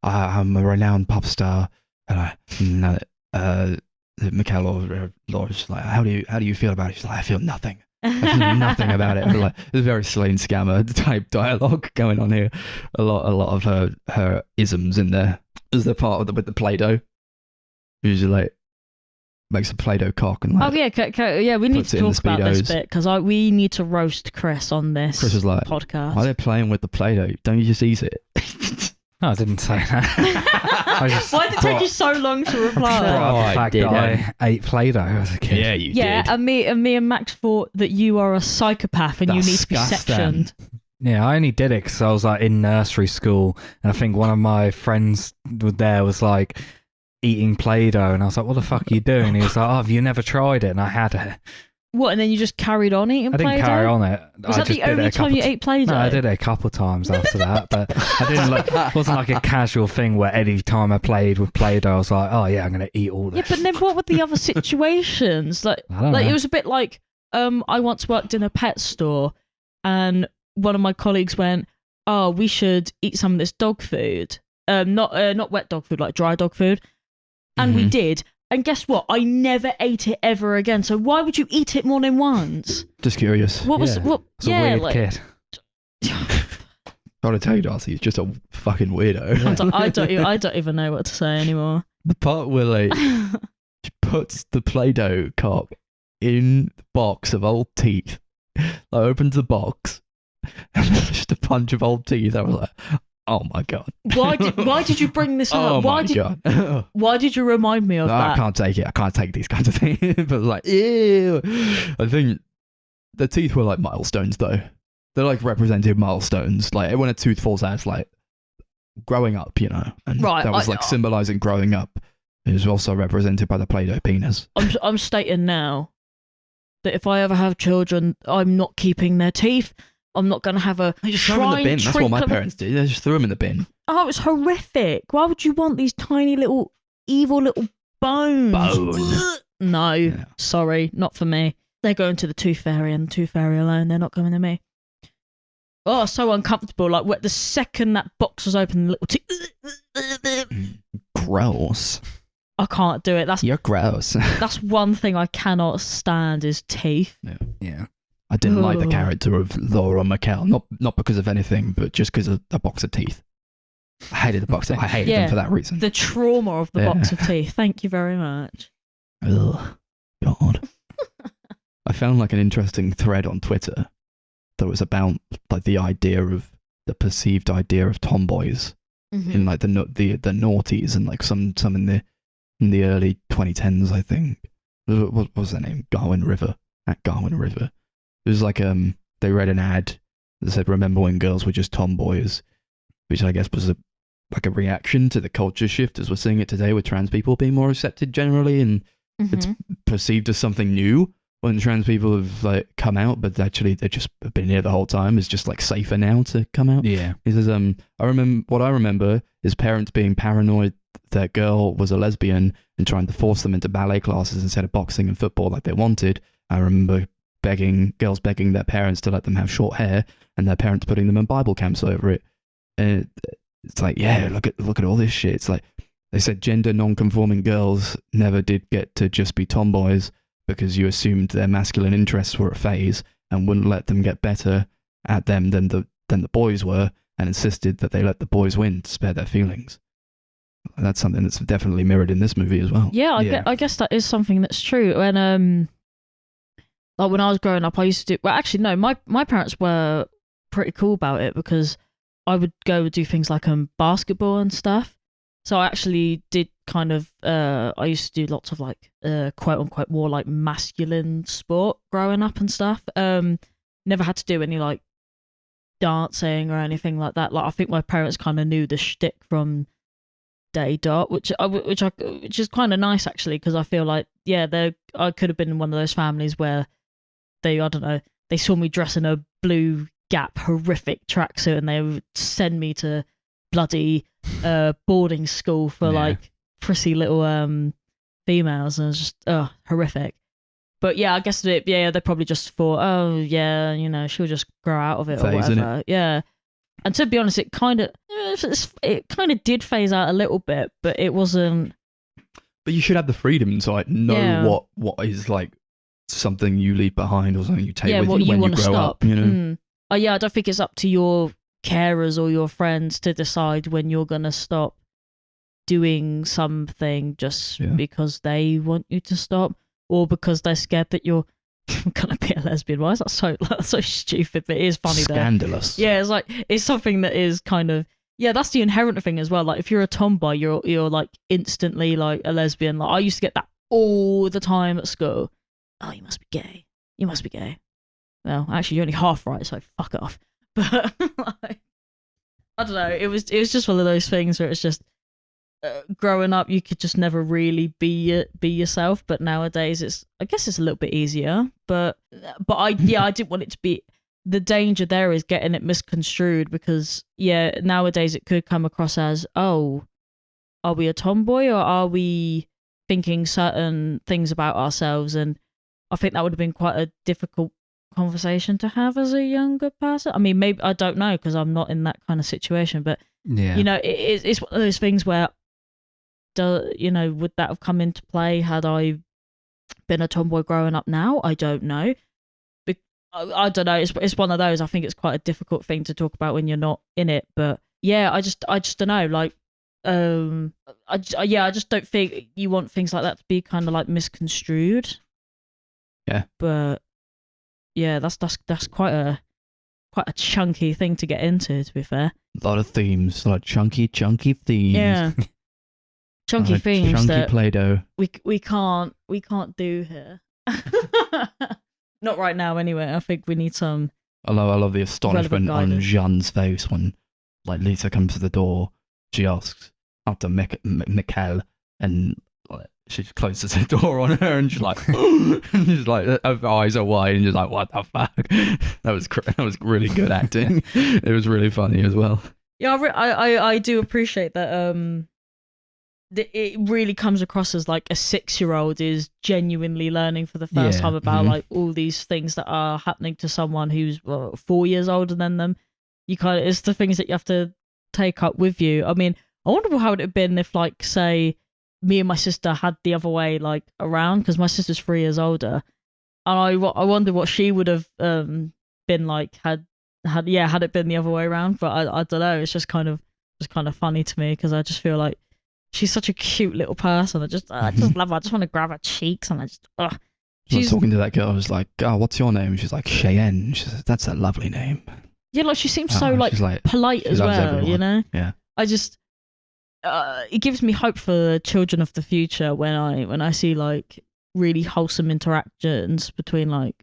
I'm a renowned pop star," and Mikhail Laura's like, "How do you feel about it?" She's like, "I feel nothing. I feel nothing about it." Like, there's very Celine Scammer type dialogue going on here. A lot of her isms in there. There's the part with the Play-Doh. Usually like makes a Play-Doh cock and like. Oh yeah, we need puts to it in the talk about this Speedos. bit because we need to roast Chris on this Chris was like, podcast. "Why are they playing with the Play-Doh? Don't you just eat it?" No, I didn't say that. I just Why did it take you so long to reply? brought up I the fact did, that I ate Play-Doh as a kid. Yeah, you Yeah, did. and me and Max thought that you are a psychopath and you need to be Disgusting. sectioned. Yeah, I only did it because I was like in nursery school, and I think one of my friends was like eating Play-Doh, and I was like, "What the fuck are you doing?" He was like, "Oh, have you never tried it?" And I had it. What? And then you just carried on eating I didn't Play-Doh? carry on it. Was I that just the did it only a time couple you ate Play-Doh? No, I did it a couple times after that, but I didn't like. It wasn't like a casual thing where any time I played with Play-Doh, I was like, "Oh yeah, I'm gonna eat all Yeah, this." but then what were the other situations? Like I don't it know. was a bit like I once worked in a pet store, and one of my colleagues went, "Oh, we should eat some of this dog food. Not wet dog food, like dry dog food." And we Mhm. did. And guess what? I never ate it ever again. So why would you eat it more than once? Just curious. What was Yeah. what? It's a yeah, weird like kid. Gotta tell you, Darcy, he's just a fucking weirdo. I don't even know what to say anymore. The part where like she puts the Play-Doh cock in the box of old teeth, like opens the box, and there's just a bunch of old teeth. I was like, oh my god. Why did you bring this up? Oh my god. Why did you remind me of No, I that? can't take it. I can't take these kinds of things. But like, ew. I think the teeth were like milestones, though. They're like representative milestones. Like when a tooth falls out, it's like growing up, you know. And Right, that was like symbolizing growing up. It was also represented by the Play-Doh penis. I'm stating now that if I ever have children, I'm not keeping their teeth. I'm not going to have a They just throw them in the bin. That's what my parents did. They just threw them in the bin. Oh, it's horrific. Why would you want these tiny little evil little bones? No, Yeah. sorry, not for me. They're going to the Tooth Fairy and the Tooth Fairy alone. They're not coming to me. Oh, so uncomfortable. Like the second that box was open, the little teeth. Gross. I can't do it. You're gross. That's one thing I cannot stand is teeth. Yeah. I didn't like the Ugh. character of Laura McKell, not because of anything, but just because of the box of teeth. I hated the box. I hated Yeah. them for that reason. The trauma of the Yeah. box of teeth. Thank you very much. Ugh. God. I found like an interesting thread on Twitter that was about like the perceived idea of tomboys in like the noughties and like some in the early 2010s, I think. What was their name? Garwin River. At Garwin River. It was like they read an ad that said, "Remember when girls were just tomboys," which I guess was a reaction to the culture shift as we're seeing it today with trans people being more accepted generally, and it's perceived as something new when trans people have like come out, but actually they've just been here the whole time. It's just like safer now to come out. Yeah. He says, I remember is parents being paranoid that girl was a lesbian and trying to force them into ballet classes instead of boxing and football like they wanted. I remember girls begging their parents to let them have short hair, and their parents putting them in Bible camps over it. And it's like, yeah, look at all this shit. It's like they said gender non-conforming girls never did get to just be tomboys because you assumed their masculine interests were a phase and wouldn't let them get better at them than the boys were, and insisted that they let the boys win to spare their feelings. And that's something that's definitely mirrored in this movie as well. Yeah, I guess that is something that's true. And like when I was growing up, I used to do. Well, actually, no, my parents were pretty cool about it because I would go do things like basketball and stuff. So I actually did kind of. I used to do lots of like quote unquote more like masculine sport growing up and stuff. never had to do any like dancing or anything like that. Like I think my parents kind of knew the shtick from day dot, which is kind of nice actually, because I feel like I could have been in one of those families where they, I don't know, they saw me dress in a blue Gap horrific tracksuit and they would send me to bloody boarding school for like prissy little females, and it was just horrific. But yeah, I guess they probably just thought, oh yeah, you know, she'll just grow out of it or whatever. Yeah. And to be honest, it kind of did phase out a little bit, but it wasn't. But you should have the freedom to like know what is like something you leave behind or something you take with you when you grow up. You know. Oh yeah, I don't think it's up to your carers or your friends to decide when you're gonna stop doing something just because they want you to stop, or because they're scared that you're gonna be a lesbian. Why is that so stupid? But it is funny. Scandalous. Yeah, it's like it's something that is kind of that's the inherent thing as well. Like if you're a tomboy, you're like instantly like a lesbian. Like I used to get that all the time at school. Oh, you must be gay. You must be gay. Well, actually, you're only half right, so fuck off. But like, I don't know. It was just one of those things where it's just growing up, you could just never really be yourself. But nowadays, I guess it's a little bit easier. But I didn't want it to be. The danger there is getting it misconstrued, because nowadays it could come across as, oh, are we a tomboy or are we thinking certain things about ourselves? And I think that would have been quite a difficult conversation to have as a younger person. I mean, maybe I don't know, because I'm not in that kind of situation, but you know, it's one of those things where would that have come into play had I been a tomboy growing up now? I don't know. I don't know. It's one of those. I think it's quite a difficult thing to talk about when you're not in it. But yeah, I just don't know. Like, I just don't think you want things like that to be kind of like misconstrued. Yeah. But yeah, that's quite a chunky thing to get into, to be fair. A lot of themes, like chunky themes. Yeah. Chunky themes. Chunky that Play-Doh. We can't do here. Not right now, anyway. I think we need some. I love the astonishment on Jeanne's face when, like, Lisa comes to the door. She asks after Mikkel, and she closes the door on her, and she's like, and she's like, her eyes are wide, and she's like, what the fuck? That was really good acting. It was really funny as well. Yeah, I do appreciate that. It really comes across as like a 6-year-old is genuinely learning for the first time about like all these things that are happening to someone who's 4 years older than them. It's the things that you have to take up with you. I mean, I wonder how it would have been if, like, say, me and my sister had the other way like around, because my sister's 3 years older, and I wonder what she would have been like had it been the other way around. But I don't know. It's just kind of funny to me, because I just feel like she's such a cute little person. I just love her. I just want to grab her cheeks, and I just. She's talking to that girl. I was like, "Oh, what's your name?" She's like, "Cheyenne." She says, "That's a lovely name." Yeah, like she seems so like polite as well. Everyone. You know. Yeah. I just. It gives me hope for the children of the future when I see like really wholesome interactions between like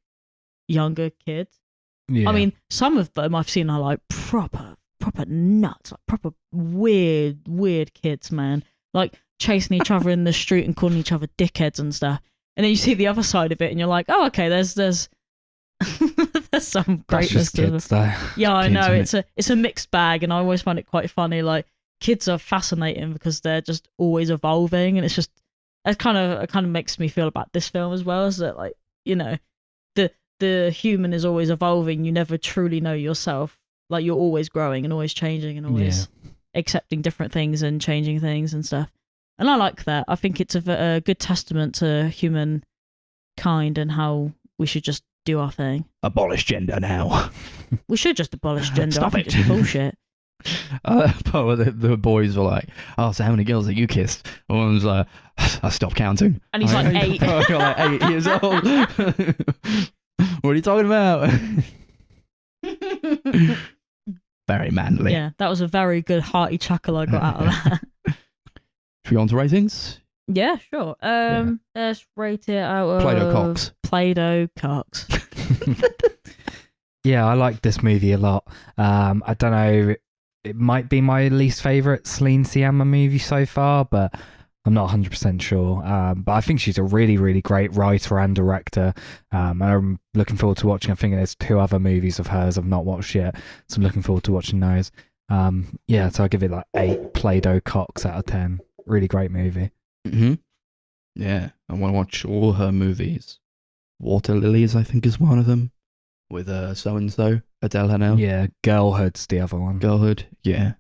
younger kids. Yeah. I mean, some of them I've seen are like proper nuts, like proper weird kids, man. Like chasing each other in the street and calling each other dickheads and stuff. And then you see the other side of it, and you're like, oh, okay, there's there's some greatness to kids, though. Yeah, I know. It's a mixed bag, and I always find it quite funny. Like, kids are fascinating because they're just always evolving, and it's just it kind of makes me feel about this film as well, is that, like, you know, the human is always evolving. You never truly know yourself. Like, you're always growing and always changing and always accepting different things and changing things and stuff. And I like that. I think it's a good testament to humankind and how we should just do our thing. Abolish gender now. We should just abolish gender. Stop I think it. it's bullshit. The boys were like, "Oh, so how many girls have you kissed?" One was like, "I stopped counting." And he's like 8. You're like 8 years old. What are you talking about? Very manly. Yeah, that was a very good hearty chuckle I got out of that. Should we go on to ratings? Yeah, sure. Let's rate it out of Play-Doh cocks. Play-Doh cocks. Yeah, I like this movie a lot. I don't know, it might be my least favourite Celine Sciamma movie so far, but I'm not 100% sure. But I think she's a really, really great writer and director. And I'm looking forward to watching. I think there's 2 other movies of hers I've not watched yet, so I'm looking forward to watching those. Yeah, so I give it like 8 Play-Doh cocks out of 10. Really great movie. Yeah, I want to watch all her movies. Water Lilies, I think, is one of them. With so-and-so, Adele Haenel. Yeah, Girlhood's the other one. Girlhood, yeah.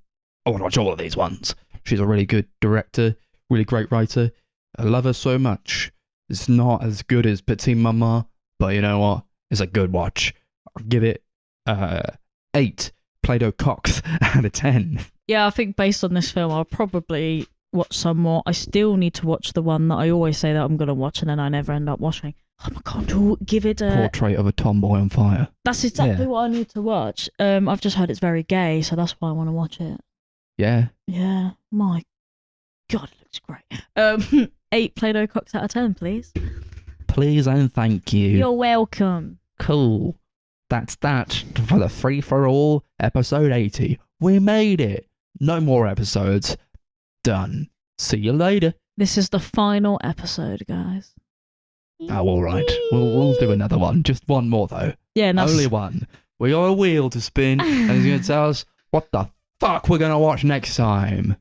I want to watch all of these ones. She's a really good director, really great writer. I love her so much. It's not as good as Petite Maman, but you know what? It's a good watch. I'll give it 8 Play-Doh cocks out of 10. Yeah, I think based on this film, I'll probably watch some more. I still need to watch the one that I always say that I'm going to watch and then I never end up watching. Oh my god, give it a... Portrait of a Tomboy on Fire. That's exactly what I need to watch. I've just heard it's very gay, so that's why I want to watch it. Yeah. Yeah, my god, it looks great. 8 Play-Doh cocks out of 10, please. Please and thank you. You're welcome. Cool. That's that for the Free For All episode 80. We made it. No more episodes. Done. See you later. This is the final episode, guys. Oh, all right. We'll do another one. Just one more, though. Yeah, and Only one. We got a wheel to spin, and he's going to tell us what the fuck we're going to watch next time.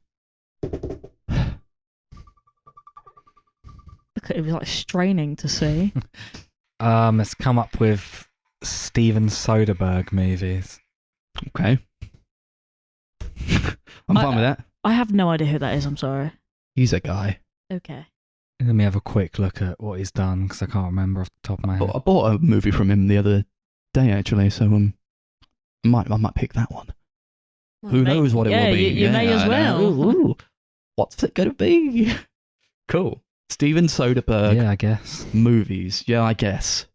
Look at it, was like straining to see. It's come up with Steven Soderbergh movies. Okay. I'm fine with that. I have no idea who that is, I'm sorry. He's a guy. Okay. Let me have a quick look at what he's done, because I can't remember off the top of my head. I bought a movie from him the other day, actually, so I might pick that one. Who knows what it will be? You may as well. Ooh. What's it going to be? Cool. Steven Soderbergh. Yeah, I guess. Movies. Yeah, I guess.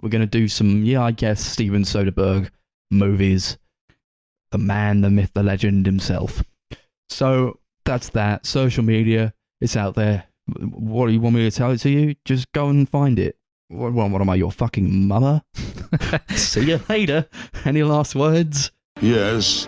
We're going to do some, I guess, Steven Soderbergh movies. The man, the myth, the legend himself. So, that's that. Social media, it's out there. What do you want me to tell it to you? Just go and find it. What am I, your fucking mother? See you later. Any last words? Yes,